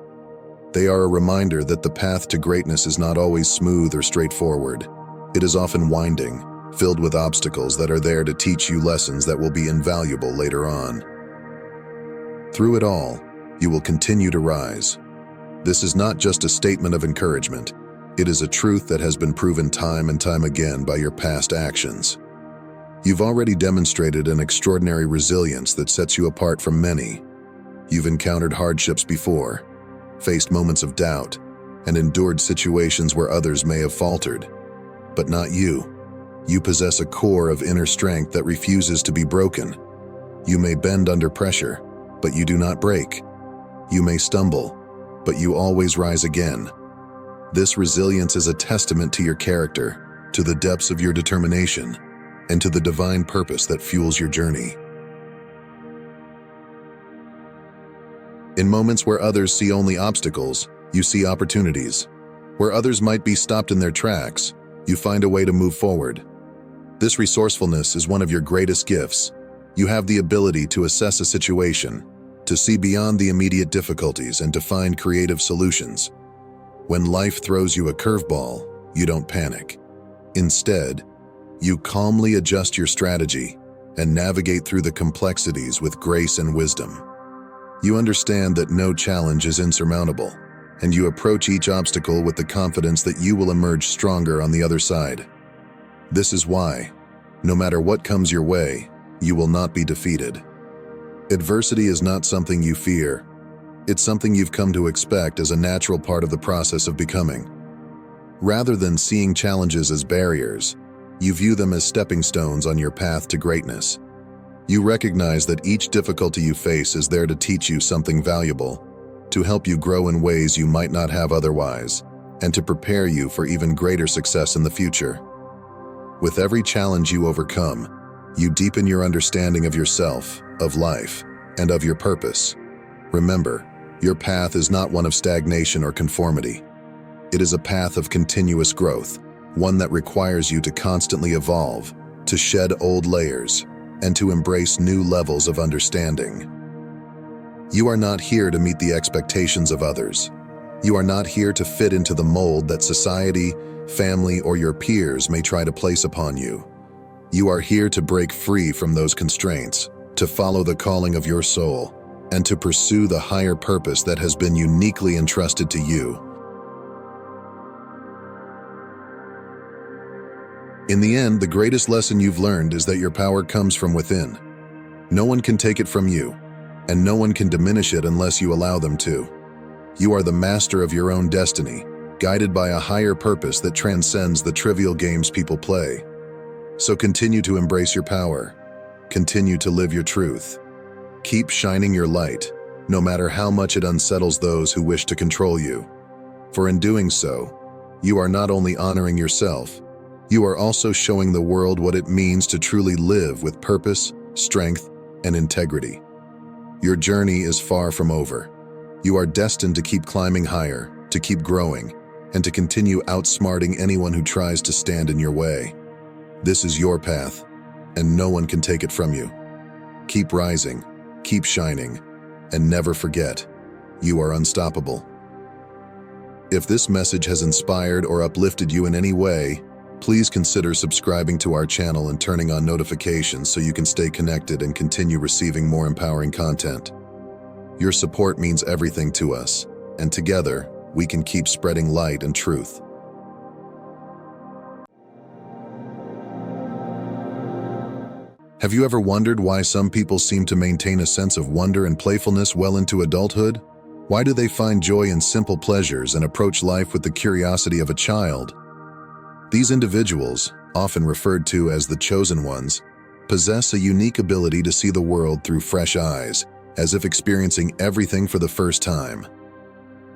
They are a reminder that the path to greatness is not always smooth or straightforward. It is often winding, filled with obstacles that are there to teach you lessons that will be invaluable later on. Through it all, you will continue to rise. This is not just a statement of encouragement. It is a truth that has been proven time and time again by your past actions. You've already demonstrated an extraordinary resilience that sets you apart from many. You've encountered hardships before, faced moments of doubt, and endured situations where others may have faltered. But not you. You possess a core of inner strength that refuses to be broken. You may bend under pressure, but you do not break. You may stumble, but you always rise again. This resilience is a testament to your character, to the depths of your determination, and to the divine purpose that fuels your journey. In moments where others see only obstacles, you see opportunities. Where others might be stopped in their tracks, you find a way to move forward. This resourcefulness is one of your greatest gifts. You have the ability to assess a situation, to see beyond the immediate difficulties, and to find creative solutions. When life throws you a curveball, you don't panic. Instead, you calmly adjust your strategy and navigate through the complexities with grace and wisdom. You understand that no challenge is insurmountable, and you approach each obstacle with the confidence that you will emerge stronger on the other side. This is why, no matter what comes your way, you will not be defeated. Adversity is not something you fear. It's something you've come to expect as a natural part of the process of becoming. Rather than seeing challenges as barriers, you view them as stepping stones on your path to greatness. You recognize that each difficulty you face is there to teach you something valuable, to help you grow in ways you might not have otherwise, and to prepare you for even greater success in the future. With every challenge you overcome, you deepen your understanding of yourself, of life, and of your purpose. Remember, your path is not one of stagnation or conformity. It is a path of continuous growth, one that requires you to constantly evolve, to shed old layers, and to embrace new levels of understanding. You are not here to meet the expectations of others. You are not here to fit into the mold that society, family, or your peers may try to place upon you. You are here to break free from those constraints, to follow the calling of your soul, and to pursue the higher purpose that has been uniquely entrusted to you. In the end, the greatest lesson you've learned is that your power comes from within. No one can take it from you, and no one can diminish it unless you allow them to. You are the master of your own destiny, guided by a higher purpose that transcends the trivial games people play. So continue to embrace your power. Continue to live your truth. Keep shining your light, no matter how much it unsettles those who wish to control you. For in doing so, you are not only honoring yourself, you are also showing the world what it means to truly live with purpose, strength, and integrity. Your journey is far from over. You are destined to keep climbing higher, to keep growing, and to continue outsmarting anyone who tries to stand in your way. This is your path, and no one can take it from you. Keep rising, keep shining, and never forget, you are unstoppable. If this message has inspired or uplifted you in any way, please consider subscribing to our channel and turning on notifications so you can stay connected and continue receiving more empowering content. Your support means everything to us, and together, we can keep spreading light and truth. Have you ever wondered why some people seem to maintain a sense of wonder and playfulness well into adulthood? Why do they find joy in simple pleasures and approach life with the curiosity of a child? These individuals, often referred to as the chosen ones, possess a unique ability to see the world through fresh eyes, as if experiencing everything for the first time.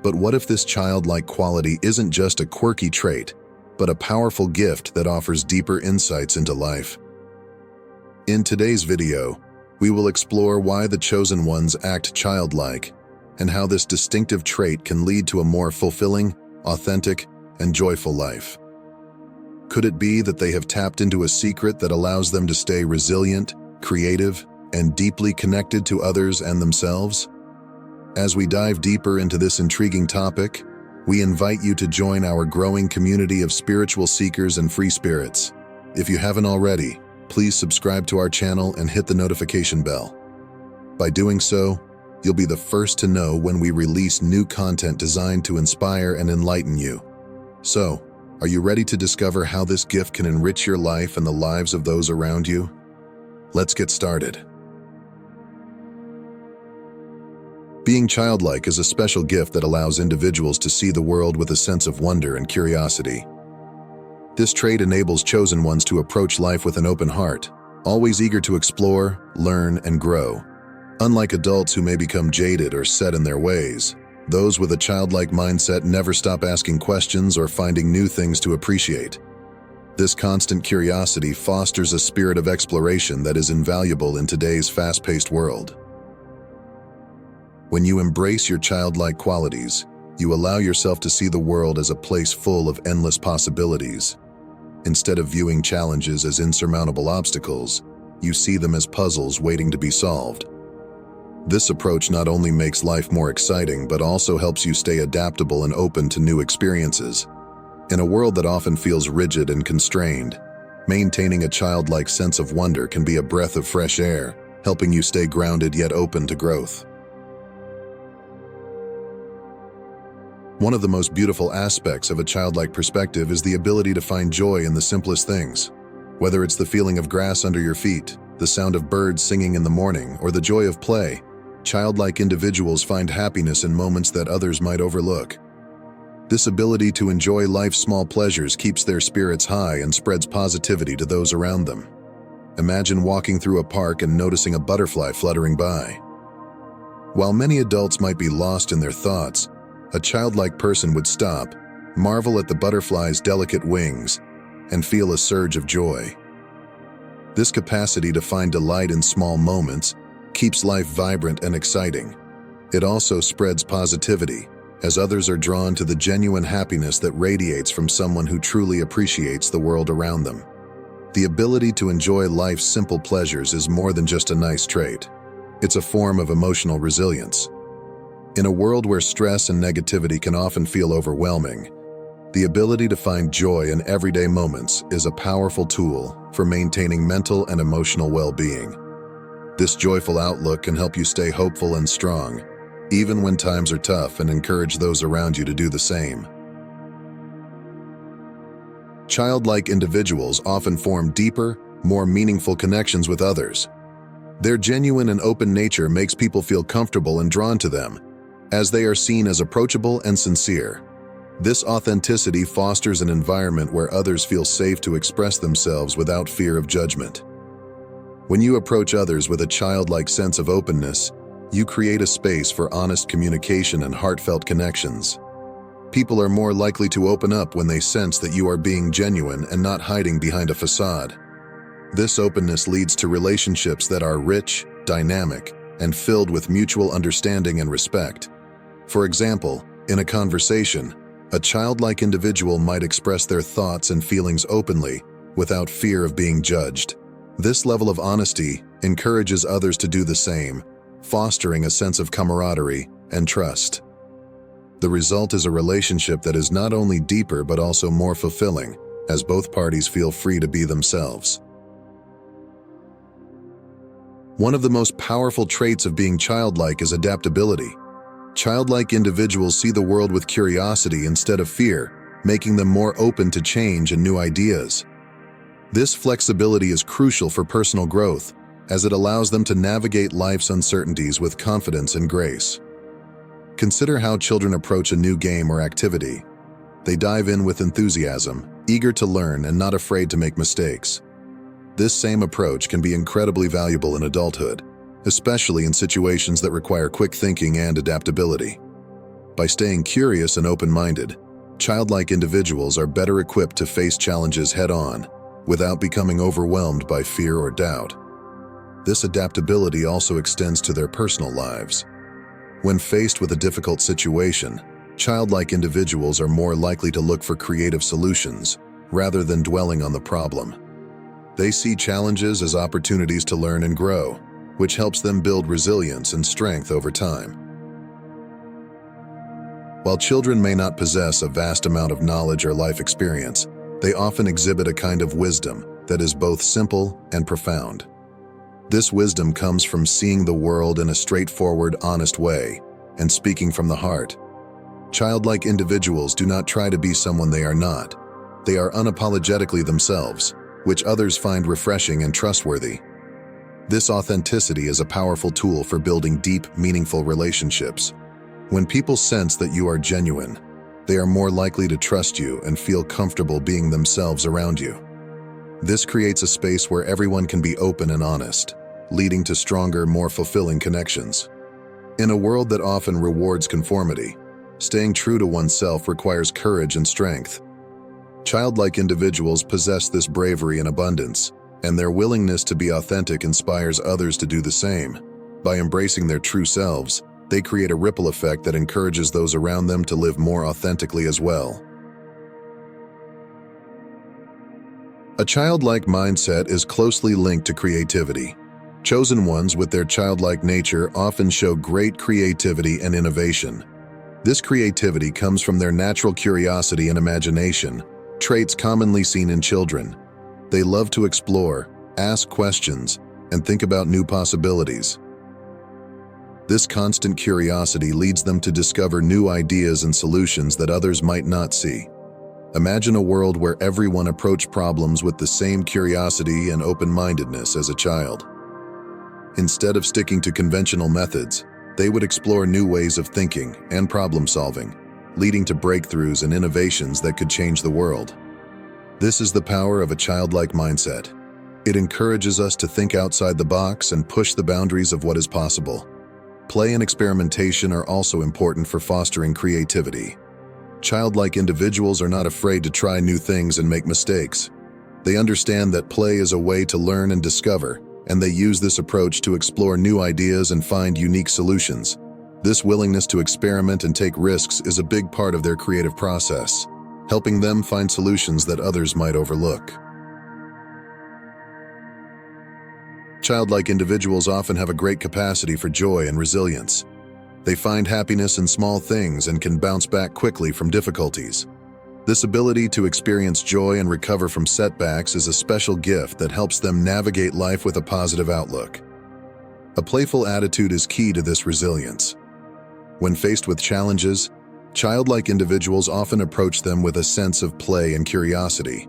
But what if this childlike quality isn't just a quirky trait, but a powerful gift that offers deeper insights into life? In today's video, we will explore why the chosen ones act childlike, and how this distinctive trait can lead to a more fulfilling, authentic, and joyful life. Could it be that they have tapped into a secret that allows them to stay resilient, creative, and deeply connected to others and themselves? As we dive deeper into this intriguing topic, we invite you to join our growing community of spiritual seekers and free spirits. If you haven't already, please subscribe to our channel and hit the notification bell. By doing so, you'll be the first to know when we release new content designed to inspire and enlighten you. So, are you ready to discover how this gift can enrich your life and the lives of those around you? Let's get started. Being childlike is a special gift that allows individuals to see the world with a sense of wonder and curiosity. This trait enables chosen ones to approach life with an open heart, always eager to explore, learn, and grow. Unlike adults who may become jaded or set in their ways, Those with a childlike mindset never stop asking questions or finding new things to appreciate. This constant curiosity fosters a spirit of exploration that is invaluable in today's fast-paced world. When you embrace your childlike qualities, you allow yourself to see the world as a place full of endless possibilities. Instead of viewing challenges as insurmountable obstacles, you see them as puzzles waiting to be solved. This approach not only makes life more exciting, but also helps you stay adaptable and open to new experiences. In a world that often feels rigid and constrained, maintaining a childlike sense of wonder can be a breath of fresh air, helping you stay grounded yet open to growth. One of the most beautiful aspects of a childlike perspective is the ability to find joy in the simplest things. Whether it's the feeling of grass under your feet, the sound of birds singing in the morning, or the joy of play, childlike individuals find happiness in moments that others might overlook. This ability to enjoy life's small pleasures keeps their spirits high and spreads positivity to those around them. Imagine walking through a park and noticing a butterfly fluttering by. While many adults might be lost in their thoughts, a childlike person would stop, marvel at the butterfly's delicate wings, and feel a surge of joy. This capacity to find delight in small moments keeps life vibrant and exciting. It also spreads positivity, as others are drawn to the genuine happiness that radiates from someone who truly appreciates the world around them. The ability to enjoy life's simple pleasures is more than just a nice trait. It's a form of emotional resilience. In a world where stress and negativity can often feel overwhelming, the ability to find joy in everyday moments is a powerful tool for maintaining mental and emotional well-being. This joyful outlook can help you stay hopeful and strong, even when times are tough, and encourage those around you to do the same. Childlike individuals often form deeper, more meaningful connections with others. Their genuine and open nature makes people feel comfortable and drawn to them, as they are seen as approachable and sincere. This authenticity fosters an environment where others feel safe to express themselves without fear of judgment. When you approach others with a childlike sense of openness, you create a space for honest communication and heartfelt connections. People are more likely to open up when they sense that you are being genuine and not hiding behind a facade. This openness leads to relationships that are rich, dynamic, and filled with mutual understanding and respect. For example, in a conversation, a childlike individual might express their thoughts and feelings openly, without fear of being judged. This level of honesty encourages others to do the same, fostering a sense of camaraderie and trust. The result is a relationship that is not only deeper but also more fulfilling, as both parties feel free to be themselves. One of the most powerful traits of being childlike is adaptability. Childlike individuals see the world with curiosity instead of fear, making them more open to change and new ideas. This flexibility is crucial for personal growth, as it allows them to navigate life's uncertainties with confidence and grace. Consider how children approach a new game or activity. They dive in with enthusiasm, eager to learn and not afraid to make mistakes. This same approach can be incredibly valuable in adulthood, especially in situations that require quick thinking and adaptability. By staying curious and open-minded, childlike individuals are better equipped to face challenges head-on, without becoming overwhelmed by fear or doubt. This adaptability also extends to their personal lives. When faced with a difficult situation, childlike individuals are more likely to look for creative solutions, rather than dwelling on the problem. They see challenges as opportunities to learn and grow, which helps them build resilience and strength over time. While children may not possess a vast amount of knowledge or life experience, they often exhibit a kind of wisdom that is both simple and profound. This wisdom comes from seeing the world in a straightforward, honest way, and speaking from the heart. Childlike individuals do not try to be someone they are not. They are unapologetically themselves, which others find refreshing and trustworthy. This authenticity is a powerful tool for building deep, meaningful relationships. When people sense that you are genuine, they are more likely to trust you and feel comfortable being themselves around you. This creates a space where everyone can be open and honest, leading to stronger, more fulfilling connections. In a world that often rewards conformity, staying true to oneself requires courage and strength. Childlike individuals possess this bravery in abundance, and their willingness to be authentic inspires others to do the same. By embracing their true selves, they create a ripple effect that encourages those around them to live more authentically as well. A childlike mindset is closely linked to creativity. Chosen ones with their childlike nature often show great creativity and innovation. This creativity comes from their natural curiosity and imagination, traits commonly seen in children. They love to explore, ask questions, and think about new possibilities. This constant curiosity leads them to discover new ideas and solutions that others might not see. Imagine a world where everyone approached problems with the same curiosity and open-mindedness as a child. Instead of sticking to conventional methods, they would explore new ways of thinking and problem-solving, leading to breakthroughs and innovations that could change the world. This is the power of a childlike mindset. It encourages us to think outside the box and push the boundaries of what is possible. Play and experimentation are also important for fostering creativity. Childlike individuals are not afraid to try new things and make mistakes. They understand that play is a way to learn and discover, and they use this approach to explore new ideas and find unique solutions. This willingness to experiment and take risks is a big part of their creative process, helping them find solutions that others might overlook. Childlike individuals often have a great capacity for joy and resilience. They find happiness in small things and can bounce back quickly from difficulties. This ability to experience joy and recover from setbacks is a special gift that helps them navigate life with a positive outlook. A playful attitude is key to this resilience. When faced with challenges, childlike individuals often approach them with a sense of play and curiosity.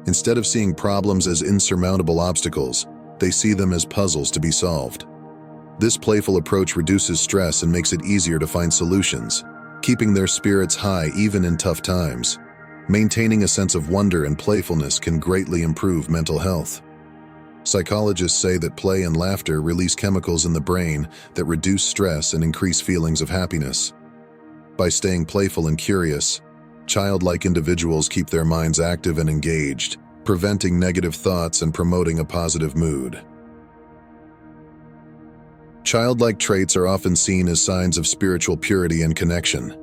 Instead of seeing problems as insurmountable obstacles, they see them as puzzles to be solved. This playful approach reduces stress and makes it easier to find solutions, keeping their spirits high even in tough times. Maintaining a sense of wonder and playfulness can greatly improve mental health. Psychologists say that play and laughter release chemicals in the brain that reduce stress and increase feelings of happiness. By staying playful and curious, childlike individuals keep their minds active and engaged, preventing negative thoughts and promoting a positive mood. Childlike traits are often seen as signs of spiritual purity and connection.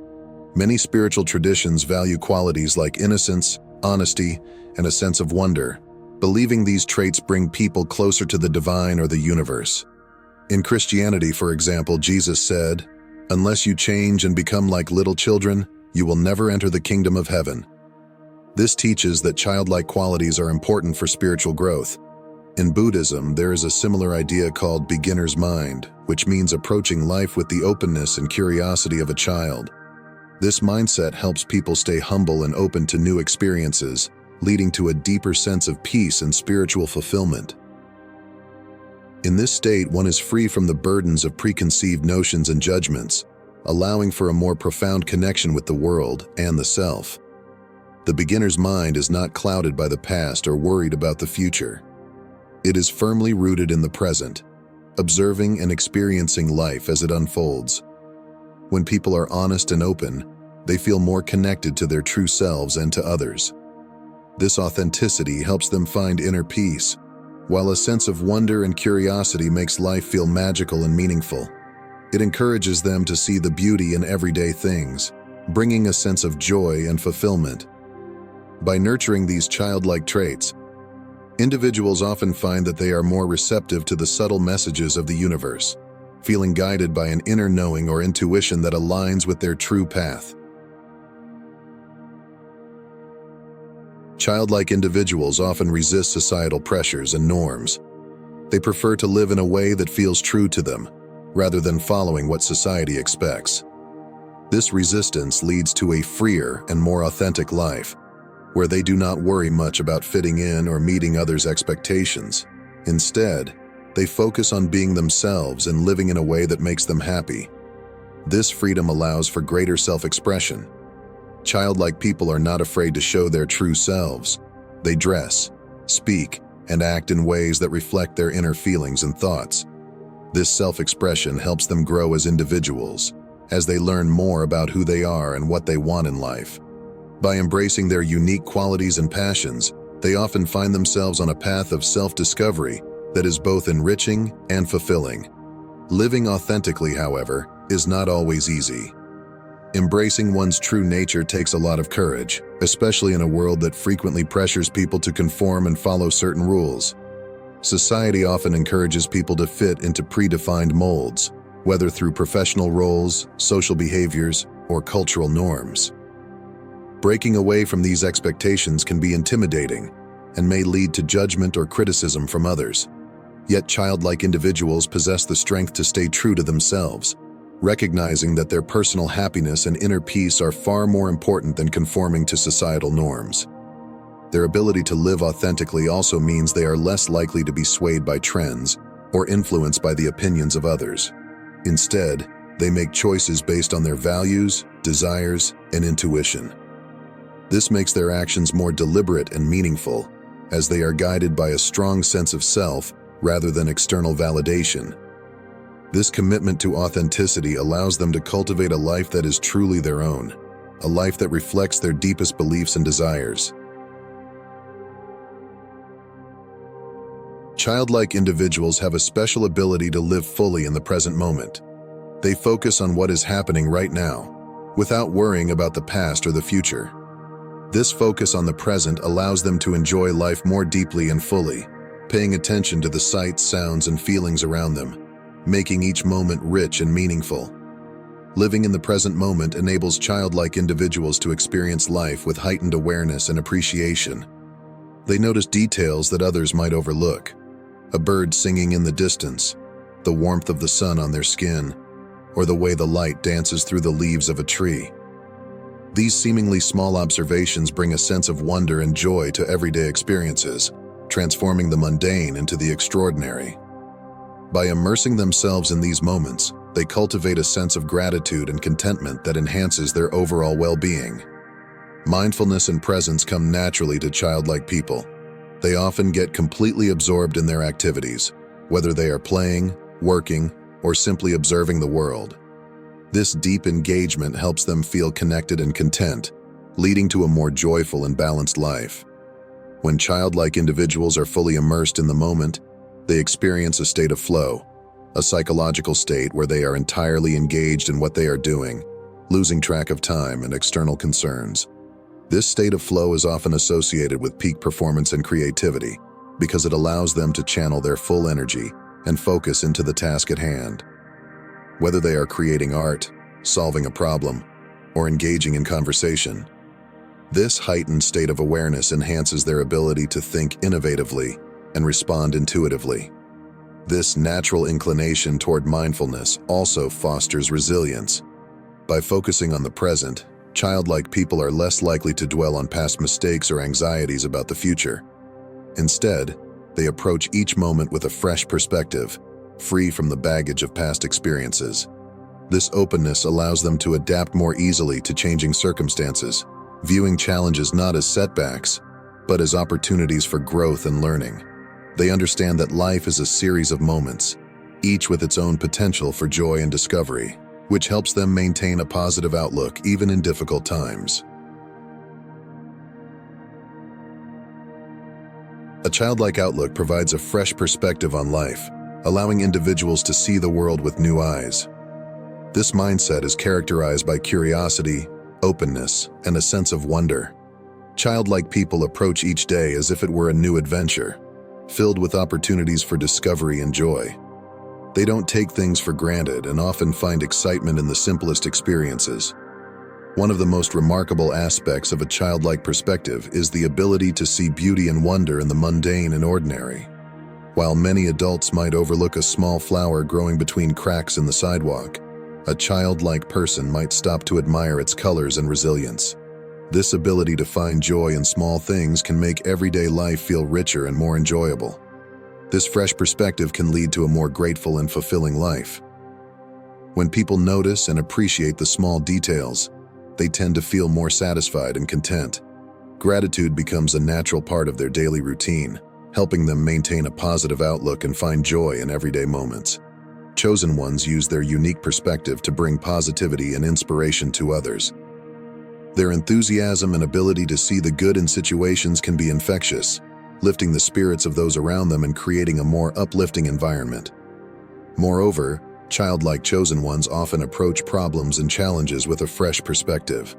Many spiritual traditions value qualities like innocence, honesty, and a sense of wonder, believing these traits bring people closer to the divine or the universe. In Christianity, for example, Jesus said, "Unless you change and become like little children, you will never enter the kingdom of heaven." This teaches that childlike qualities are important for spiritual growth. In Buddhism, there is a similar idea called beginner's mind, which means approaching life with the openness and curiosity of a child. This mindset helps people stay humble and open to new experiences, leading to a deeper sense of peace and spiritual fulfillment. In this state, one is free from the burdens of preconceived notions and judgments, allowing for a more profound connection with the world and the self. The beginner's mind is not clouded by the past or worried about the future. It is firmly rooted in the present, observing and experiencing life as it unfolds. When people are honest and open, they feel more connected to their true selves and to others. This authenticity helps them find inner peace, while a sense of wonder and curiosity makes life feel magical and meaningful. It encourages them to see the beauty in everyday things, bringing a sense of joy and fulfillment. By nurturing these childlike traits, individuals often find that they are more receptive to the subtle messages of the universe, feeling guided by an inner knowing or intuition that aligns with their true path. Childlike individuals often resist societal pressures and norms. They prefer to live in a way that feels true to them, rather than following what society expects. This resistance leads to a freer and more authentic life, where they do not worry much about fitting in or meeting others' expectations. Instead, they focus on being themselves and living in a way that makes them happy. This freedom allows for greater self-expression. Childlike people are not afraid to show their true selves. They dress, speak, and act in ways that reflect their inner feelings and thoughts. This self-expression helps them grow as individuals, as they learn more about who they are and what they want in life. By embracing their unique qualities and passions, they often find themselves on a path of self-discovery that is both enriching and fulfilling. Living authentically, however, is not always easy. Embracing one's true nature takes a lot of courage, especially in a world that frequently pressures people to conform and follow certain rules. Society often encourages people to fit into predefined molds, whether through professional roles, social behaviors, or cultural norms. Breaking away from these expectations can be intimidating and may lead to judgment or criticism from others. Yet childlike individuals possess the strength to stay true to themselves, recognizing that their personal happiness and inner peace are far more important than conforming to societal norms. Their ability to live authentically also means they are less likely to be swayed by trends or influenced by the opinions of others. Instead, they make choices based on their values, desires, and intuition. This makes their actions more deliberate and meaningful, as they are guided by a strong sense of self rather than external validation. This commitment to authenticity allows them to cultivate a life that is truly their own, a life that reflects their deepest beliefs and desires. Childlike individuals have a special ability to live fully in the present moment. They focus on what is happening right now, without worrying about the past or the future. This focus on the present allows them to enjoy life more deeply and fully, paying attention to the sights, sounds, and feelings around them, making each moment rich and meaningful. Living in the present moment enables childlike individuals to experience life with heightened awareness and appreciation. They notice details that others might overlook: a bird singing in the distance, the warmth of the sun on their skin, or the way the light dances through the leaves of a tree. These seemingly small observations bring a sense of wonder and joy to everyday experiences, transforming the mundane into the extraordinary. By immersing themselves in these moments, they cultivate a sense of gratitude and contentment that enhances their overall well-being. Mindfulness and presence come naturally to childlike people. They often get completely absorbed in their activities, whether they are playing, working, or simply observing the world. This deep engagement helps them feel connected and content, leading to a more joyful and balanced life. When childlike individuals are fully immersed in the moment, they experience a state of flow, a psychological state where they are entirely engaged in what they are doing, losing track of time and external concerns. This state of flow is often associated with peak performance and creativity because it allows them to channel their full energy and focus into the task at hand. Whether they are creating art, solving a problem, or engaging in conversation, this heightened state of awareness enhances their ability to think innovatively and respond intuitively. This natural inclination toward mindfulness also fosters resilience. By focusing on the present, childlike people are less likely to dwell on past mistakes or anxieties about the future. Instead, they approach each moment with a fresh perspective, free from the baggage of past experiences. This openness allows them to adapt more easily to changing circumstances, viewing challenges not as setbacks, but as opportunities for growth and learning. They understand that life is a series of moments, each with its own potential for joy and discovery, which helps them maintain a positive outlook even in difficult times. A childlike outlook provides a fresh perspective on life, allowing individuals to see the world with new eyes. This mindset is characterized by curiosity, openness, and a sense of wonder. Childlike people approach each day as if it were a new adventure, filled with opportunities for discovery and joy. They don't take things for granted and often find excitement in the simplest experiences. One of the most remarkable aspects of a childlike perspective is the ability to see beauty and wonder in the mundane and ordinary. While many adults might overlook a small flower growing between cracks in the sidewalk, a childlike person might stop to admire its colors and resilience. This ability to find joy in small things can make everyday life feel richer and more enjoyable. This fresh perspective can lead to a more grateful and fulfilling life. When people notice and appreciate the small details, they tend to feel more satisfied and content. Gratitude becomes a natural part of their daily routine, helping them maintain a positive outlook and find joy in everyday moments. chosen ones use their unique perspective to bring positivity and inspiration to others. Their enthusiasm and ability to see the good in situations can be infectious, lifting the spirits of those around them and creating a more uplifting environment. Moreover, childlike chosen ones often approach problems and challenges with a fresh perspective.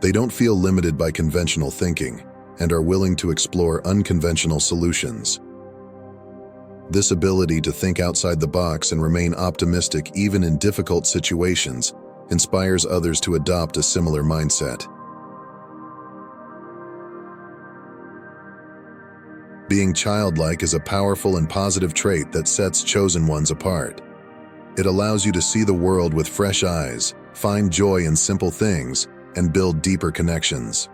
They don't feel limited by conventional thinking and are willing to explore unconventional solutions. This ability to think outside the box and remain optimistic even in difficult situations inspires others to adopt a similar mindset. Being childlike is a powerful and positive trait that sets chosen ones apart. It allows you to see the world with fresh eyes, find joy in simple things, and build deeper connections.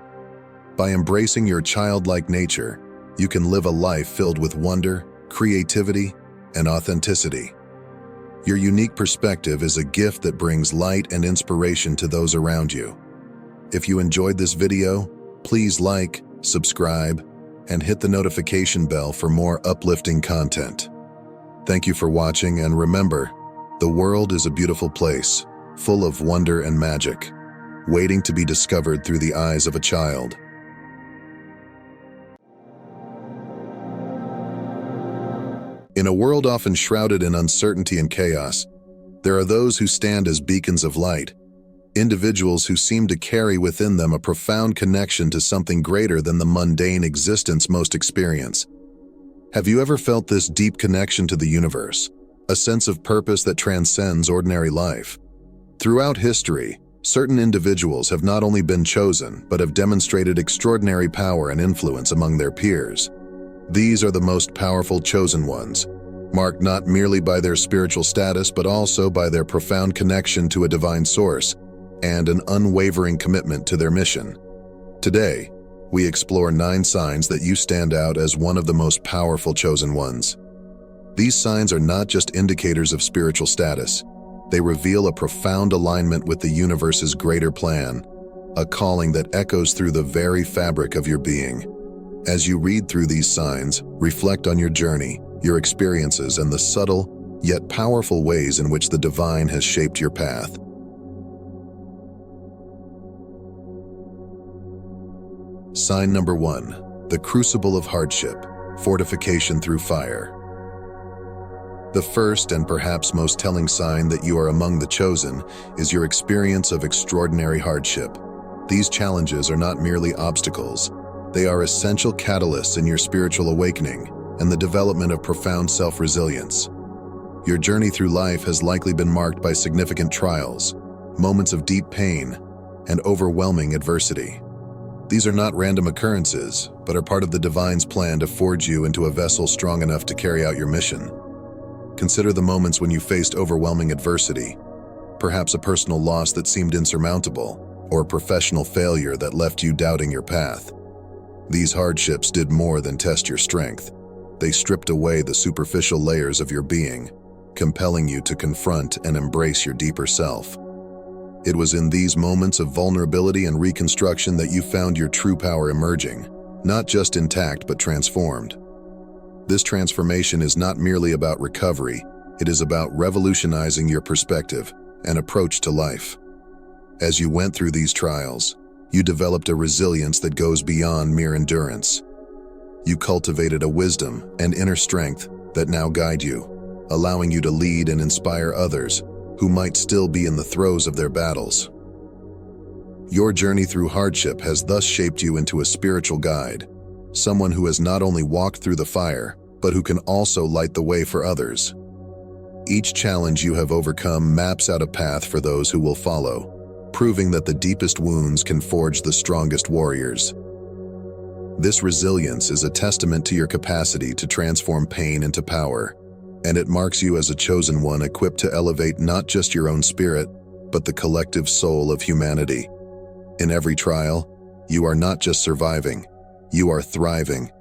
By embracing your childlike nature, you can live a life filled with wonder, creativity, and authenticity. Your unique perspective is a gift that brings light and inspiration to those around you. If you enjoyed this video, please like, subscribe, and hit the notification bell for more uplifting content. Thank you for watching, and remember, the world is a beautiful place, full of wonder and magic, waiting to be discovered through the eyes of a child. In a world often shrouded in uncertainty and chaos, there are those who stand as beacons of light, individuals who seem to carry within them a profound connection to something greater than the mundane existence most experience. Have you ever felt this deep connection to the universe, a sense of purpose that transcends ordinary life? Throughout history, certain individuals have not only been chosen, but have demonstrated extraordinary power and influence among their peers. These are the most powerful chosen ones, marked not merely by their spiritual status, but also by their profound connection to a divine source and an unwavering commitment to their mission. Today, we explore 9 signs that you stand out as one of the most powerful chosen ones. These signs are not just indicators of spiritual status. They reveal a profound alignment with the universe's greater plan, a calling that echoes through the very fabric of your being. As you read through these signs, reflect on your journey, your experiences, and the subtle, yet powerful ways in which the divine has shaped your path. Sign number 1, the crucible of hardship, fortification through fire. The first and perhaps most telling sign that you are among the chosen is your experience of extraordinary hardship. These challenges are not merely obstacles. They are essential catalysts in your spiritual awakening and the development of profound self-resilience. Your journey through life has likely been marked by significant trials, moments of deep pain, and overwhelming adversity. These are not random occurrences, but are part of the divine's plan to forge you into a vessel strong enough to carry out your mission. Consider the moments when you faced overwhelming adversity, perhaps a personal loss that seemed insurmountable, or a professional failure that left you doubting your path. These hardships did more than test your strength. They stripped away the superficial layers of your being, compelling you to confront and embrace your deeper self. It was in these moments of vulnerability and reconstruction that you found your true power emerging, not just intact but transformed. This transformation is not merely about recovery, it is about revolutionizing your perspective and approach to life. As you went through these trials, you developed a resilience that goes beyond mere endurance. You cultivated a wisdom and inner strength that now guide you, allowing you to lead and inspire others who might still be in the throes of their battles. Your journey through hardship has thus shaped you into a spiritual guide, someone who has not only walked through the fire, but who can also light the way for others. Each challenge you have overcome maps out a path for those who will follow, proving that the deepest wounds can forge the strongest warriors. This resilience is a testament to your capacity to transform pain into power, and it marks you as a chosen one equipped to elevate not just your own spirit, but the collective soul of humanity. In every trial, you are not just surviving, you are thriving,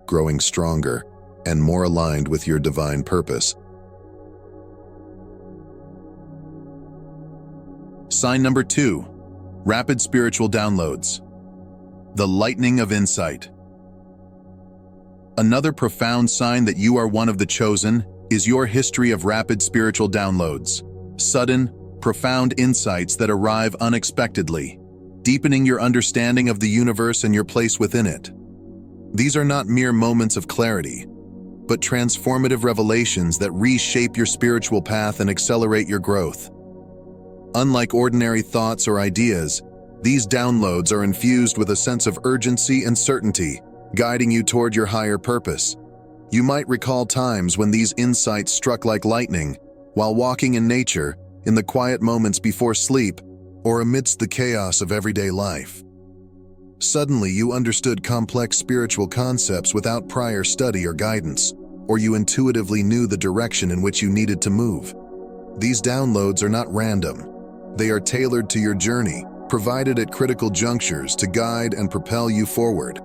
growing stronger, and more aligned with your divine purpose. Sign number 2, rapid spiritual downloads. The lightning of insight. Another profound sign that you are one of the chosen is your history of rapid spiritual downloads, sudden, profound insights that arrive unexpectedly, deepening your understanding of the universe and your place within it. These are not mere moments of clarity, but transformative revelations that reshape your spiritual path and accelerate your growth. Unlike ordinary thoughts or ideas, these downloads are infused with a sense of urgency and certainty, guiding you toward your higher purpose. You might recall times when these insights struck like lightning, while walking in nature, in the quiet moments before sleep, or amidst the chaos of everyday life. Suddenly, you understood complex spiritual concepts without prior study or guidance, or you intuitively knew the direction in which you needed to move. These downloads are not random. They are tailored to your journey, provided at critical junctures to guide and propel you forward.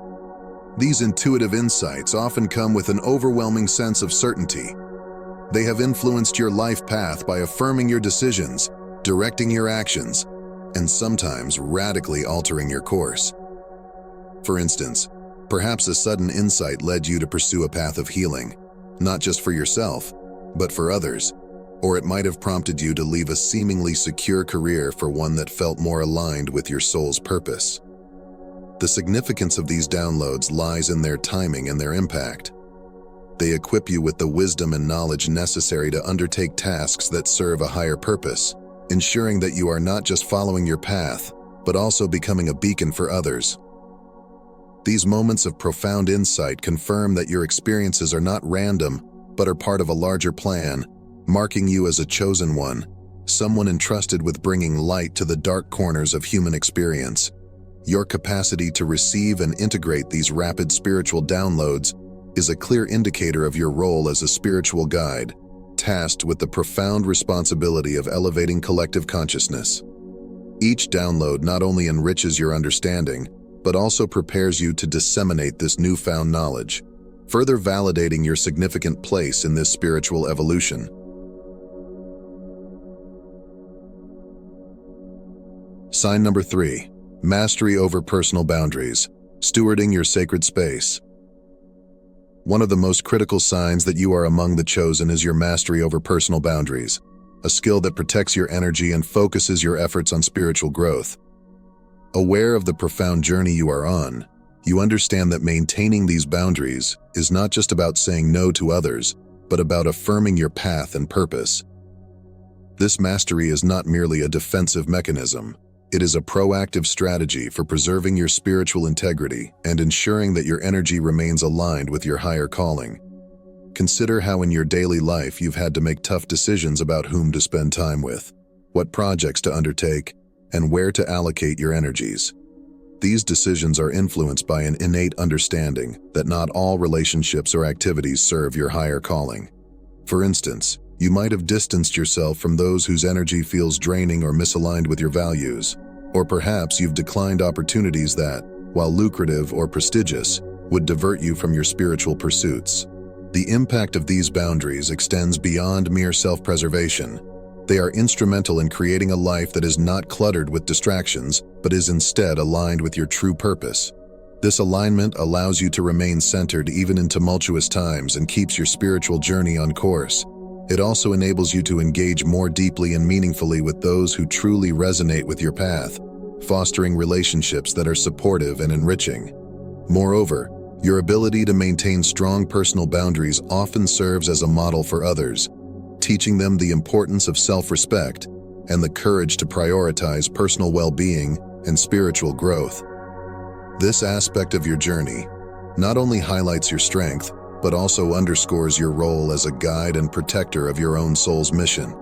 These intuitive insights often come with an overwhelming sense of certainty. They have influenced your life path by affirming your decisions, directing your actions, and sometimes radically altering your course. For instance, perhaps a sudden insight led you to pursue a path of healing, not just for yourself, but for others, or it might have prompted you to leave a seemingly secure career for one that felt more aligned with your soul's purpose. The significance of these downloads lies in their timing and their impact. They equip you with the wisdom and knowledge necessary to undertake tasks that serve a higher purpose, ensuring that you are not just following your path, but also becoming a beacon for others. These moments of profound insight confirm that your experiences are not random, but are part of a larger plan, marking you as a chosen one, someone entrusted with bringing light to the dark corners of human experience. Your capacity to receive and integrate these rapid spiritual downloads is a clear indicator of your role as a spiritual guide, tasked with the profound responsibility of elevating collective consciousness. Each download not only enriches your understanding, but also prepares you to disseminate this newfound knowledge, further validating your significant place in this spiritual evolution. Sign number 3, mastery over personal boundaries, stewarding your sacred space. One of the most critical signs that you are among the chosen is your mastery over personal boundaries, a skill that protects your energy and focuses your efforts on spiritual growth. Aware of the profound journey you are on, you understand that maintaining these boundaries is not just about saying no to others, but about affirming your path and purpose. This mastery is not merely a defensive mechanism. It is a proactive strategy for preserving your spiritual integrity and ensuring that your energy remains aligned with your higher calling. Consider how in your daily life you've had to make tough decisions about whom to spend time with, what projects to undertake, and where to allocate your energies. These decisions are influenced by an innate understanding that not all relationships or activities serve your higher calling. For instance, you might have distanced yourself from those whose energy feels draining or misaligned with your values, or perhaps you've declined opportunities that, while lucrative or prestigious, would divert you from your spiritual pursuits. The impact of these boundaries extends beyond mere self-preservation. They are instrumental in creating a life that is not cluttered with distractions, but is instead aligned with your true purpose. This alignment allows you to remain centered even in tumultuous times and keeps your spiritual journey on course. It also enables you to engage more deeply and meaningfully with those who truly resonate with your path, fostering relationships that are supportive and enriching. Moreover, your ability to maintain strong personal boundaries often serves as a model for others, teaching them the importance of self-respect and the courage to prioritize personal well-being and spiritual growth. This aspect of your journey not only highlights your strength, but also underscores your role as a guide and protector of your own soul's mission.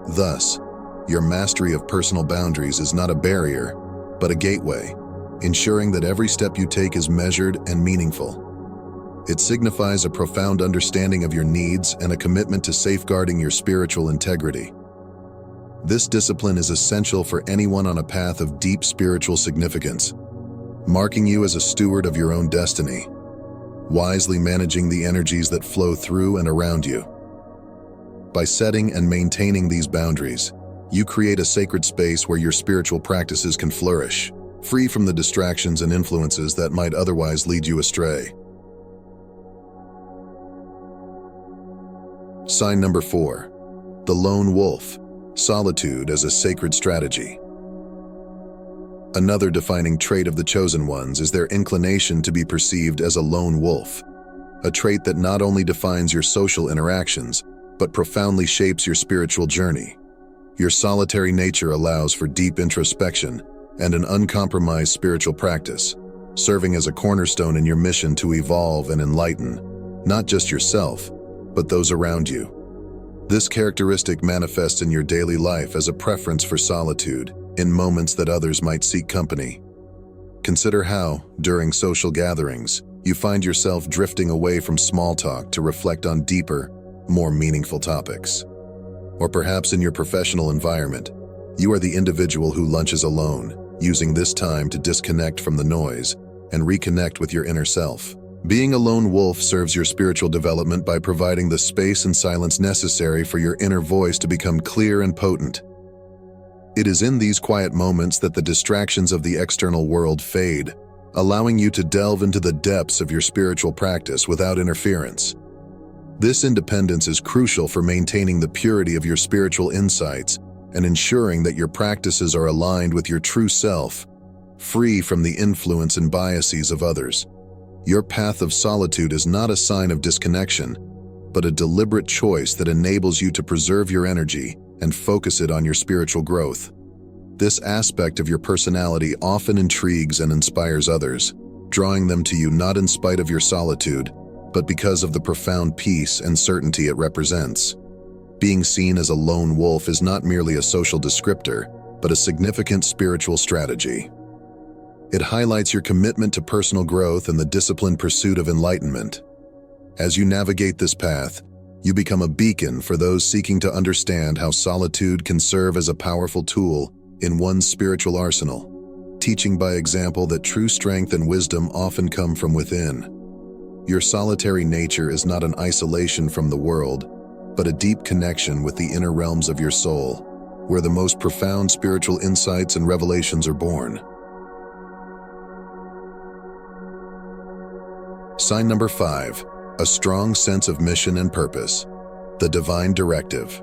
Thus, your mastery of personal boundaries is not a barrier, but a gateway, ensuring that every step you take is measured and meaningful. It signifies a profound understanding of your needs and a commitment to safeguarding your spiritual integrity. This discipline is essential for anyone on a path of deep spiritual significance, marking you as a steward of your own destiny, wisely managing the energies that flow through and around you. By setting and maintaining these boundaries, you create a sacred space where your spiritual practices can flourish, free from the distractions and influences that might otherwise lead you astray. Sign number 4. The lone wolf. Solitude as a sacred strategy. Another defining trait of the chosen ones is their inclination to be perceived as a lone wolf, a trait that not only defines your social interactions, but profoundly shapes your spiritual journey. Your solitary nature allows for deep introspection and an uncompromised spiritual practice, serving as a cornerstone in your mission to evolve and enlighten, not just yourself, but those around you. This characteristic manifests in your daily life as a preference for solitude, in moments that others might seek company. Consider how, during social gatherings, you find yourself drifting away from small talk to reflect on deeper, more meaningful topics. Or perhaps in your professional environment, you are the individual who lunches alone, using this time to disconnect from the noise and reconnect with your inner self. Being a lone wolf serves your spiritual development by providing the space and silence necessary for your inner voice to become clear and potent. It is in these quiet moments that the distractions of the external world fade, allowing you to delve into the depths of your spiritual practice without interference. This independence is crucial for maintaining the purity of your spiritual insights and ensuring that your practices are aligned with your true self, free from the influence and biases of others. Your path of solitude is not a sign of disconnection, but a deliberate choice that enables you to preserve your energy and focus it on your spiritual growth. This aspect of your personality often intrigues and inspires others, drawing them to you not in spite of your solitude, but because of the profound peace and certainty it represents. Being seen as a lone wolf is not merely a social descriptor, but a significant spiritual strategy. It highlights your commitment to personal growth and the disciplined pursuit of enlightenment. As you navigate this path, you become a beacon for those seeking to understand how solitude can serve as a powerful tool in one's spiritual arsenal, teaching by example that true strength and wisdom often come from within. Your solitary nature is not an isolation from the world, but a deep connection with the inner realms of your soul, where the most profound spiritual insights and revelations are born. Sign number 5. A strong sense of mission and purpose. The divine directive.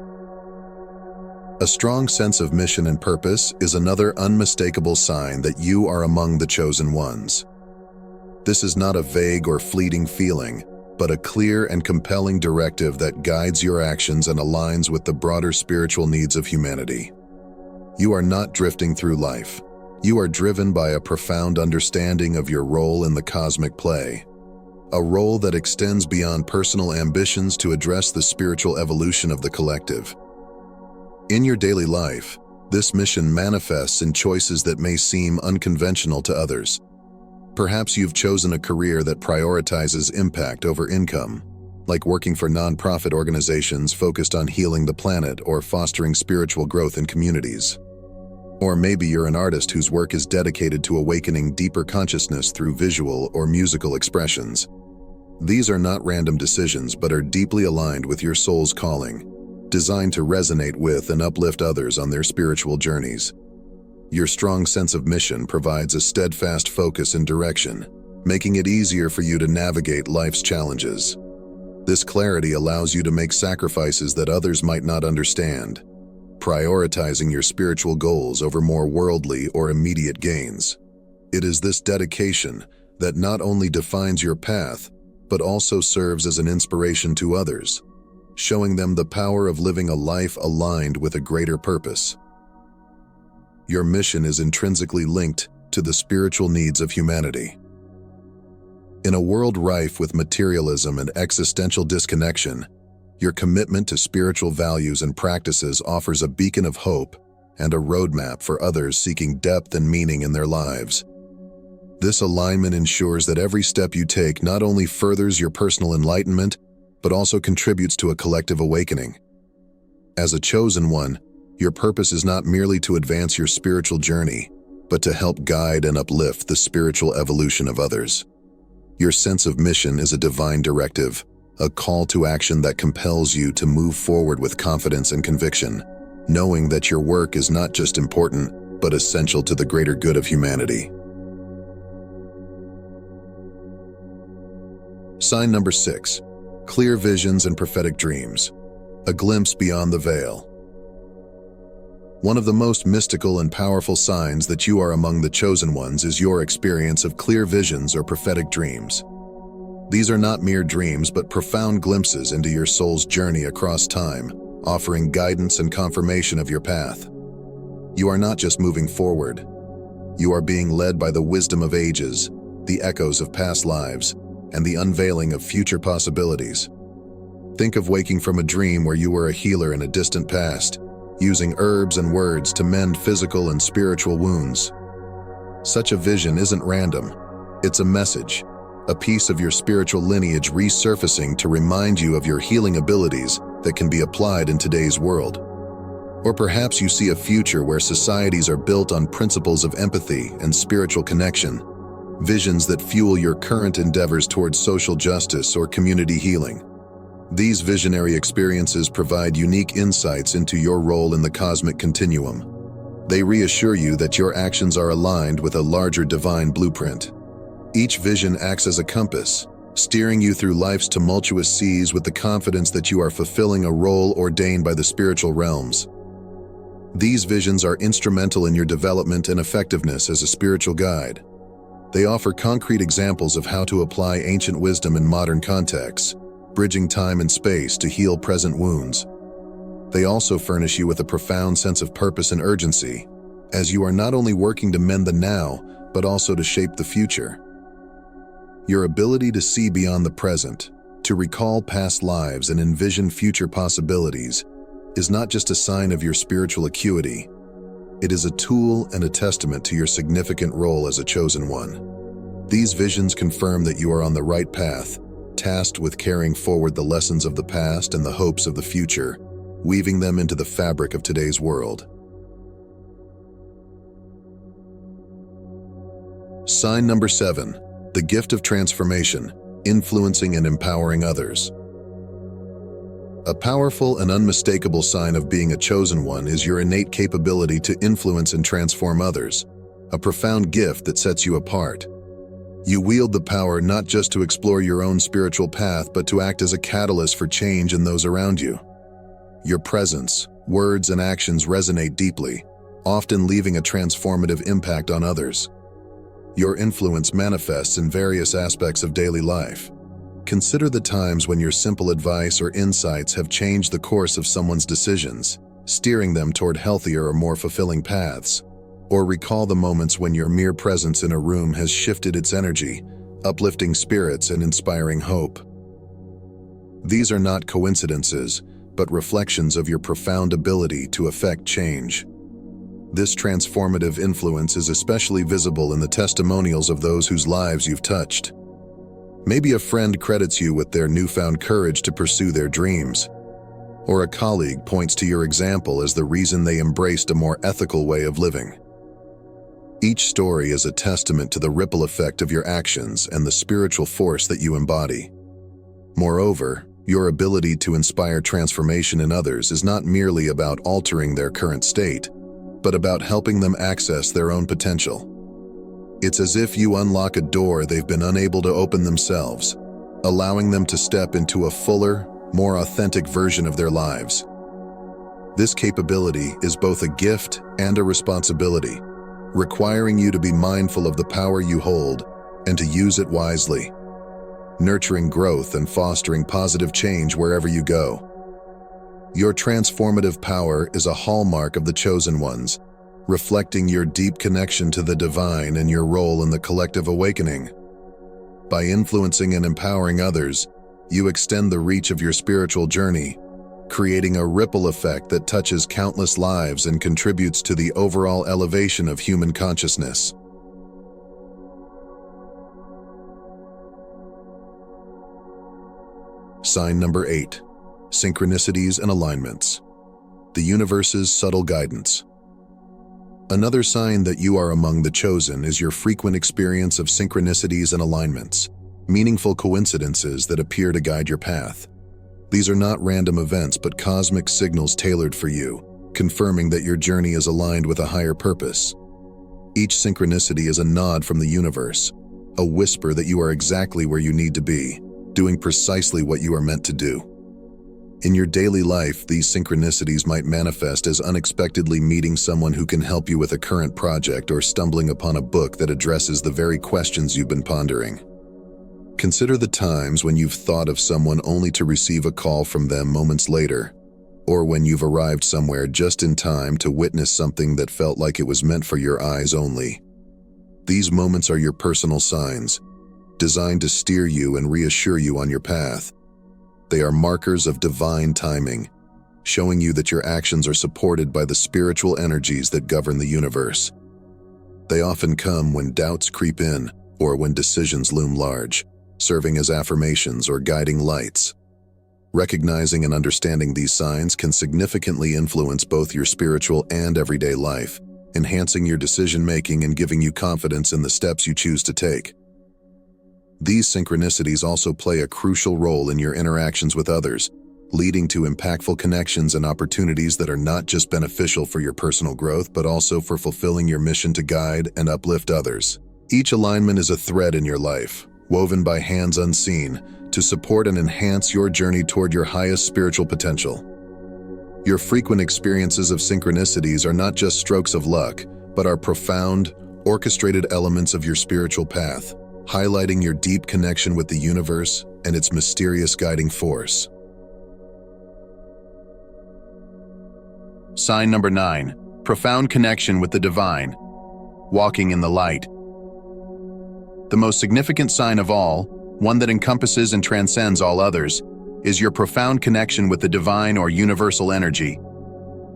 A strong sense of mission and purpose is another unmistakable sign that you are among the chosen ones. This is not a vague or fleeting feeling, but a clear and compelling directive that guides your actions and aligns with the broader spiritual needs of humanity. You are not drifting through life. You are driven by a profound understanding of your role in the cosmic play, a role that extends beyond personal ambitions to address the spiritual evolution of the collective. In your daily life, this mission manifests in choices that may seem unconventional to others. Perhaps you've chosen a career that prioritizes impact over income, like working for nonprofit organizations focused on healing the planet or fostering spiritual growth in communities. Or maybe you're an artist whose work is dedicated to awakening deeper consciousness through visual or musical expressions. These are not random decisions, but are deeply aligned with your soul's calling, designed to resonate with and uplift others on their spiritual journeys. Your strong sense of mission provides a steadfast focus and direction, making it easier for you to navigate life's challenges. This clarity allows you to make sacrifices that others might not understand, prioritizing your spiritual goals over more worldly or immediate gains. It is this dedication that not only defines your path, but also serves as an inspiration to others, showing them the power of living a life aligned with a greater purpose. Your mission is intrinsically linked to the spiritual needs of humanity. In a world rife with materialism and existential disconnection, your commitment to spiritual values and practices offers a beacon of hope and a roadmap for others seeking depth and meaning in their lives. This alignment ensures that every step you take not only furthers your personal enlightenment, but also contributes to a collective awakening. As a chosen one, your purpose is not merely to advance your spiritual journey, but to help guide and uplift the spiritual evolution of others. Your sense of mission is a divine directive, a call to action that compels you to move forward with confidence and conviction, knowing that your work is not just important, but essential to the greater good of humanity. Sign number 6. Clear visions and prophetic dreams. A glimpse beyond the veil. One of the most mystical and powerful signs that you are among the chosen ones is your experience of clear visions or prophetic dreams. These are not mere dreams, but profound glimpses into your soul's journey across time, offering guidance and confirmation of your path. You are not just moving forward. You are being led by the wisdom of ages, the echoes of past lives, and the unveiling of future possibilities. Think of waking from a dream where you were a healer in a distant past, using herbs and words to mend physical and spiritual wounds. Such a vision isn't random. It's a message, a piece of your spiritual lineage resurfacing to remind you of your healing abilities that can be applied in today's world. Or perhaps you see a future where societies are built on principles of empathy and spiritual connection, visions that fuel your current endeavors towards social justice or community healing. These visionary experiences provide unique insights into your role in the cosmic continuum. They reassure you that your actions are aligned with a larger divine blueprint. Each vision acts as a compass, steering you through life's tumultuous seas with the confidence that you are fulfilling a role ordained by the spiritual realms. These visions are instrumental in your development and effectiveness as a spiritual guide. They offer concrete examples of how to apply ancient wisdom in modern contexts, bridging time and space to heal present wounds. They also furnish you with a profound sense of purpose and urgency, as you are not only working to mend the now, but also to shape the future. Your ability to see beyond the present, to recall past lives and envision future possibilities, is not just a sign of your spiritual acuity. It is a tool and a testament to your significant role as a chosen one. These visions confirm that you are on the right path, tasked with carrying forward the lessons of the past and the hopes of the future, weaving them into the fabric of today's world. Sign number 7, the gift of transformation, influencing and empowering others. A powerful and unmistakable sign of being a chosen one is your innate capability to influence and transform others, a profound gift that sets you apart. You wield the power not just to explore your own spiritual path, but to act as a catalyst for change in those around you. Your presence, words, and actions resonate deeply, often leaving a transformative impact on others. Your influence manifests in various aspects of daily life. Consider the times when your simple advice or insights have changed the course of someone's decisions, steering them toward healthier or more fulfilling paths. Or recall the moments when your mere presence in a room has shifted its energy, uplifting spirits and inspiring hope. These are not coincidences, but reflections of your profound ability to effect change. This transformative influence is especially visible in the testimonials of those whose lives you've touched. Maybe a friend credits you with their newfound courage to pursue their dreams, or a colleague points to your example as the reason they embraced a more ethical way of living. Each story is a testament to the ripple effect of your actions and the spiritual force that you embody. Moreover, your ability to inspire transformation in others is not merely about altering their current state, but about helping them access their own potential. It's as if you unlock a door they've been unable to open themselves, allowing them to step into a fuller, more authentic version of their lives. This capability is both a gift and a responsibility, requiring you to be mindful of the power you hold and to use it wisely, nurturing growth and fostering positive change wherever you go. Your transformative power is a hallmark of the chosen ones, reflecting your deep connection to the divine and your role in the collective awakening. By influencing and empowering others, you extend the reach of your spiritual journey, creating a ripple effect that touches countless lives and contributes to the overall elevation of human consciousness. Sign number 8, synchronicities and alignments, the universe's subtle guidance. Another sign that you are among the chosen is your frequent experience of synchronicities and alignments, meaningful coincidences that appear to guide your path. These are not random events, but cosmic signals tailored for you, confirming that your journey is aligned with a higher purpose. Each synchronicity is a nod from the universe, a whisper that you are exactly where you need to be, doing precisely what you are meant to do. In your daily life, these synchronicities might manifest as unexpectedly meeting someone who can help you with a current project or stumbling upon a book that addresses the very questions you've been pondering. Consider the times when you've thought of someone only to receive a call from them moments later, or when you've arrived somewhere just in time to witness something that felt like it was meant for your eyes only. These moments are your personal signs, designed to steer you and reassure you on your path. They are markers of divine timing, showing you that your actions are supported by the spiritual energies that govern the universe. They often come when doubts creep in or when decisions loom large, serving as affirmations or guiding lights. Recognizing and understanding these signs can significantly influence both your spiritual and everyday life, enhancing your decision-making and giving you confidence in the steps you choose to take. These synchronicities also play a crucial role in your interactions with others, leading to impactful connections and opportunities that are not just beneficial for your personal growth, but also for fulfilling your mission to guide and uplift others. Each alignment is a thread in your life, woven by hands unseen, to support and enhance your journey toward your highest spiritual potential. Your frequent experiences of synchronicities are not just strokes of luck, but are profound, orchestrated elements of your spiritual path, highlighting your deep connection with the universe and its mysterious guiding force. Sign number 9. Profound connection with the divine. Walking in the light. The most significant sign of all, one that encompasses and transcends all others, is your profound connection with the divine or universal energy.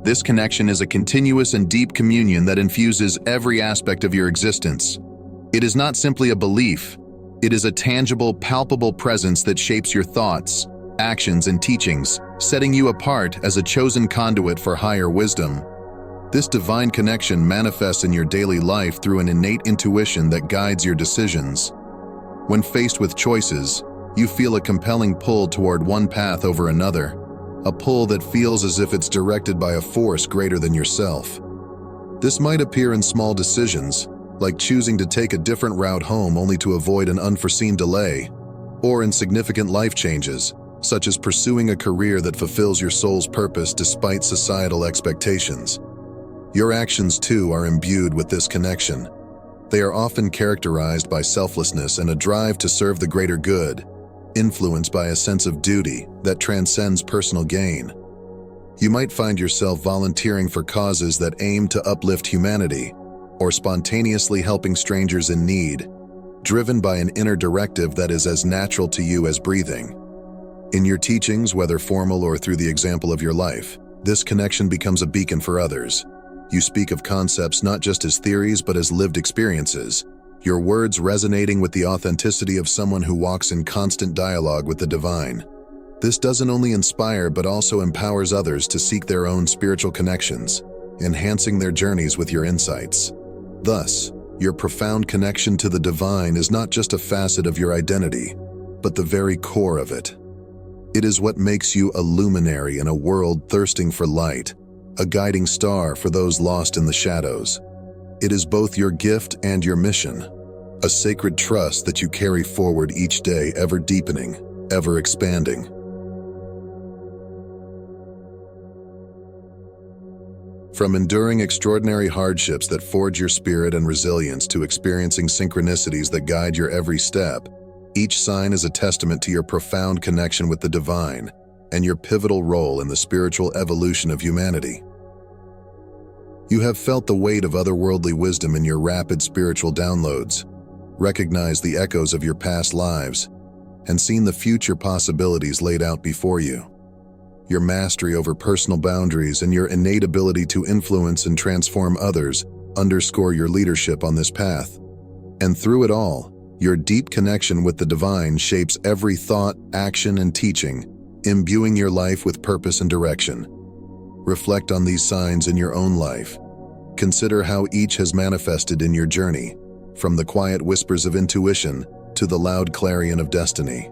This connection is a continuous and deep communion that infuses every aspect of your existence. It is not simply a belief. It is a tangible, palpable presence that shapes your thoughts, actions, and teachings, setting you apart as a chosen conduit for higher wisdom. This divine connection manifests in your daily life through an innate intuition that guides your decisions. When faced with choices, you feel a compelling pull toward one path over another, a pull that feels as if it's directed by a force greater than yourself. This might appear in small decisions, like choosing to take a different route home only to avoid an unforeseen delay, or in significant life changes, such as pursuing a career that fulfills your soul's purpose despite societal expectations. Your actions, too, are imbued with this connection. They are often characterized by selflessness and a drive to serve the greater good, influenced by a sense of duty that transcends personal gain. You might find yourself volunteering for causes that aim to uplift humanity, or spontaneously helping strangers in need, driven by an inner directive that is as natural to you as breathing. In your teachings, whether formal or through the example of your life, this connection becomes a beacon for others. You speak of concepts not just as theories but as lived experiences, your words resonating with the authenticity of someone who walks in constant dialogue with the divine. This doesn't only inspire but also empowers others to seek their own spiritual connections, enhancing their journeys with your insights. Thus, your profound connection to the divine is not just a facet of your identity, but the very core of it. It is what makes you a luminary in a world thirsting for light, a guiding star for those lost in the shadows. It is both your gift and your mission, a sacred trust that you carry forward each day, ever deepening, ever expanding. From enduring extraordinary hardships that forge your spirit and resilience to experiencing synchronicities that guide your every step, each sign is a testament to your profound connection with the divine and your pivotal role in the spiritual evolution of humanity. You have felt the weight of otherworldly wisdom in your rapid spiritual downloads, recognized the echoes of your past lives, and seen the future possibilities laid out before you. Your mastery over personal boundaries and your innate ability to influence and transform others underscore your leadership on this path. And through it all, your deep connection with the divine shapes every thought, action, and teaching, imbuing your life with purpose and direction. Reflect on these signs in your own life. Consider how each has manifested in your journey, from the quiet whispers of intuition to the loud clarion of destiny.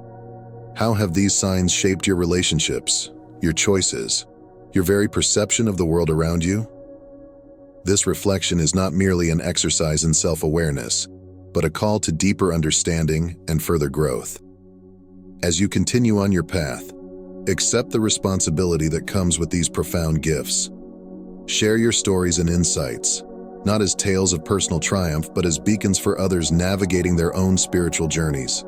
How have these signs shaped your relationships, your choices, your very perception of the world around you? This reflection is not merely an exercise in self-awareness, but a call to deeper understanding and further growth. As you continue on your path, Accept the responsibility that comes with these profound gifts. Share your stories and insights, not as tales of personal triumph, but as beacons for others navigating their own spiritual journeys.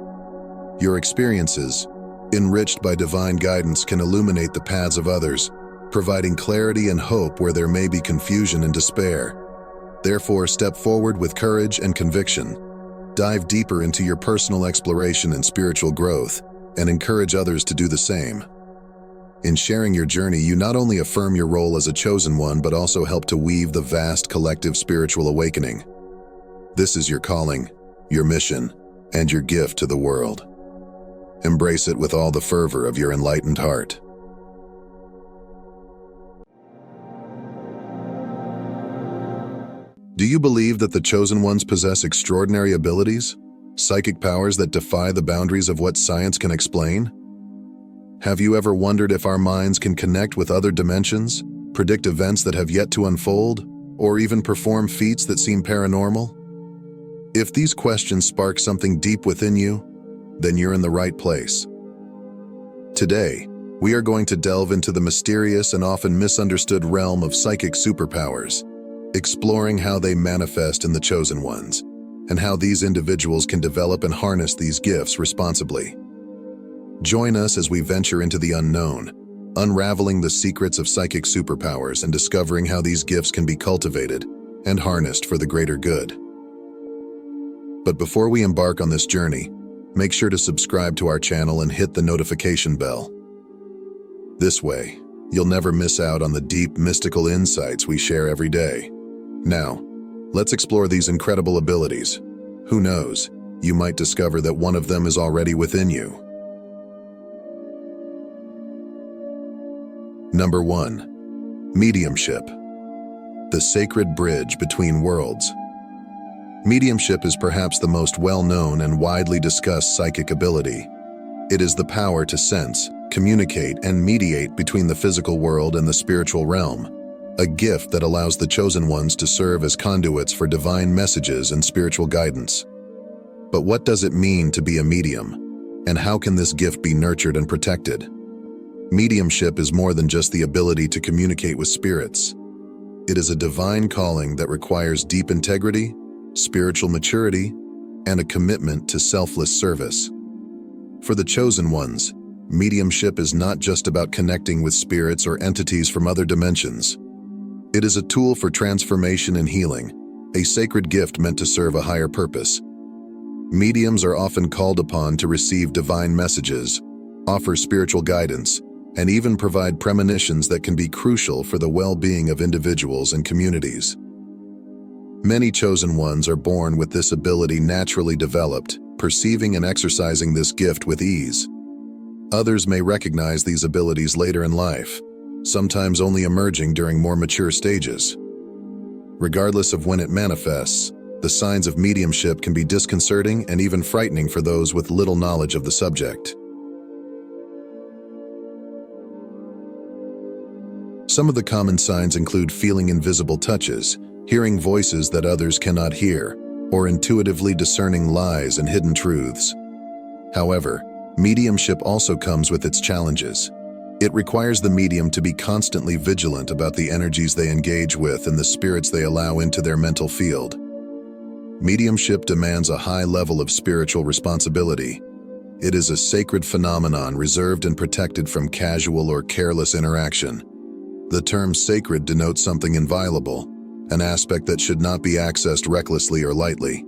Your experiences, enriched by divine guidance, can illuminate the paths of others, providing clarity and hope where there may be confusion and despair. Therefore, step forward with courage and conviction. Dive deeper into your personal exploration and spiritual growth, and encourage others to do the same. In sharing your journey, you not only affirm your role as a chosen one, but also help to weave the vast collective spiritual awakening. This is your calling, your mission, and your gift to the world. Embrace it with all the fervor of your enlightened heart. Do you believe that the chosen ones possess extraordinary abilities, psychic powers that defy the boundaries of what science can explain? Have you ever wondered if our minds can connect with other dimensions, predict events that have yet to unfold, or even perform feats that seem paranormal? If these questions spark something deep within you, then you're in the right place. Today, we are going to delve into the mysterious and often misunderstood realm of psychic superpowers, exploring how they manifest in the chosen ones, and how these individuals can develop and harness these gifts responsibly. Join us as we venture into the unknown, unraveling the secrets of psychic superpowers and discovering how these gifts can be cultivated and harnessed for the greater good. But before we embark on this journey, make sure to subscribe to our channel and hit the notification bell. This way, you'll never miss out on the deep, mystical insights we share every day. Now, let's explore these incredible abilities. Who knows, you might discover that one of them is already within you. Number 1. Mediumship. The sacred bridge between worlds. Mediumship is perhaps the most well-known and widely discussed psychic ability. It is the power to sense, communicate, and mediate between the physical world and the spiritual realm, a gift that allows the chosen ones to serve as conduits for divine messages and spiritual guidance. But what does it mean to be a medium, and how can this gift be nurtured and protected? Mediumship is more than just the ability to communicate with spirits. It is a divine calling that requires deep integrity, spiritual maturity, and a commitment to selfless service. For the chosen ones, mediumship is not just about connecting with spirits or entities from other dimensions. It is a tool for transformation and healing, a sacred gift meant to serve a higher purpose. Mediums are often called upon to receive divine messages, offer spiritual guidance, and even provide premonitions that can be crucial for the well-being of individuals and communities. Many chosen ones are born with this ability naturally developed, perceiving and exercising this gift with ease. Others may recognize these abilities later in life, sometimes only emerging during more mature stages. Regardless of when it manifests, the signs of mediumship can be disconcerting and even frightening for those with little knowledge of the subject. Some of the common signs include feeling invisible touches, hearing voices that others cannot hear, or intuitively discerning lies and hidden truths. However, mediumship also comes with its challenges. It requires the medium to be constantly vigilant about the energies they engage with and the spirits they allow into their mental field. Mediumship demands a high level of spiritual responsibility. It is a sacred phenomenon reserved and protected from casual or careless interaction. The term sacred denotes something inviolable, an aspect that should not be accessed recklessly or lightly.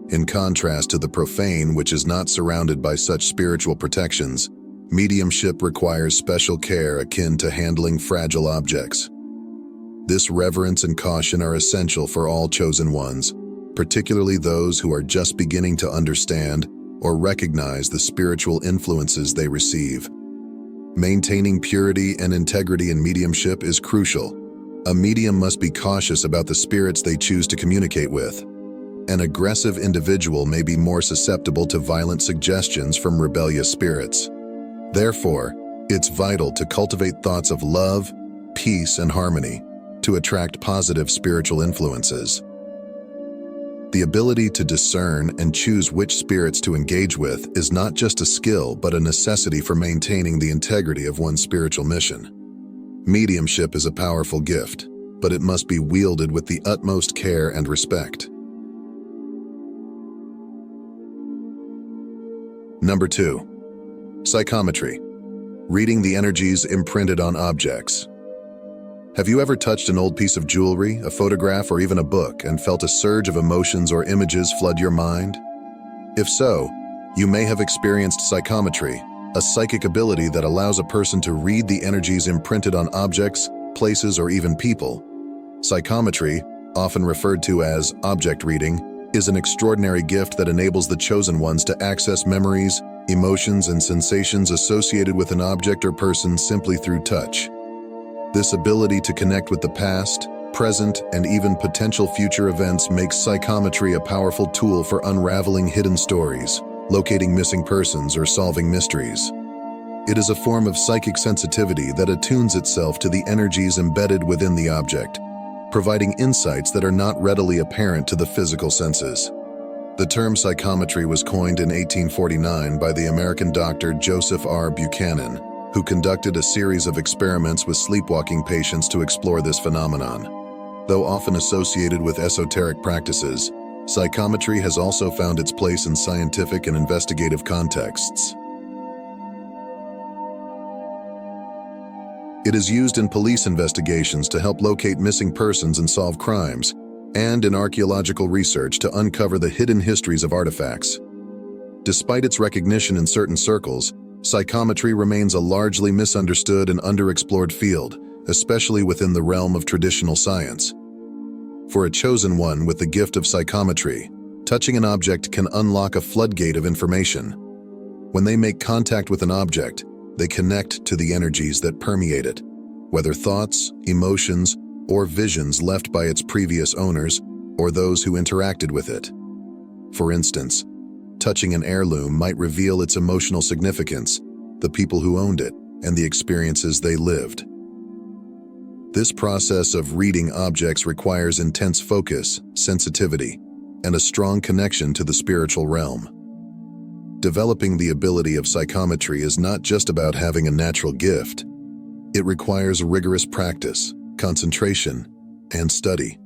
In contrast to the profane, which is not surrounded by such spiritual protections, mediumship requires special care akin to handling fragile objects. This reverence and caution are essential for all chosen ones, particularly those who are just beginning to understand or recognize the spiritual influences they receive. Maintaining purity and integrity in mediumship is crucial. A medium must be cautious about the spirits they choose to communicate with. An aggressive individual may be more susceptible to violent suggestions from rebellious spirits. Therefore, it's vital to cultivate thoughts of love, peace, and harmony to attract positive spiritual influences. The ability to discern and choose which spirits to engage with is not just a skill but a necessity for maintaining the integrity of one's spiritual mission. Mediumship is a powerful gift, but it must be wielded with the utmost care and respect. Number 2. Psychometry. Reading the energies imprinted on objects. Have you ever touched an old piece of jewelry, a photograph, or even a book and felt a surge of emotions or images flood your mind? If so, you may have experienced psychometry, a psychic ability that allows a person to read the energies imprinted on objects, places, or even people. Psychometry, often referred to as object reading, is an extraordinary gift that enables the chosen ones to access memories, emotions, and sensations associated with an object or person simply through touch. This ability to connect with the past, present, and even potential future events makes psychometry a powerful tool for unraveling hidden stories, locating missing persons, or solving mysteries. It is a form of psychic sensitivity that attunes itself to the energies embedded within the object, providing insights that are not readily apparent to the physical senses. The term psychometry was coined in 1849 by the American doctor Joseph R. Buchanan, who conducted a series of experiments with sleepwalking patients to explore this phenomenon. Though often associated with esoteric practices, psychometry has also found its place in scientific and investigative contexts. It is used in police investigations to help locate missing persons and solve crimes, and in archaeological research to uncover the hidden histories of artifacts. Despite its recognition in certain circles, psychometry remains a largely misunderstood and underexplored field, especially within the realm of traditional science. For a chosen one with the gift of psychometry, touching an object can unlock a floodgate of information. When they make contact with an object, they connect to the energies that permeate it, whether thoughts, emotions, or visions left by its previous owners or those who interacted with it. For instance, touching an heirloom might reveal its emotional significance, the people who owned it, and the experiences they lived. This process of reading objects requires intense focus, sensitivity, and a strong connection to the spiritual realm. Developing the ability of psychometry is not just about having a natural gift. It requires rigorous practice, concentration, and study.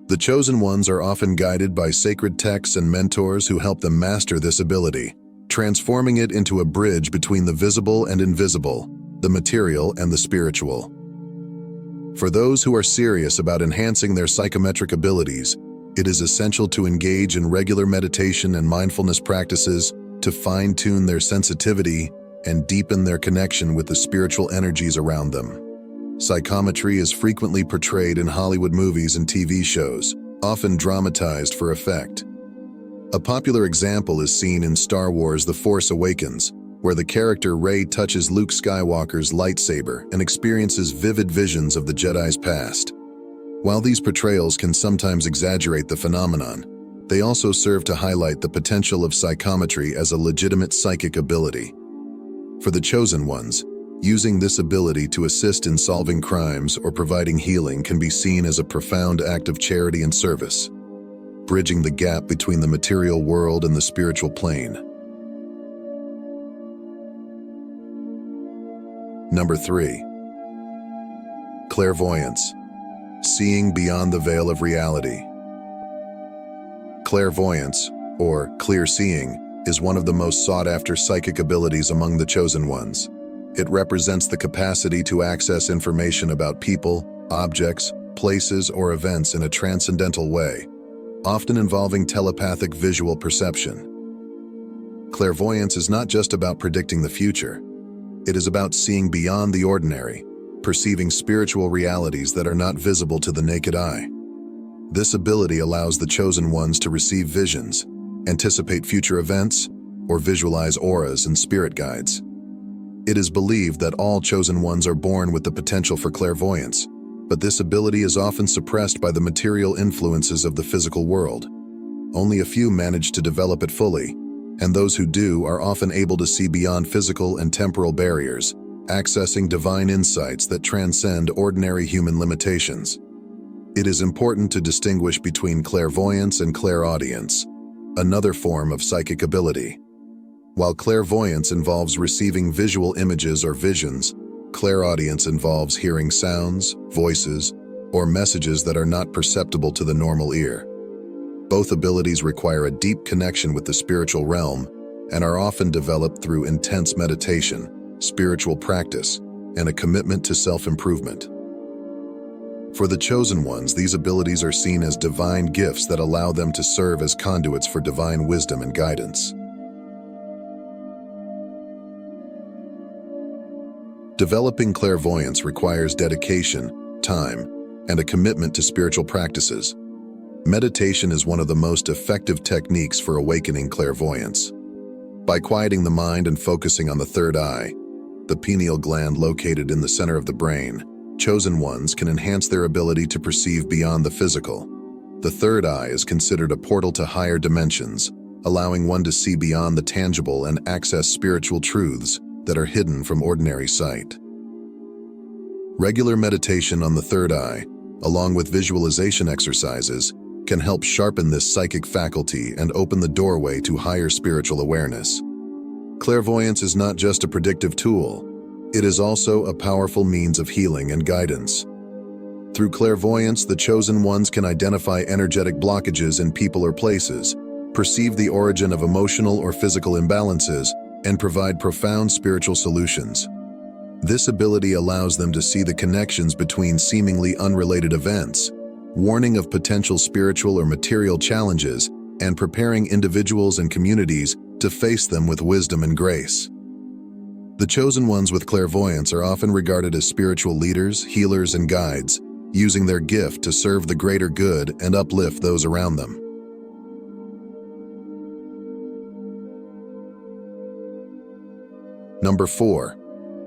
The chosen ones are often guided by sacred texts and mentors who help them master this ability, transforming it into a bridge between the visible and invisible, the material and the spiritual. For those who are serious about enhancing their psychometric abilities, it is essential to engage in regular meditation and mindfulness practices to fine-tune their sensitivity and deepen their connection with the spiritual energies around them. Psychometry is frequently portrayed in Hollywood movies and TV shows, often dramatized for effect. A popular example is seen in Star Wars: The Force Awakens, where the character Rey touches Luke Skywalker's lightsaber and experiences vivid visions of the Jedi's past. While these portrayals can sometimes exaggerate the phenomenon, they also serve to highlight the potential of psychometry as a legitimate psychic ability. For the chosen ones, using this ability to assist in solving crimes or providing healing can be seen as a profound act of charity and service, bridging the gap between the material world and the spiritual plane. Number 3. Clairvoyance. Seeing beyond the veil of reality. Clairvoyance, or clear seeing, is one of the most sought-after psychic abilities among the chosen ones. It represents the capacity to access information about people, objects, places, or events in a transcendental way, often involving telepathic visual perception. Clairvoyance is not just about predicting the future. It is about seeing beyond the ordinary, perceiving spiritual realities that are not visible to the naked eye. This ability allows the chosen ones to receive visions, anticipate future events, or visualize auras and spirit guides. It is believed that all chosen ones are born with the potential for clairvoyance, but this ability is often suppressed by the material influences of the physical world. Only a few manage to develop it fully, and those who do are often able to see beyond physical and temporal barriers, accessing divine insights that transcend ordinary human limitations. It is important to distinguish between clairvoyance and clairaudience, another form of psychic ability. While clairvoyance involves receiving visual images or visions, clairaudience involves hearing sounds, voices, or messages that are not perceptible to the normal ear. Both abilities require a deep connection with the spiritual realm and are often developed through intense meditation, spiritual practice, and a commitment to self-improvement. For the chosen ones, these abilities are seen as divine gifts that allow them to serve as conduits for divine wisdom and guidance. Developing clairvoyance requires dedication, time, and a commitment to spiritual practices. Meditation is one of the most effective techniques for awakening clairvoyance. By quieting the mind and focusing on the third eye, the pineal gland located in the center of the brain, chosen ones can enhance their ability to perceive beyond the physical. The third eye is considered a portal to higher dimensions, allowing one to see beyond the tangible and access spiritual truths that are hidden from ordinary sight. Regular meditation on the third eye, along with visualization exercises, can help sharpen this psychic faculty and open the doorway to higher spiritual awareness. Clairvoyance is not just a predictive tool, it is also a powerful means of healing and guidance. Through clairvoyance, the chosen ones can identify energetic blockages in people or places, perceive the origin of emotional or physical imbalances, and provide profound spiritual solutions. This ability allows them to see the connections between seemingly unrelated events, warning of potential spiritual or material challenges, and preparing individuals and communities to face them with wisdom and grace. The chosen ones with clairvoyance are often regarded as spiritual leaders, healers, and guides, using their gift to serve the greater good and uplift those around them. Number 4.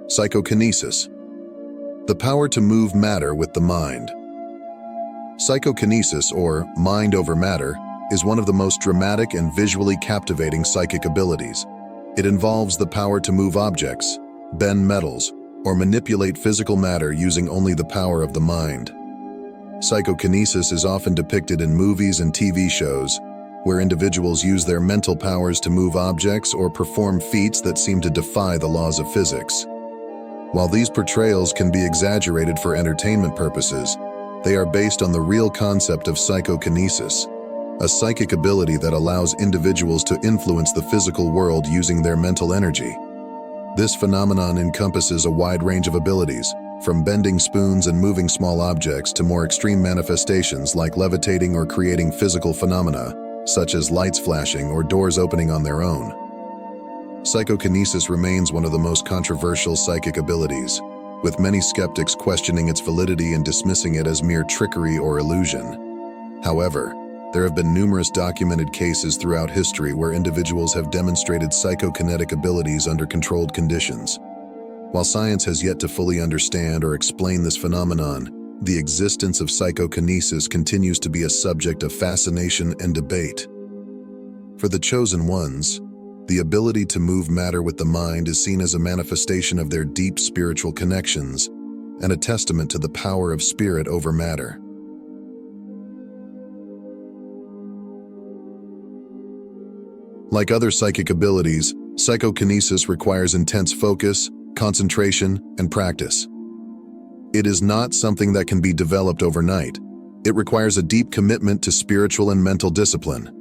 Psychokinesis. The power to move matter with the mind. Psychokinesis, or mind over matter, is one of the most dramatic and visually captivating psychic abilities. It involves the power to move objects, bend metals, or manipulate physical matter using only the power of the mind. Psychokinesis is often depicted in movies and TV shows, where individuals use their mental powers to move objects or perform feats that seem to defy the laws of physics. While these portrayals can be exaggerated for entertainment purposes, they are based on the real concept of psychokinesis, a psychic ability that allows individuals to influence the physical world using their mental energy. This phenomenon encompasses a wide range of abilities, from bending spoons and moving small objects to more extreme manifestations like levitating or creating physical phenomena, such as lights flashing or doors opening on their own. Psychokinesis remains one of the most controversial psychic abilities, with many skeptics questioning its validity and dismissing it as mere trickery or illusion. However, there have been numerous documented cases throughout history where individuals have demonstrated psychokinetic abilities under controlled conditions. While science has yet to fully understand or explain this phenomenon, the existence of psychokinesis continues to be a subject of fascination and debate. For the chosen ones, the ability to move matter with the mind is seen as a manifestation of their deep spiritual connections and a testament to the power of spirit over matter. Like other psychic abilities, psychokinesis requires intense focus, concentration, and practice. It is not something that can be developed overnight. It requires a deep commitment to spiritual and mental discipline.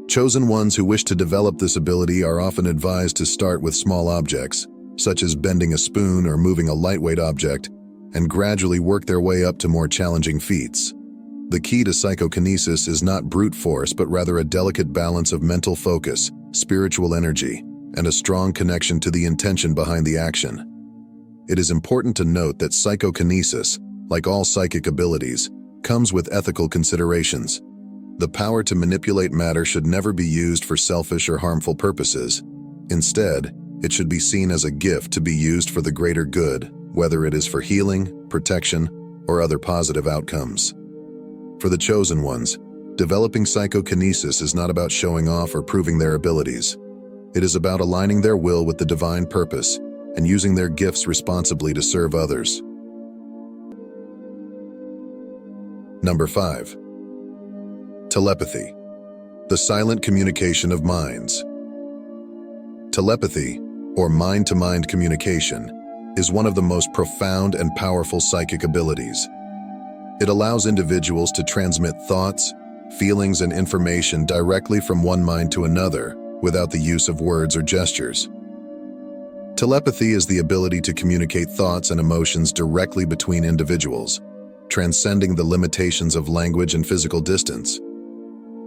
Chosen ones who wish to develop this ability are often advised to start with small objects, such as bending a spoon or moving a lightweight object, and gradually work their way up to more challenging feats. The key to psychokinesis is not brute force, but rather a delicate balance of mental focus, spiritual energy, and a strong connection to the intention behind the action. It is important to note that psychokinesis, like all psychic abilities, comes with ethical considerations. The power to manipulate matter should never be used for selfish or harmful purposes. Instead, it should be seen as a gift to be used for the greater good, whether it is for healing, protection, or other positive outcomes. For the chosen ones, developing psychokinesis is not about showing off or proving their abilities. It is about aligning their will with the divine purpose and using their gifts responsibly to serve others. Number 5. Telepathy, the silent communication of minds. Telepathy, or mind-to-mind communication, is one of the most profound and powerful psychic abilities. It allows individuals to transmit thoughts, feelings, and information directly from one mind to another without the use of words or gestures. Telepathy is the ability to communicate thoughts and emotions directly between individuals, transcending the limitations of language and physical distance.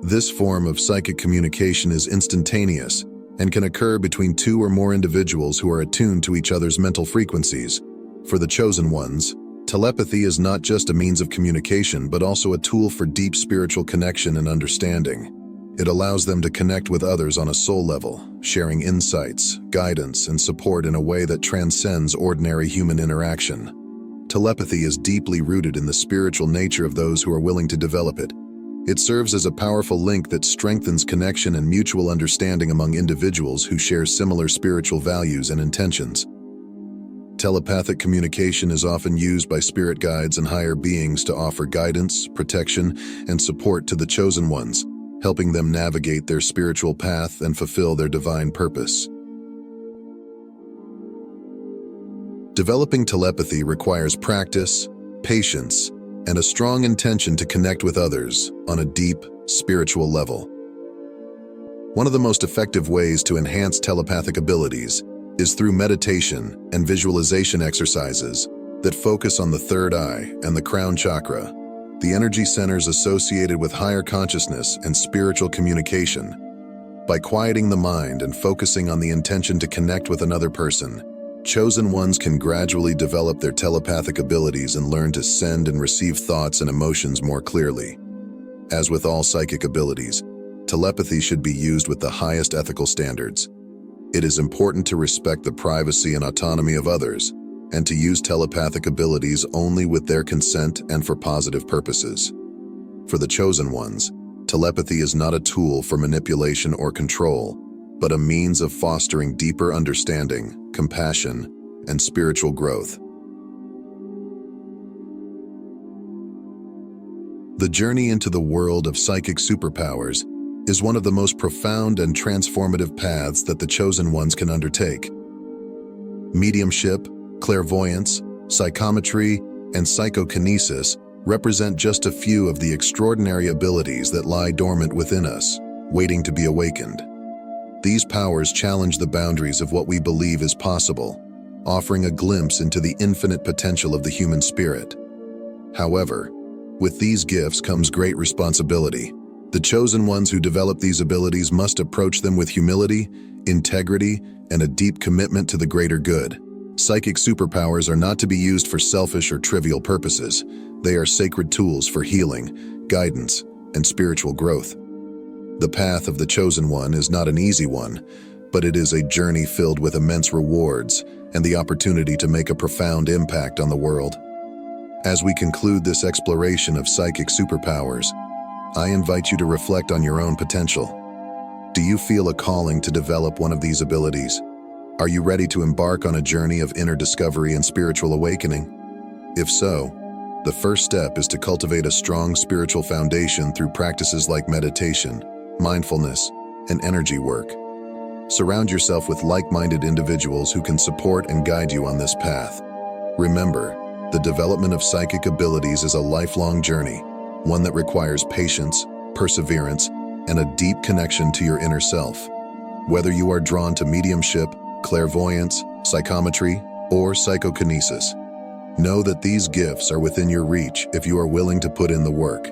This form of psychic communication is instantaneous and can occur between two or more individuals who are attuned to each other's mental frequencies. For the chosen ones, telepathy is not just a means of communication, but also a tool for deep spiritual connection and understanding. It allows them to connect with others on a soul level, sharing insights, guidance, and support in a way that transcends ordinary human interaction. Telepathy is deeply rooted in the spiritual nature of those who are willing to develop it. It serves as a powerful link that strengthens connection and mutual understanding among individuals who share similar spiritual values and intentions. Telepathic communication is often used by spirit guides and higher beings to offer guidance, protection, and support to the chosen ones, helping them navigate their spiritual path and fulfill their divine purpose. Developing telepathy requires practice, patience, and a strong intention to connect with others on a deep, spiritual level. One of the most effective ways to enhance telepathic abilities is through meditation and visualization exercises that focus on the third eye and the crown chakra, the energy centers associated with higher consciousness and spiritual communication. By quieting the mind and focusing on the intention to connect with another person, chosen ones can gradually develop their telepathic abilities and learn to send and receive thoughts and emotions more clearly. As with all psychic abilities, telepathy should be used with the highest ethical standards. It is important to respect the privacy and autonomy of others, and to use telepathic abilities only with their consent and for positive purposes. For the chosen ones, telepathy is not a tool for manipulation or control, but a means of fostering deeper understanding, compassion, and spiritual growth. The journey into the world of psychic superpowers is one of the most profound and transformative paths that the chosen ones can undertake. Mediumship, clairvoyance, psychometry, and psychokinesis represent just a few of the extraordinary abilities that lie dormant within us, waiting to be awakened. These powers challenge the boundaries of what we believe is possible, offering a glimpse into the infinite potential of the human spirit. However, with these gifts comes great responsibility. The chosen ones who develop these abilities must approach them with humility, integrity, and a deep commitment to the greater good. Psychic superpowers are not to be used for selfish or trivial purposes. They are sacred tools for healing, guidance, and spiritual growth. The path of the chosen one is not an easy one, but it is a journey filled with immense rewards and the opportunity to make a profound impact on the world. As we conclude this exploration of psychic superpowers, I invite you to reflect on your own potential. Do you feel a calling to develop one of these abilities? Are you ready to embark on a journey of inner discovery and spiritual awakening? If so, the first step is to cultivate a strong spiritual foundation through practices like meditation, mindfulness, and energy work. Surround yourself with like-minded individuals who can support and guide you on this path. Remember, the development of psychic abilities is a lifelong journey, one that requires patience, perseverance, and a deep connection to your inner self. Whether you are drawn to mediumship, clairvoyance, psychometry, or psychokinesis, know that these gifts are within your reach if you are willing to put in the work.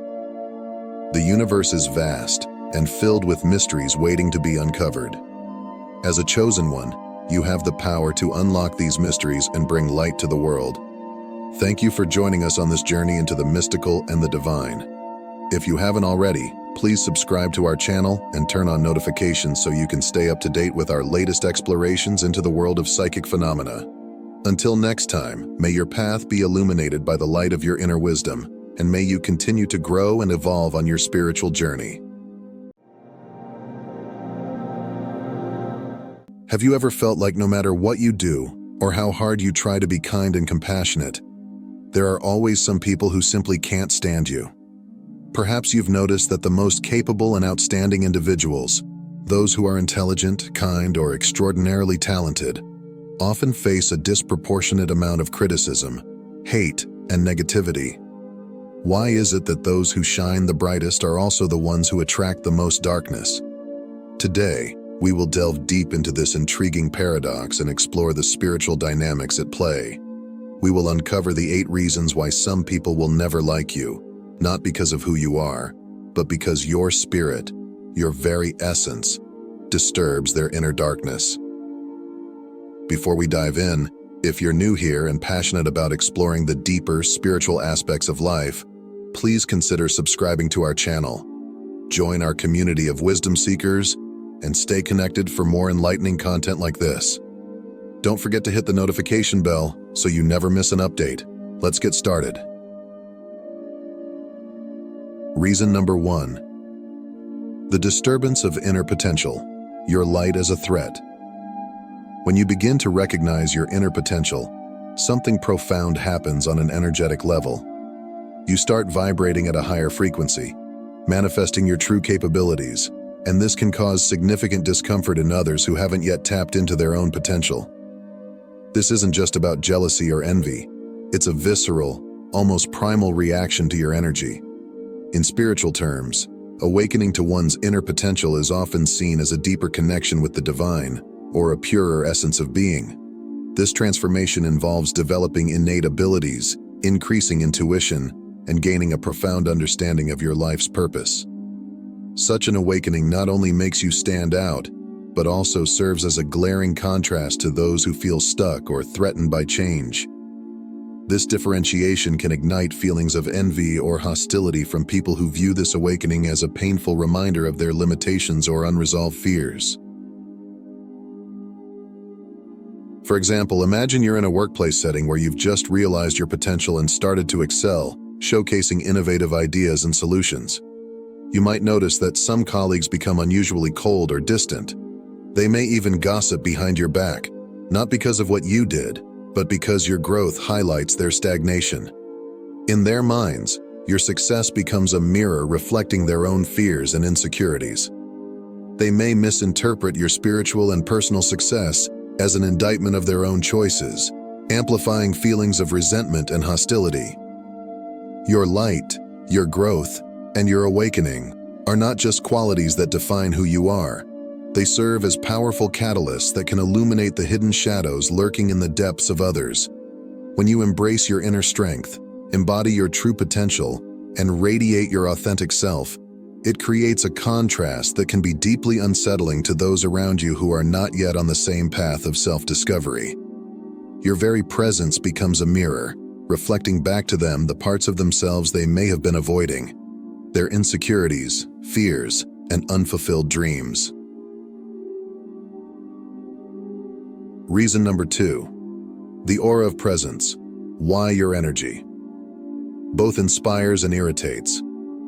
The universe is vast and filled with mysteries waiting to be uncovered. As a chosen one, you have the power to unlock these mysteries and bring light to the world. Thank you for joining us on this journey into the mystical and the divine. If you haven't already, please subscribe to our channel and turn on notifications so you can stay up to date with our latest explorations into the world of psychic phenomena. Until next time, may your path be illuminated by the light of your inner wisdom, and may you continue to grow and evolve on your spiritual journey. Have you ever felt like no matter what you do, or how hard you try to be kind and compassionate, there are always some people who simply can't stand you? Perhaps you've noticed that the most capable and outstanding individuals, those who are intelligent, kind, or extraordinarily talented, often face a disproportionate amount of criticism, hate, and negativity. Why is it that those who shine the brightest are also the ones who attract the most darkness? Today, we will delve deep into this intriguing paradox and explore the spiritual dynamics at play. We will uncover the 8 reasons why some people will never like you, not because of who you are, but because your spirit, your very essence, disturbs their inner darkness. Before we dive in, if you're new here and passionate about exploring the deeper spiritual aspects of life, please consider subscribing to our channel. Join our community of wisdom seekers and stay connected for more enlightening content like this. Don't forget to hit the notification bell so you never miss an update. Let's get started. Reason number 1. The disturbance of inner potential, your light as a threat. When you begin to recognize your inner potential, something profound happens on an energetic level. You start vibrating at a higher frequency, manifesting your true capabilities, and this can cause significant discomfort in others who haven't yet tapped into their own potential. This isn't just about jealousy or envy. It's a visceral, almost primal reaction to your energy. In spiritual terms, awakening to one's inner potential is often seen as a deeper connection with the divine, or a purer essence of being. This transformation involves developing innate abilities, increasing intuition, and gaining a profound understanding of your life's purpose. Such an awakening not only makes you stand out, but also serves as a glaring contrast to those who feel stuck or threatened by change. This differentiation can ignite feelings of envy or hostility from people who view this awakening as a painful reminder of their limitations or unresolved fears. For example, imagine you're in a workplace setting where you've just realized your potential and started to excel, showcasing innovative ideas and solutions. You might notice that some colleagues become unusually cold or distant. They may even gossip behind your back, not because of what you did, but because your growth highlights their stagnation. In their minds, your success becomes a mirror reflecting their own fears and insecurities. They may misinterpret your spiritual and personal success as an indictment of their own choices, amplifying feelings of resentment and hostility. Your light, your growth, and your awakening are not just qualities that define who you are. They serve as powerful catalysts that can illuminate the hidden shadows lurking in the depths of others. When you embrace your inner strength, embody your true potential, and radiate your authentic self, it creates a contrast that can be deeply unsettling to those around you who are not yet on the same path of self-discovery. Your very presence becomes a mirror, reflecting back to them the parts of themselves they may have been avoiding, their insecurities, fears, and unfulfilled dreams. Reason number 2. The aura of presence. Why your energy? Both inspires and irritates.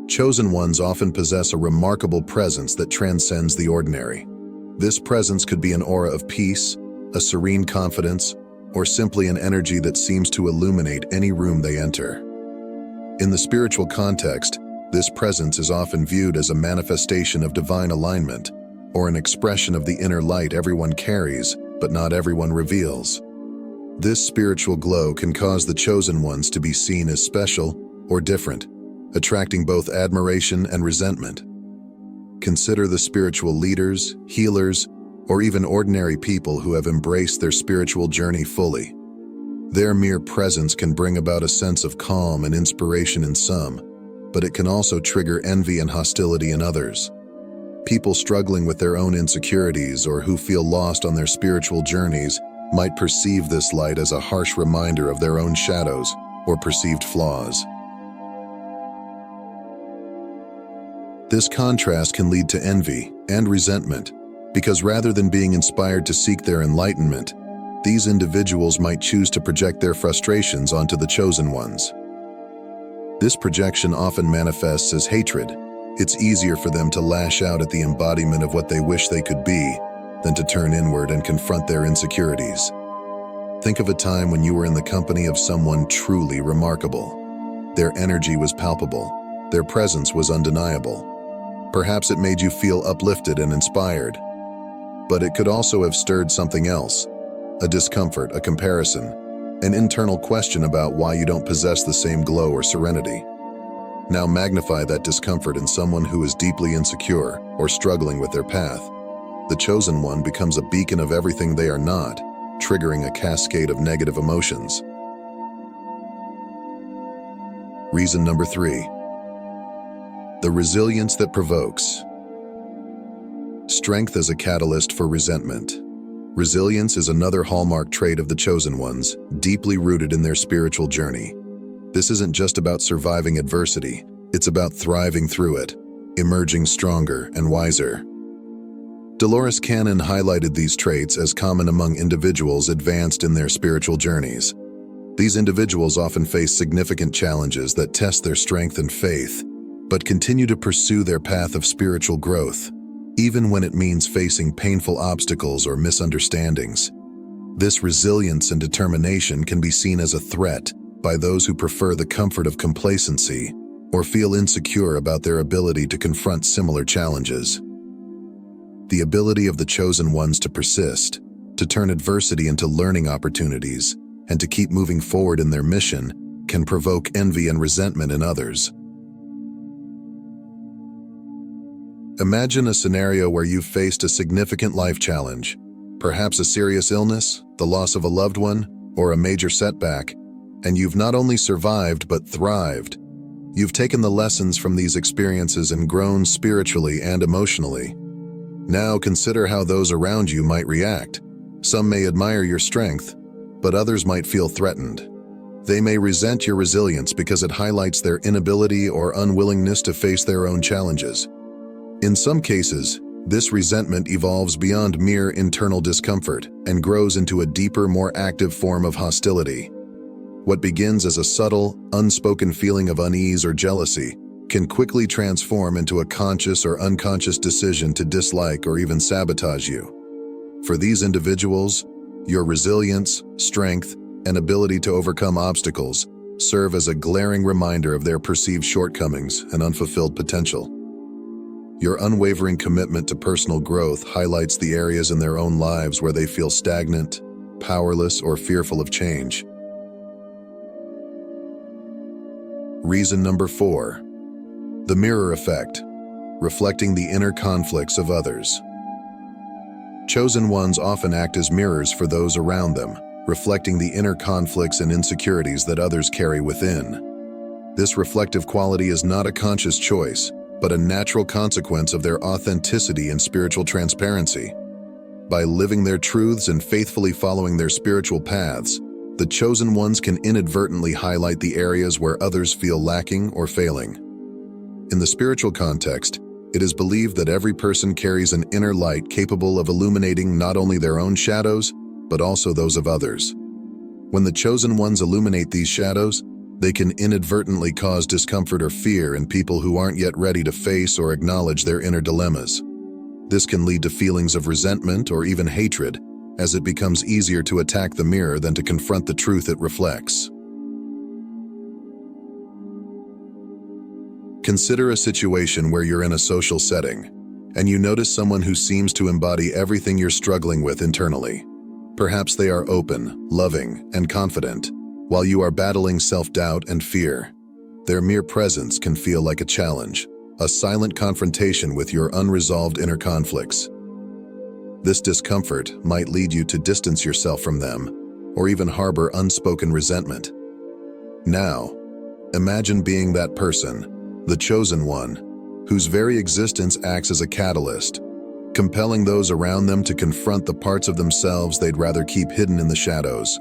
Chosen ones often possess a remarkable presence that transcends the ordinary. This presence could be an aura of peace, a serene confidence, or simply an energy that seems to illuminate any room they enter. In the spiritual context, this presence is often viewed as a manifestation of divine alignment, or an expression of the inner light everyone carries, but not everyone reveals. This spiritual glow can cause the chosen ones to be seen as special or different, attracting both admiration and resentment. Consider the spiritual leaders, healers, or even ordinary people who have embraced their spiritual journey fully. Their mere presence can bring about a sense of calm and inspiration in some, but it can also trigger envy and hostility in others. People struggling with their own insecurities or who feel lost on their spiritual journeys might perceive this light as a harsh reminder of their own shadows or perceived flaws. This contrast can lead to envy and resentment, because rather than being inspired to seek their enlightenment, these individuals might choose to project their frustrations onto the chosen ones. This projection often manifests as hatred. It's easier for them to lash out at the embodiment of what they wish they could be than to turn inward and confront their insecurities. Think of a time when you were in the company of someone truly remarkable. Their energy was palpable, Their presence was undeniable. Perhaps it made you feel uplifted and inspired. But it could also have stirred something else, a discomfort, a comparison, an internal question about why you don't possess the same glow or serenity. Now magnify that discomfort in someone who is deeply insecure or struggling with their path. The chosen one becomes a beacon of everything they are not, triggering a cascade of negative emotions. Reason number 3. The resilience that provokes. Strength as a catalyst for resentment. Resilience is another hallmark trait of the chosen ones, deeply rooted in their spiritual journey. This isn't just about surviving adversity, it's about thriving through it, emerging stronger and wiser. Dolores Cannon highlighted these traits as common among individuals advanced in their spiritual journeys. These individuals often face significant challenges that test their strength and faith, but continue to pursue their path of spiritual growth, even when it means facing painful obstacles or misunderstandings. This resilience and determination can be seen as a threat by those who prefer the comfort of complacency or feel insecure about their ability to confront similar challenges. The ability of the chosen ones to persist, to turn adversity into learning opportunities, and to keep moving forward in their mission can provoke envy and resentment in others. Imagine a scenario where you've faced a significant life challenge, perhaps a serious illness, the loss of a loved one, or a major setback, and you've not only survived but thrived. You've taken the lessons from these experiences and grown spiritually and emotionally. Now consider how those around you might react. Some may admire your strength, but others might feel threatened. They may resent your resilience because it highlights their inability or unwillingness to face their own challenges. In some cases, this resentment evolves beyond mere internal discomfort and grows into a deeper, more active form of hostility. What begins as a subtle, unspoken feeling of unease or jealousy can quickly transform into a conscious or unconscious decision to dislike or even sabotage you. For these individuals, your resilience, strength, and ability to overcome obstacles serve as a glaring reminder of their perceived shortcomings and unfulfilled potential. Your unwavering commitment to personal growth highlights the areas in their own lives where they feel stagnant, powerless, or fearful of change. Reason number 4. The mirror effect, reflecting the inner conflicts of others. Chosen ones often act as mirrors for those around them, reflecting the inner conflicts and insecurities that others carry within. This reflective quality is not a conscious choice, but a natural consequence of their authenticity and spiritual transparency. By living their truths and faithfully following their spiritual paths, the chosen ones can inadvertently highlight the areas where others feel lacking or failing. In the spiritual context, it is believed that every person carries an inner light capable of illuminating not only their own shadows, but also those of others. When the chosen ones illuminate these shadows, they can inadvertently cause discomfort or fear in people who aren't yet ready to face or acknowledge their inner dilemmas. This can lead to feelings of resentment or even hatred, as it becomes easier to attack the mirror than to confront the truth it reflects. Consider a situation where you're in a social setting, and you notice someone who seems to embody everything you're struggling with internally. Perhaps they are open, loving, and confident, while you are battling self-doubt and fear. Their mere presence can feel like a challenge, a silent confrontation with your unresolved inner conflicts. This discomfort might lead you to distance yourself from them, or even harbor unspoken resentment. Now, imagine being that person, the chosen one, whose very existence acts as a catalyst, compelling those around them to confront the parts of themselves they'd rather keep hidden in the shadows.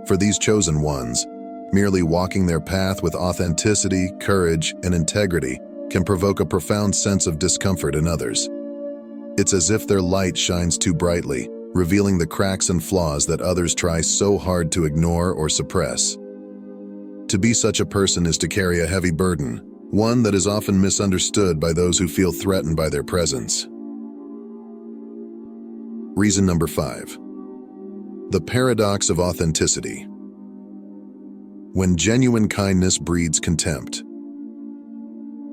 For these chosen ones, merely walking their path with authenticity, courage, and integrity can provoke a profound sense of discomfort in others. It's as if their light shines too brightly, revealing the cracks and flaws that others try so hard to ignore or suppress. To be such a person is to carry a heavy burden, one that is often misunderstood by those who feel threatened by their presence. Reason number 5. The paradox of authenticity. When genuine kindness breeds contempt.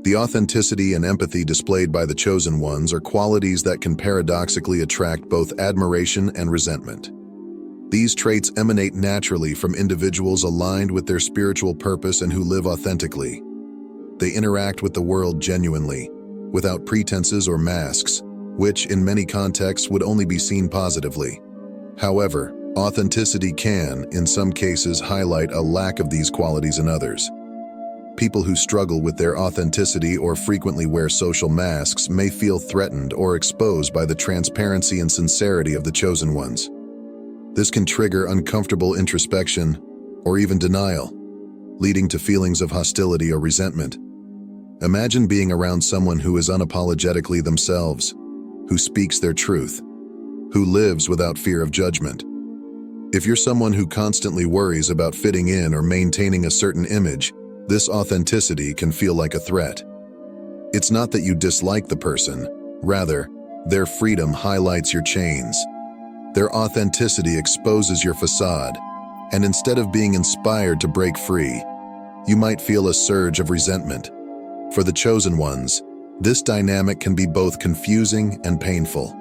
The authenticity and empathy displayed by the chosen ones are qualities that can paradoxically attract both admiration and resentment. These traits emanate naturally from individuals aligned with their spiritual purpose and who live authentically. They interact with the world genuinely, without pretenses or masks, which, in many contexts, would only be seen positively. However, authenticity can, in some cases, highlight a lack of these qualities in others. People who struggle with their authenticity or frequently wear social masks may feel threatened or exposed by the transparency and sincerity of the chosen ones. This can trigger uncomfortable introspection or even denial, leading to feelings of hostility or resentment. Imagine being around someone who is unapologetically themselves, who speaks their truth, who lives without fear of judgment. If you're someone who constantly worries about fitting in or maintaining a certain image, this authenticity can feel like a threat. It's not that you dislike the person, rather, their freedom highlights your chains. Their authenticity exposes your facade, and instead of being inspired to break free, you might feel a surge of resentment. For the chosen ones, this dynamic can be both confusing and painful.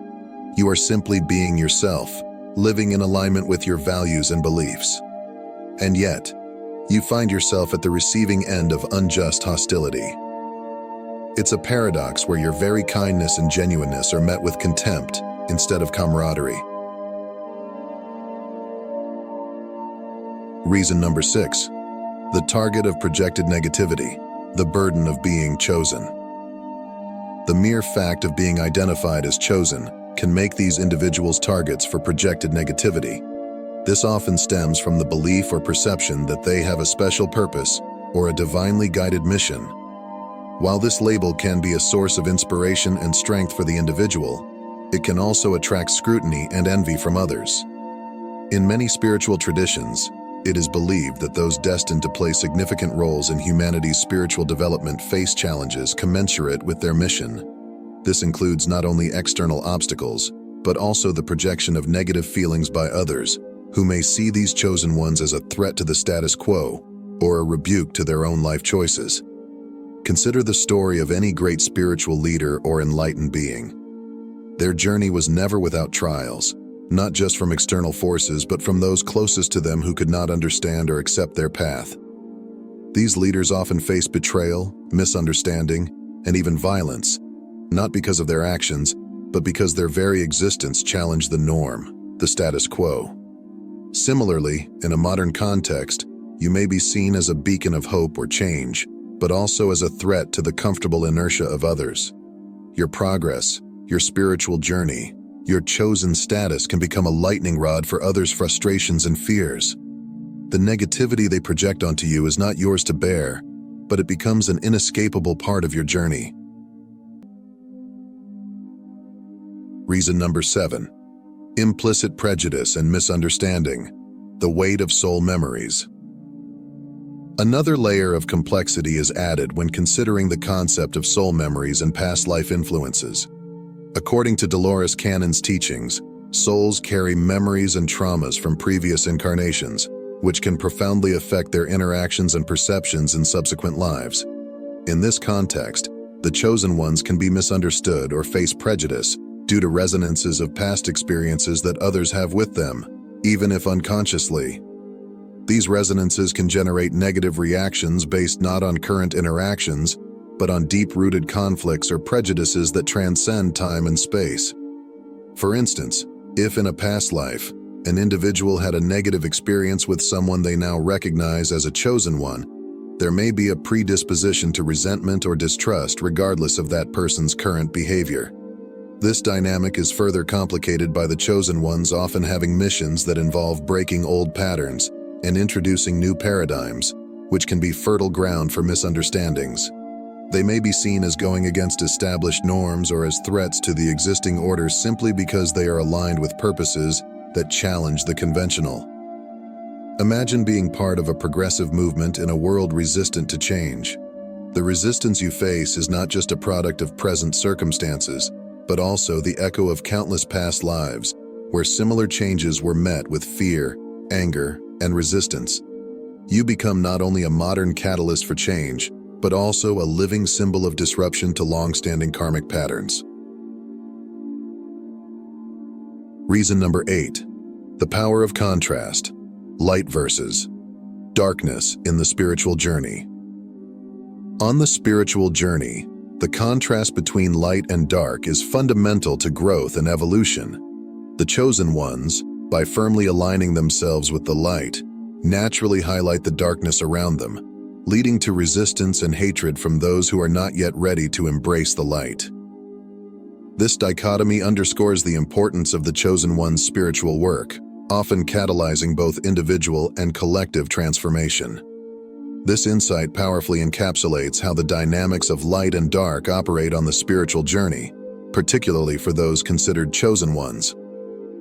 You are simply being yourself, living in alignment with your values and beliefs. And yet, you find yourself at the receiving end of unjust hostility. It's a paradox where your very kindness and genuineness are met with contempt instead of camaraderie. Reason number 6. The target of projected negativity, the burden of being chosen. The mere fact of being identified as chosen can make these individuals targets for projected negativity. This often stems from the belief or perception that they have a special purpose or a divinely guided mission. While this label can be a source of inspiration and strength for the individual, it can also attract scrutiny and envy from others. In many spiritual traditions, it is believed that those destined to play significant roles in humanity's spiritual development face challenges commensurate with their mission. This includes not only external obstacles, but also the projection of negative feelings by others, who may see these chosen ones as a threat to the status quo or a rebuke to their own life choices. Consider the story of any great spiritual leader or enlightened being. Their journey was never without trials, not just from external forces, but from those closest to them who could not understand or accept their path. These leaders often faced betrayal, misunderstanding, and even violence, not because of their actions, but because their very existence challenged the norm, the status quo. Similarly, in a modern context, you may be seen as a beacon of hope or change, but also as a threat to the comfortable inertia of others. Your progress, your spiritual journey, your chosen status can become a lightning rod for others' frustrations and fears. The negativity they project onto you is not yours to bear, but it becomes an inescapable part of your journey. Reason number 7. Implicit prejudice and misunderstanding, the weight of soul memories. Another layer of complexity is added when considering the concept of soul memories and past life influences. According to Dolores Cannon's teachings, souls carry memories and traumas from previous incarnations, which can profoundly affect their interactions and perceptions in subsequent lives. In this context, the chosen ones can be misunderstood or face prejudice due to resonances of past experiences that others have with them, even if unconsciously. These resonances can generate negative reactions based not on current interactions, but on deep-rooted conflicts or prejudices that transcend time and space. For instance, if in a past life, an individual had a negative experience with someone they now recognize as a chosen one, there may be a predisposition to resentment or distrust regardless of that person's current behavior. This dynamic is further complicated by the chosen ones often having missions that involve breaking old patterns and introducing new paradigms, which can be fertile ground for misunderstandings. They may be seen as going against established norms or as threats to the existing order simply because they are aligned with purposes that challenge the conventional. Imagine being part of a progressive movement in a world resistant to change. The resistance you face is not just a product of present circumstances, but also the echo of countless past lives, where similar changes were met with fear, anger, and resistance. You become not only a modern catalyst for change, but also a living symbol of disruption to long-standing karmic patterns. Reason number 8. The power of contrast. Light versus darkness in the spiritual journey. On the spiritual journey, the contrast between light and dark is fundamental to growth and evolution. The chosen ones, by firmly aligning themselves with the light, naturally highlight the darkness around them, leading to resistance and hatred from those who are not yet ready to embrace the light. This dichotomy underscores the importance of the chosen one's spiritual work, often catalyzing both individual and collective transformation. This insight powerfully encapsulates how the dynamics of light and dark operate on the spiritual journey, particularly for those considered chosen ones.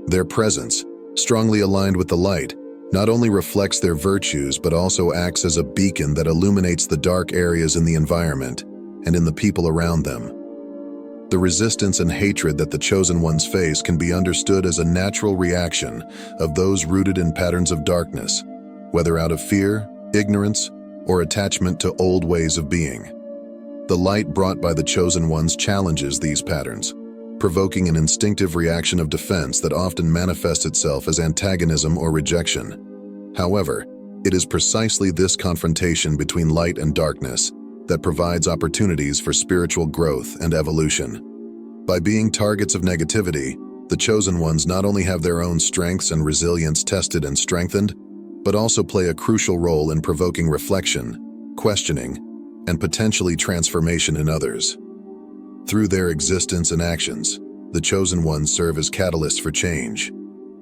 Their presence, strongly aligned with the light, not only reflects their virtues but also acts as a beacon that illuminates the dark areas in the environment and in the people around them. The resistance and hatred that the chosen ones face can be understood as a natural reaction of those rooted in patterns of darkness, whether out of fear, ignorance, or attachment to old ways of being. The light brought by the chosen ones challenges these patterns, provoking an instinctive reaction of defense that often manifests itself as antagonism or rejection. However, it is precisely this confrontation between light and darkness that provides opportunities for spiritual growth and evolution. By being targets of negativity, the chosen ones not only have their own strengths and resilience tested and strengthened, but also play a crucial role in provoking reflection, questioning, and potentially transformation in others. Through their existence and actions, the chosen ones serve as catalysts for change,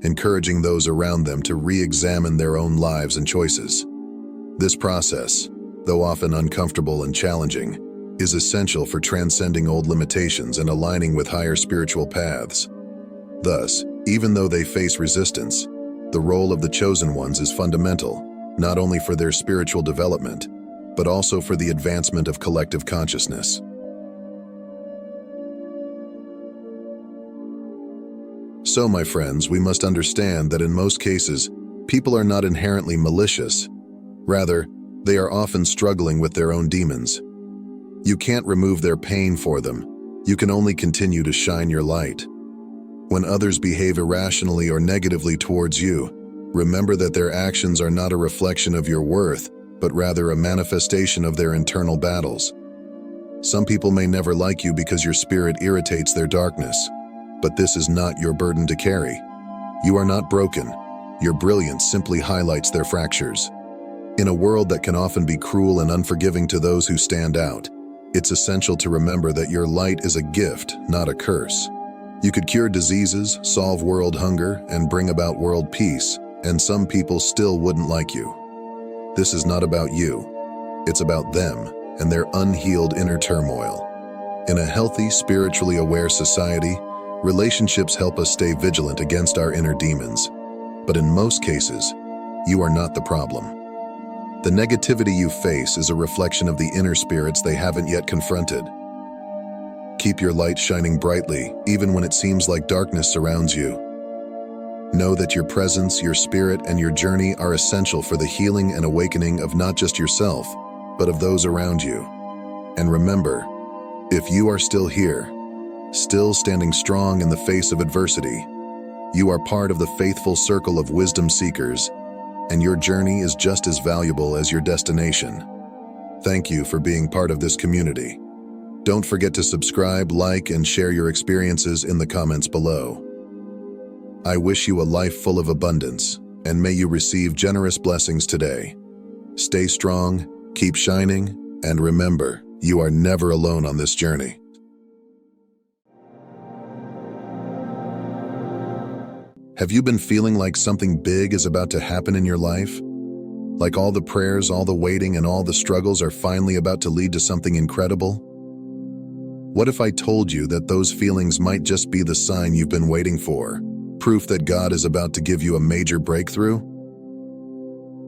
encouraging those around them to re-examine their own lives and choices. This process, though often uncomfortable and challenging, is essential for transcending old limitations and aligning with higher spiritual paths. Thus, even though they face resistance, the role of the chosen ones is fundamental, not only for their spiritual development, but also for the advancement of collective consciousness. So, my friends, we must understand that in most cases, people are not inherently malicious. Rather, they are often struggling with their own demons. You can't remove their pain for them. You can only continue to shine your light. When others behave irrationally or negatively towards you, remember that their actions are not a reflection of your worth, but rather a manifestation of their internal battles. Some people may never like you because your spirit irritates their darkness, but this is not your burden to carry. You are not broken. Your brilliance simply highlights their fractures. In a world that can often be cruel and unforgiving to those who stand out, it's essential to remember that your light is a gift, not a curse. You could cure diseases, solve world hunger, and bring about world peace, and some people still wouldn't like you. This is not about you. It's about them and their unhealed inner turmoil. In a healthy, spiritually aware society, relationships help us stay vigilant against our inner demons. But in most cases, you are not the problem. The negativity you face is a reflection of the inner spirits they haven't yet confronted. Keep your light shining brightly, even when it seems like darkness surrounds you. Know that your presence, your spirit, and your journey are essential for the healing and awakening of not just yourself, but of those around you. And remember, if you are still here, still standing strong in the face of adversity, you are part of the faithful circle of wisdom seekers, and your journey is just as valuable as your destination. Thank you for being part of this community. Don't forget to subscribe, like, and share your experiences in the comments below. I wish you a life full of abundance, and may you receive generous blessings today. Stay strong, keep shining, and remember, you are never alone on this journey. Have you been feeling like something big is about to happen in your life? Like all the prayers, all the waiting, and all the struggles are finally about to lead to something incredible? What if I told you that those feelings might just be the sign you've been waiting for, proof that God is about to give you a major breakthrough?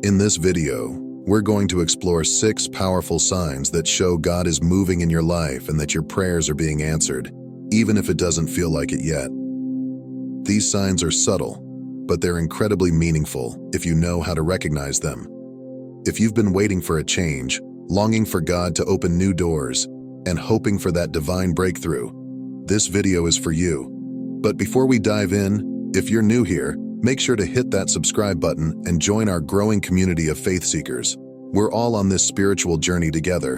In this video, we're going to explore 6 powerful signs that show God is moving in your life and that your prayers are being answered, even if it doesn't feel like it yet. These signs are subtle, but they're incredibly meaningful if you know how to recognize them. If you've been waiting for a change, longing for God to open new doors, and hoping for that divine breakthrough, this video is for you. But before we dive in, if you're new here, make sure to hit that subscribe button and join our growing community of faith seekers. We're all on this spiritual journey together,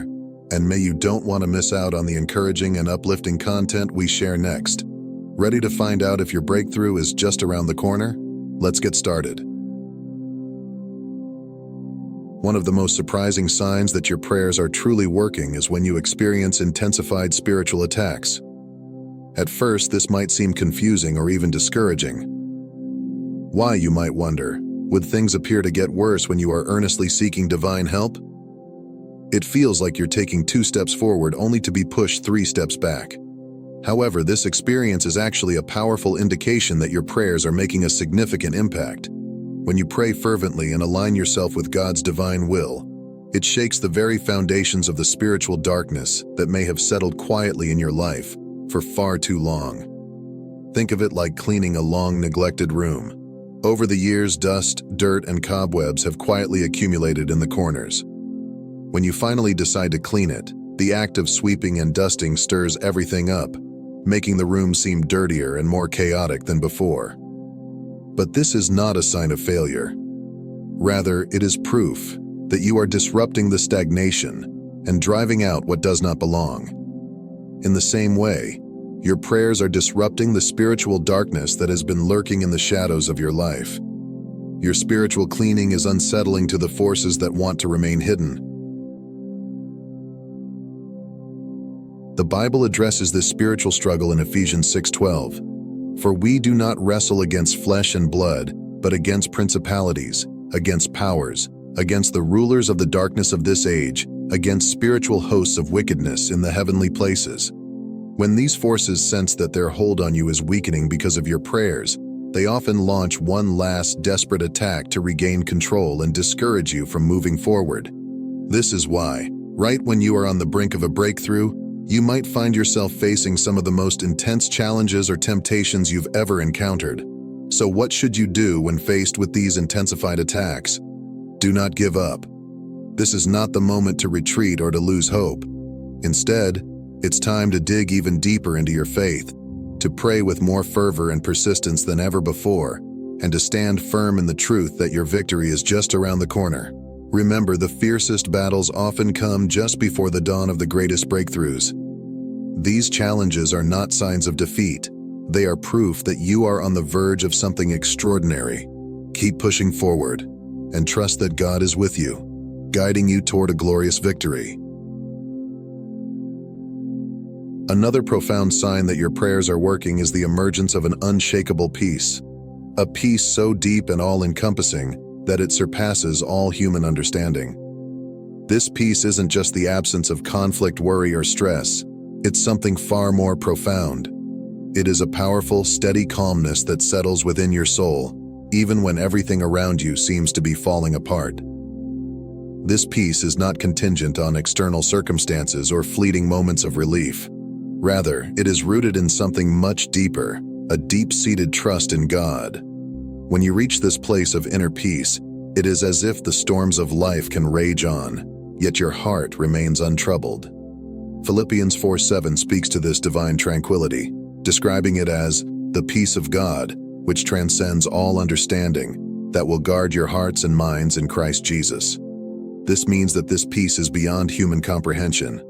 and may you don't want to miss out on the encouraging and uplifting content we share next. Ready to find out if your breakthrough is just around the corner? Let's get started. One of the most surprising signs that your prayers are truly working is when you experience intensified spiritual attacks. At first, this might seem confusing or even discouraging. Why, you might wonder, would things appear to get worse when you are earnestly seeking divine help? It feels like you're taking 2 steps forward only to be pushed 3 steps back. However, this experience is actually a powerful indication that your prayers are making a significant impact. When you pray fervently and align yourself with God's divine will, it shakes the very foundations of the spiritual darkness that may have settled quietly in your life for far too long. Think of it like cleaning a long-neglected room. Over the years, dust, dirt, and cobwebs have quietly accumulated in the corners. When you finally decide to clean it, the act of sweeping and dusting stirs everything up, making the room seem dirtier and more chaotic than before. But this is not a sign of failure. Rather, it is proof that you are disrupting the stagnation and driving out what does not belong. In the same way, your prayers are disrupting the spiritual darkness that has been lurking in the shadows of your life. Your spiritual cleaning is unsettling to the forces that want to remain hidden. The Bible addresses this spiritual struggle in Ephesians 6:12. For we do not wrestle against flesh and blood, but against principalities, against powers, against the rulers of the darkness of this age, against spiritual hosts of wickedness in the heavenly places. When these forces sense that their hold on you is weakening because of your prayers, they often launch one last desperate attack to regain control and discourage you from moving forward. This is why, right when you are on the brink of a breakthrough, you might find yourself facing some of the most intense challenges or temptations you've ever encountered. So what should you do when faced with these intensified attacks? Do not give up. This is not the moment to retreat or to lose hope. Instead, it's time to dig even deeper into your faith, to pray with more fervor and persistence than ever before, and to stand firm in the truth that your victory is just around the corner. Remember, the fiercest battles often come just before the dawn of the greatest breakthroughs. These challenges are not signs of defeat. They are proof that you are on the verge of something extraordinary. Keep pushing forward, and trust that God is with you, guiding you toward a glorious victory. Another profound sign that your prayers are working is the emergence of an unshakable peace. A peace so deep and all-encompassing that it surpasses all human understanding. This peace isn't just the absence of conflict, worry, or stress. It's something far more profound. It is a powerful, steady calmness that settles within your soul, even when everything around you seems to be falling apart. This peace is not contingent on external circumstances or fleeting moments of relief. Rather, it is rooted in something much deeper, a deep-seated trust in God. When you reach this place of inner peace, it is as if the storms of life can rage on, yet your heart remains untroubled. Philippians 4:7 speaks to this divine tranquility, describing it as the peace of God, which transcends all understanding, that will guard your hearts and minds in Christ Jesus. This means that this peace is beyond human comprehension.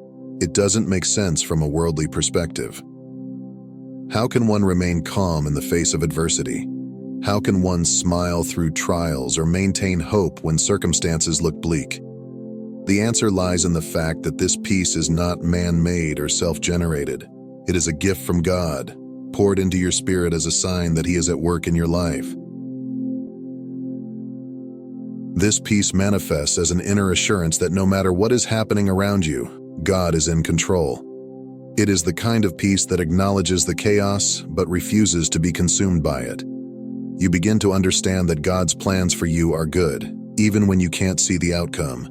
It doesn't make sense from a worldly perspective. How can one remain calm in the face of adversity? How can one smile through trials or maintain hope when circumstances look bleak? The answer lies in the fact that this peace is not man-made or self-generated. It is a gift from God, poured into your spirit as a sign that He is at work in your life. This peace manifests as an inner assurance that no matter what is happening around you, God is in control. It is the kind of peace that acknowledges the chaos but refuses to be consumed by it. You begin to understand that God's plans for you are good, even when you can't see the outcome,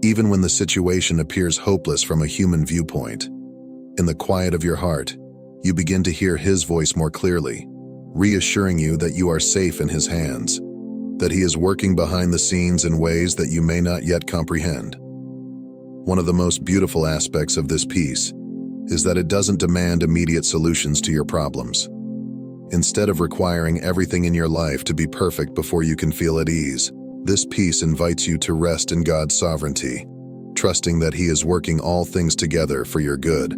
even when the situation appears hopeless from a human viewpoint. In the quiet of your heart, you begin to hear His voice more clearly, reassuring you that you are safe in His hands, that He is working behind the scenes in ways that you may not yet comprehend. One of the most beautiful aspects of this peace is that it doesn't demand immediate solutions to your problems. Instead of requiring everything in your life to be perfect before you can feel at ease, this peace invites you to rest in God's sovereignty, trusting that He is working all things together for your good.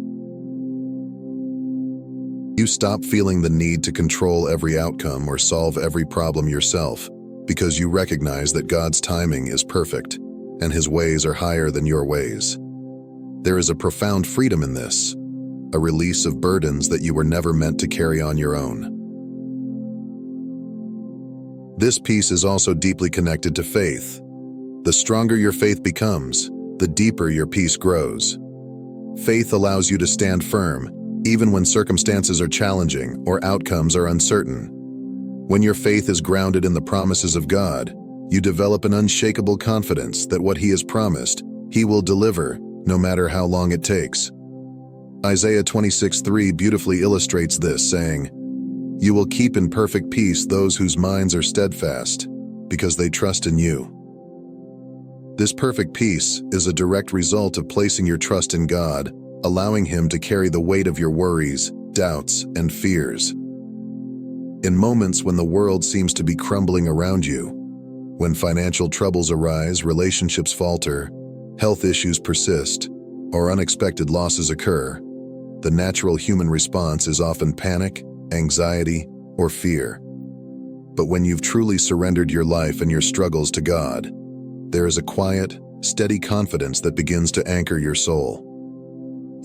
You stop feeling the need to control every outcome or solve every problem yourself, because you recognize that God's timing is perfect and His ways are higher than your ways. There is a profound freedom in this, a release of burdens that you were never meant to carry on your own. This peace is also deeply connected to faith. The stronger your faith becomes, the deeper your peace grows. Faith allows you to stand firm, even when circumstances are challenging or outcomes are uncertain. When your faith is grounded in the promises of God, you develop an unshakable confidence that what He has promised, He will deliver, no matter how long it takes. Isaiah 26:3 beautifully illustrates this, saying, "You will keep in perfect peace those whose minds are steadfast, because they trust in you." This perfect peace is a direct result of placing your trust in God, allowing Him to carry the weight of your worries, doubts, and fears. In moments when the world seems to be crumbling around you, when financial troubles arise, relationships falter, health issues persist, or unexpected losses occur, the natural human response is often panic, anxiety, or fear. But when you've truly surrendered your life and your struggles to God, there is a quiet, steady confidence that begins to anchor your soul.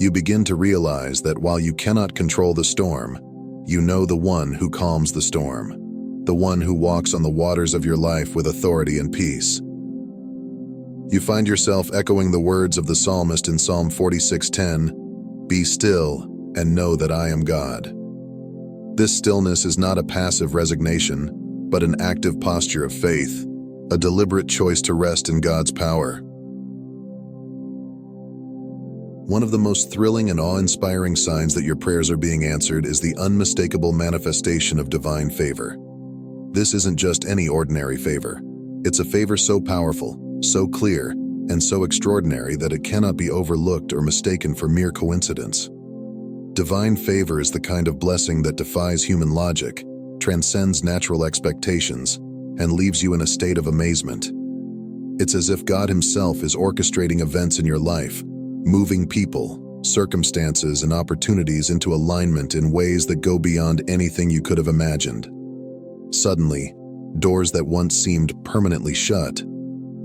You begin to realize that while you cannot control the storm, you know the one who calms the storm, the one who walks on the waters of your life with authority and peace. You find yourself echoing the words of the psalmist in Psalm 46:10, "Be still and know that I am God." This stillness is not a passive resignation, but an active posture of faith, a deliberate choice to rest in God's power. One of the most thrilling and awe-inspiring signs that your prayers are being answered is the unmistakable manifestation of divine favor. This isn't just any ordinary favor. It's a favor so powerful, so clear, and so extraordinary that it cannot be overlooked or mistaken for mere coincidence. Divine favor is the kind of blessing that defies human logic, transcends natural expectations, and leaves you in a state of amazement. It's as if God Himself is orchestrating events in your life, moving people, circumstances, and opportunities into alignment in ways that go beyond anything you could have imagined. Suddenly, doors that once seemed permanently shut,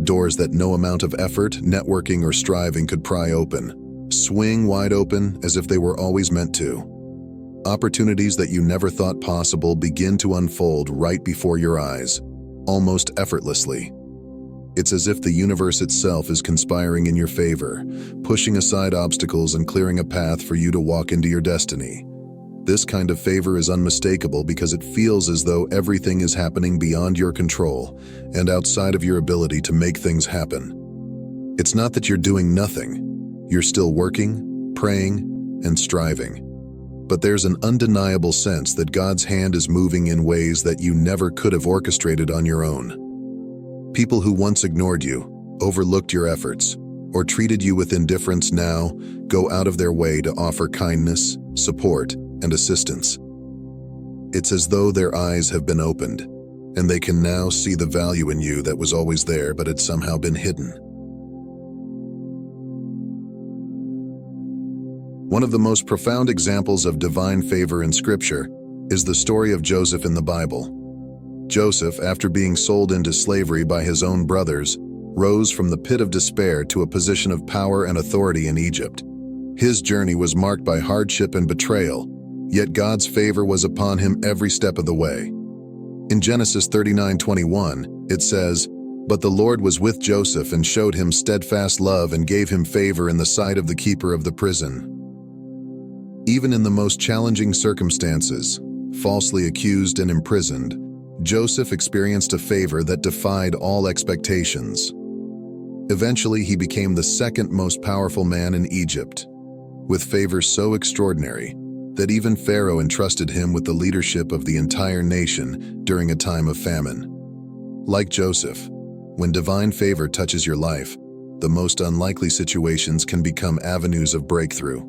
doors that no amount of effort, networking, or striving could pry open, swing wide open as if they were always meant to. Opportunities that you never thought possible begin to unfold right before your eyes, almost effortlessly. It's as if the universe itself is conspiring in your favor, pushing aside obstacles and clearing a path for you to walk into your destiny. This kind of favor is unmistakable because it feels as though everything is happening beyond your control and outside of your ability to make things happen. It's not that you're doing nothing. You're still working, praying, and striving. But there's an undeniable sense that God's hand is moving in ways that you never could have orchestrated on your own. People who once ignored you, overlooked your efforts, or treated you with indifference now go out of their way to offer kindness, support, and assistance. It's as though their eyes have been opened, and they can now see the value in you that was always there but had somehow been hidden. One of the most profound examples of divine favor in Scripture is the story of Joseph in the Bible. Joseph, after being sold into slavery by his own brothers, rose from the pit of despair to a position of power and authority in Egypt. His journey was marked by hardship and betrayal, yet God's favor was upon him every step of the way. In Genesis 39:21, it says, "But the Lord was with Joseph and showed him steadfast love and gave him favor in the sight of the keeper of the prison." Even in the most challenging circumstances, falsely accused and imprisoned, Joseph experienced a favor that defied all expectations. Eventually, he became the second most powerful man in Egypt, with favor so extraordinary that even Pharaoh entrusted him with the leadership of the entire nation during a time of famine. Like Joseph, when divine favor touches your life, the most unlikely situations can become avenues of breakthrough.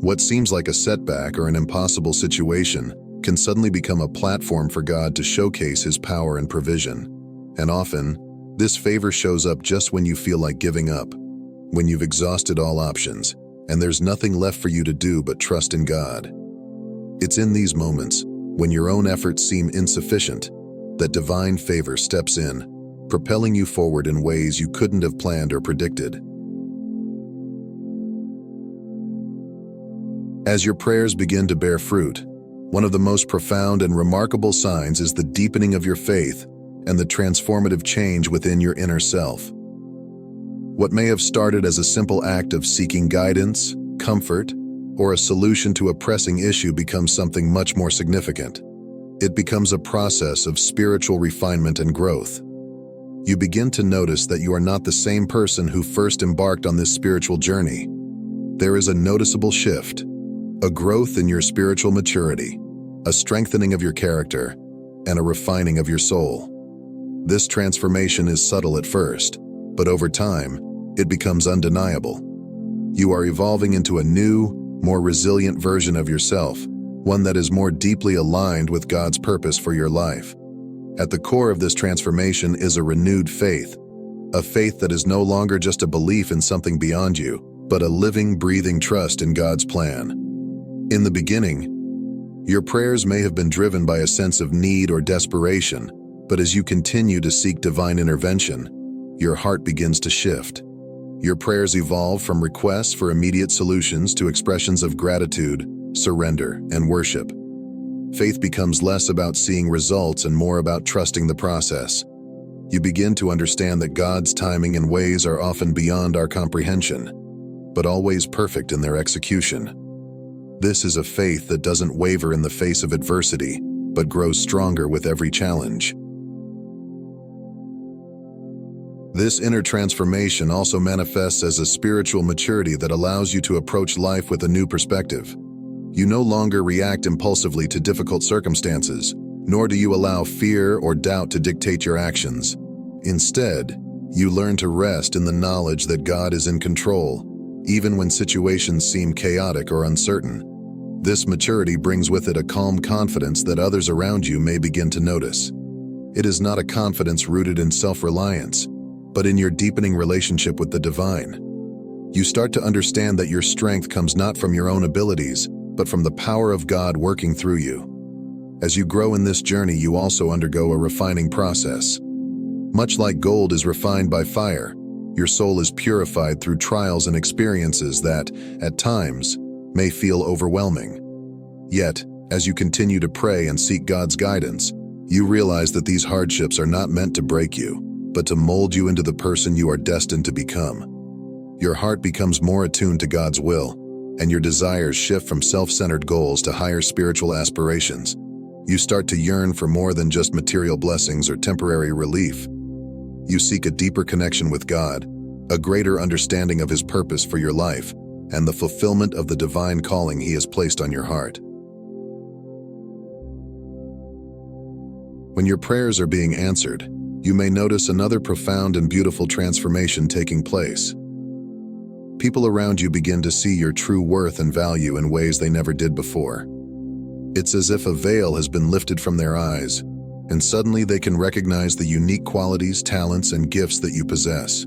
What seems like a setback or an impossible situation can suddenly become a platform for God to showcase His power and provision. And often, this favor shows up just when you feel like giving up, when you've exhausted all options, and there's nothing left for you to do but trust in God. It's in these moments, when your own efforts seem insufficient, that divine favor steps in, propelling you forward in ways you couldn't have planned or predicted. As your prayers begin to bear fruit, one of the most profound and remarkable signs is the deepening of your faith and the transformative change within your inner self. What may have started as a simple act of seeking guidance, comfort, or a solution to a pressing issue becomes something much more significant. It becomes a process of spiritual refinement and growth. You begin to notice that you are not the same person who first embarked on this spiritual journey. There is a noticeable shift, a growth in your spiritual maturity, a strengthening of your character, and a refining of your soul. This transformation is subtle at first, but over time, it becomes undeniable. You are evolving into a new, more resilient version of yourself, one that is more deeply aligned with God's purpose for your life. At the core of this transformation is a renewed faith, a faith that is no longer just a belief in something beyond you, but a living, breathing trust in God's plan. In the beginning, your prayers may have been driven by a sense of need or desperation, but as you continue to seek divine intervention, your heart begins to shift. Your prayers evolve from requests for immediate solutions to expressions of gratitude, surrender, and worship. Faith becomes less about seeing results and more about trusting the process. You begin to understand that God's timing and ways are often beyond our comprehension, but always perfect in their execution. This is a faith that doesn't waver in the face of adversity, but grows stronger with every challenge. This inner transformation also manifests as a spiritual maturity that allows you to approach life with a new perspective. You no longer react impulsively to difficult circumstances, nor do you allow fear or doubt to dictate your actions. Instead, you learn to rest in the knowledge that God is in control, even when situations seem chaotic or uncertain. This maturity brings with it a calm confidence that others around you may begin to notice. It is not a confidence rooted in self-reliance, but in your deepening relationship with the divine. You start to understand that your strength comes not from your own abilities, but from the power of God working through you. As you grow in this journey, you also undergo a refining process. Much like gold is refined by fire, your soul is purified through trials and experiences that, at times, may feel overwhelming. Yet, as you continue to pray and seek God's guidance, you realize that these hardships are not meant to break you, but to mold you into the person you are destined to become. Your heart becomes more attuned to God's will, and your desires shift from self-centered goals to higher spiritual aspirations. You start to yearn for more than just material blessings or temporary relief. You seek a deeper connection with God, a greater understanding of His purpose for your life, and the fulfillment of the divine calling He has placed on your heart. When your prayers are being answered, you may notice another profound and beautiful transformation taking place. People around you begin to see your true worth and value in ways they never did before. It's as if a veil has been lifted from their eyes, and suddenly they can recognize the unique qualities, talents, and gifts that you possess.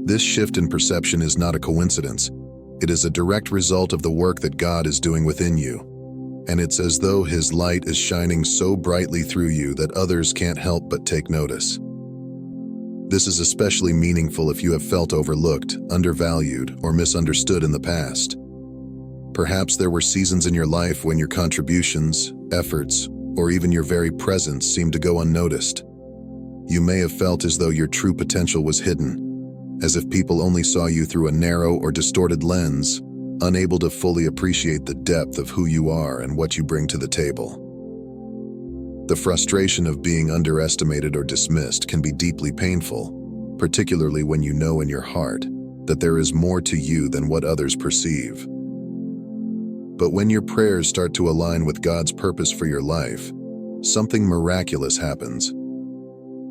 This shift in perception is not a coincidence. It is a direct result of the work that God is doing within you. And it's as though His light is shining so brightly through you that others can't help but take notice. This is especially meaningful if you have felt overlooked, undervalued, or misunderstood in the past. Perhaps there were seasons in your life when your contributions, efforts, or even your very presence seemed to go unnoticed. You may have felt as though your true potential was hidden, as if people only saw you through a narrow or distorted lens, unable to fully appreciate the depth of who you are and what you bring to the table. The frustration of being underestimated or dismissed can be deeply painful, particularly when you know in your heart that there is more to you than what others perceive. But when your prayers start to align with God's purpose for your life, something miraculous happens.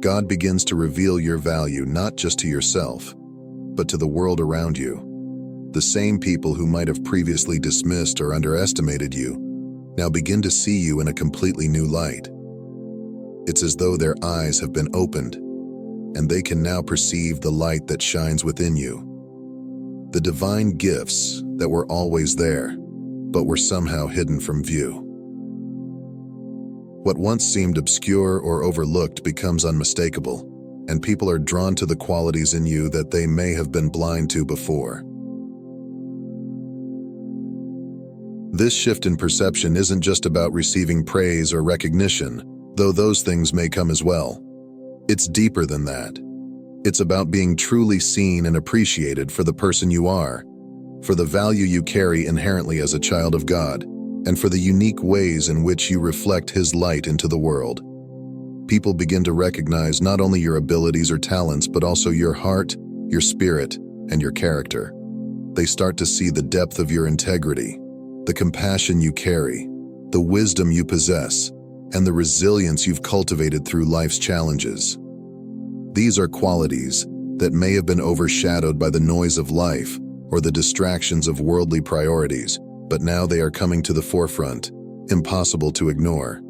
God begins to reveal your value not just to yourself, but to the world around you. The same people who might have previously dismissed or underestimated you now begin to see you in a completely new light. It's as though their eyes have been opened, and they can now perceive the light that shines within you. The divine gifts that were always there, but were somehow hidden from view. What once seemed obscure or overlooked becomes unmistakable, and people are drawn to the qualities in you that they may have been blind to before. This shift in perception isn't just about receiving praise or recognition, though those things may come as well. It's deeper than that. It's about being truly seen and appreciated for the person you are, for the value you carry inherently as a child of God, and for the unique ways in which you reflect His light into the world. People begin to recognize not only your abilities or talents, but also your heart, your spirit, and your character. They start to see the depth of your integrity, the compassion you carry, the wisdom you possess, and the resilience you've cultivated through life's challenges. These are qualities that may have been overshadowed by the noise of life or the distractions of worldly priorities, but now they are coming to the forefront, impossible to ignore.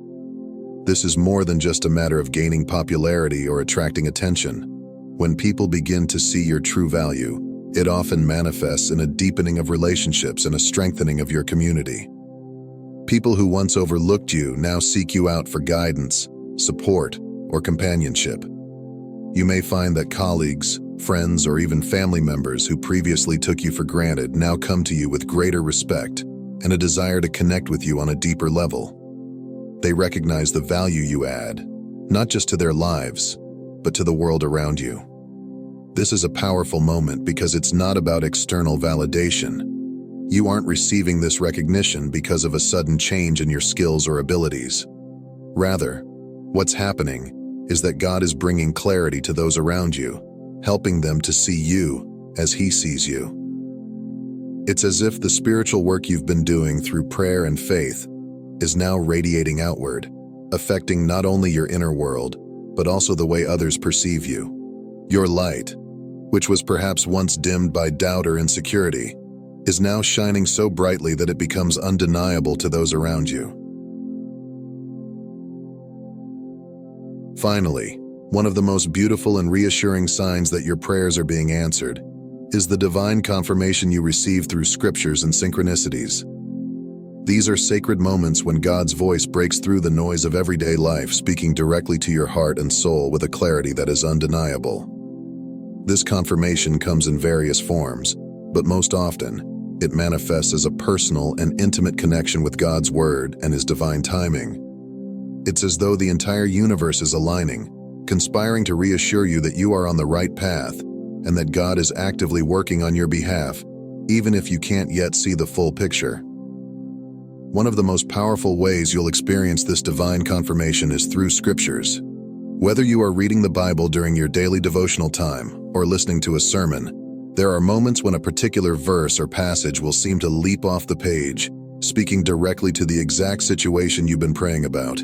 This is more than just a matter of gaining popularity or attracting attention. When people begin to see your true value, it often manifests in a deepening of relationships and a strengthening of your community. People who once overlooked you now seek you out for guidance, support, or companionship. You may find that colleagues, friends, or even family members who previously took you for granted now come to you with greater respect and a desire to connect with you on a deeper level. They recognize the value you add, not just to their lives, but to the world around you. This is a powerful moment because it's not about external validation. You aren't receiving this recognition because of a sudden change in your skills or abilities. Rather, what's happening is that God is bringing clarity to those around you, helping them to see you as He sees you. It's as if the spiritual work you've been doing through prayer and faith is now radiating outward, affecting not only your inner world, but also the way others perceive you. Your light, which was perhaps once dimmed by doubt or insecurity, is now shining so brightly that it becomes undeniable to those around you. Finally, one of the most beautiful and reassuring signs that your prayers are being answered is the divine confirmation you receive through scriptures and synchronicities. These are sacred moments when God's voice breaks through the noise of everyday life, speaking directly to your heart and soul with a clarity that is undeniable. This confirmation comes in various forms, but most often, it manifests as a personal and intimate connection with God's Word and His divine timing. It's as though the entire universe is aligning, conspiring to reassure you that you are on the right path and that God is actively working on your behalf, even if you can't yet see the full picture. One of the most powerful ways you'll experience this divine confirmation is through scriptures. Whether you are reading the Bible during your daily devotional time or listening to a sermon, there are moments when a particular verse or passage will seem to leap off the page, speaking directly to the exact situation you've been praying about.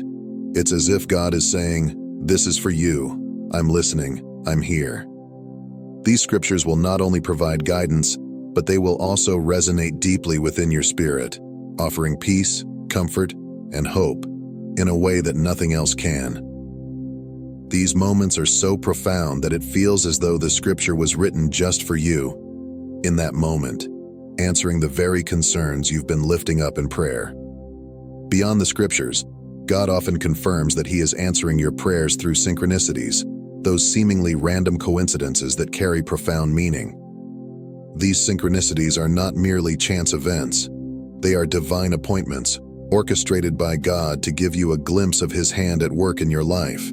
It's as if God is saying, "This is for you. I'm listening. I'm here." These scriptures will not only provide guidance, but they will also resonate deeply within your spirit, offering peace, comfort, and hope in a way that nothing else can. These moments are so profound that it feels as though the scripture was written just for you, in that moment, answering the very concerns you've been lifting up in prayer. Beyond the scriptures, God often confirms that He is answering your prayers through synchronicities, those seemingly random coincidences that carry profound meaning. These synchronicities are not merely chance events. They are divine appointments, orchestrated by God to give you a glimpse of His hand at work in your life.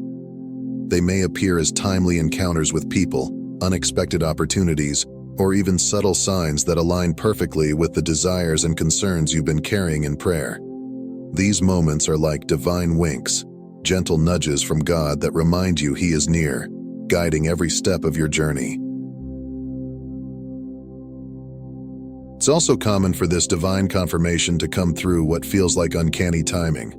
They may appear as timely encounters with people, unexpected opportunities, or even subtle signs that align perfectly with the desires and concerns you've been carrying in prayer. These moments are like divine winks, gentle nudges from God that remind you He is near, guiding every step of your journey. It's also common for this divine confirmation to come through what feels like uncanny timing.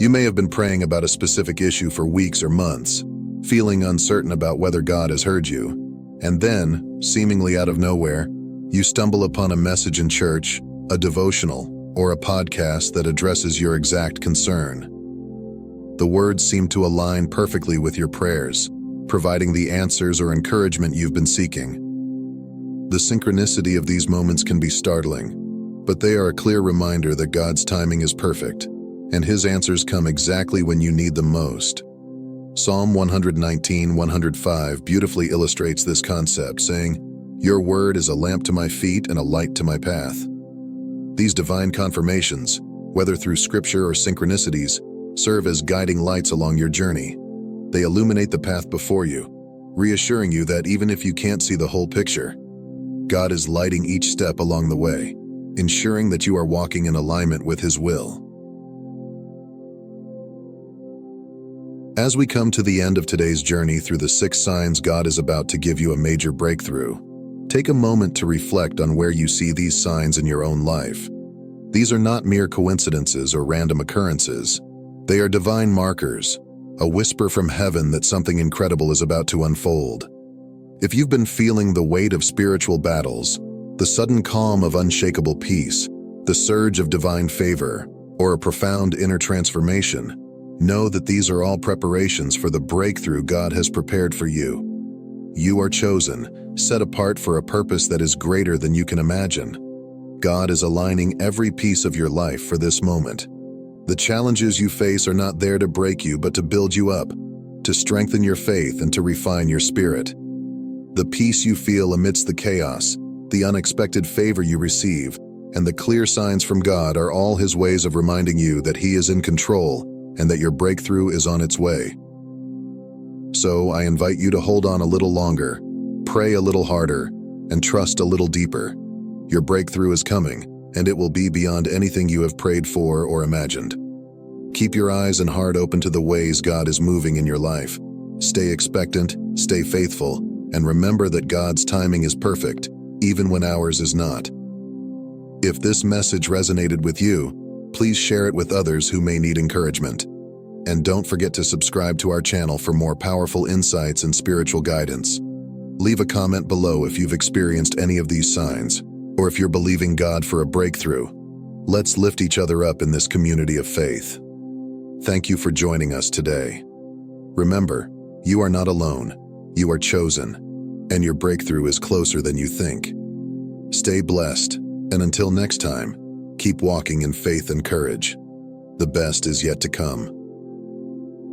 You may have been praying about a specific issue for weeks or months, feeling uncertain about whether God has heard you. And then, seemingly out of nowhere, you stumble upon a message in church, a devotional, or a podcast that addresses your exact concern. The words seem to align perfectly with your prayers, providing the answers or encouragement you've been seeking. The synchronicity of these moments can be startling, but they are a clear reminder that God's timing is perfect, and His answers come exactly when you need them most. Psalm 119:105 beautifully illustrates this concept, saying, "Your word is a lamp to my feet and a light to my path." These divine confirmations, whether through scripture or synchronicities, serve as guiding lights along your journey. They illuminate the path before you, reassuring you that even if you can't see the whole picture, God is lighting each step along the way, ensuring that you are walking in alignment with His will. As we come to the end of today's journey through the 6 signs God is about to give you a major breakthrough, take a moment to reflect on where you see these signs in your own life. These are not mere coincidences or random occurrences. They are divine markers, a whisper from heaven that something incredible is about to unfold. If you've been feeling the weight of spiritual battles, the sudden calm of unshakable peace, the surge of divine favor, or a profound inner transformation, know that these are all preparations for the breakthrough God has prepared for you. You are chosen, set apart for a purpose that is greater than you can imagine. God is aligning every piece of your life for this moment. The challenges you face are not there to break you, but to build you up, to strengthen your faith and to refine your spirit. The peace you feel amidst the chaos, the unexpected favor you receive, and the clear signs from God are all His ways of reminding you that He is in control and that your breakthrough is on its way. So I invite you to hold on a little longer, pray a little harder, and trust a little deeper. Your breakthrough is coming, and it will be beyond anything you have prayed for or imagined. Keep your eyes and heart open to the ways God is moving in your life. Stay expectant, stay faithful, and remember that God's timing is perfect, even when ours is not. If this message resonated with you, please share it with others who may need encouragement. And don't forget to subscribe to our channel for more powerful insights and spiritual guidance. Leave a comment below if you've experienced any of these signs, or if you're believing God for a breakthrough. Let's lift each other up in this community of faith. Thank you for joining us today. Remember, you are not alone. You are chosen, and your breakthrough is closer than you think. Stay blessed, and until next time, keep walking in faith and courage. The best is yet to come.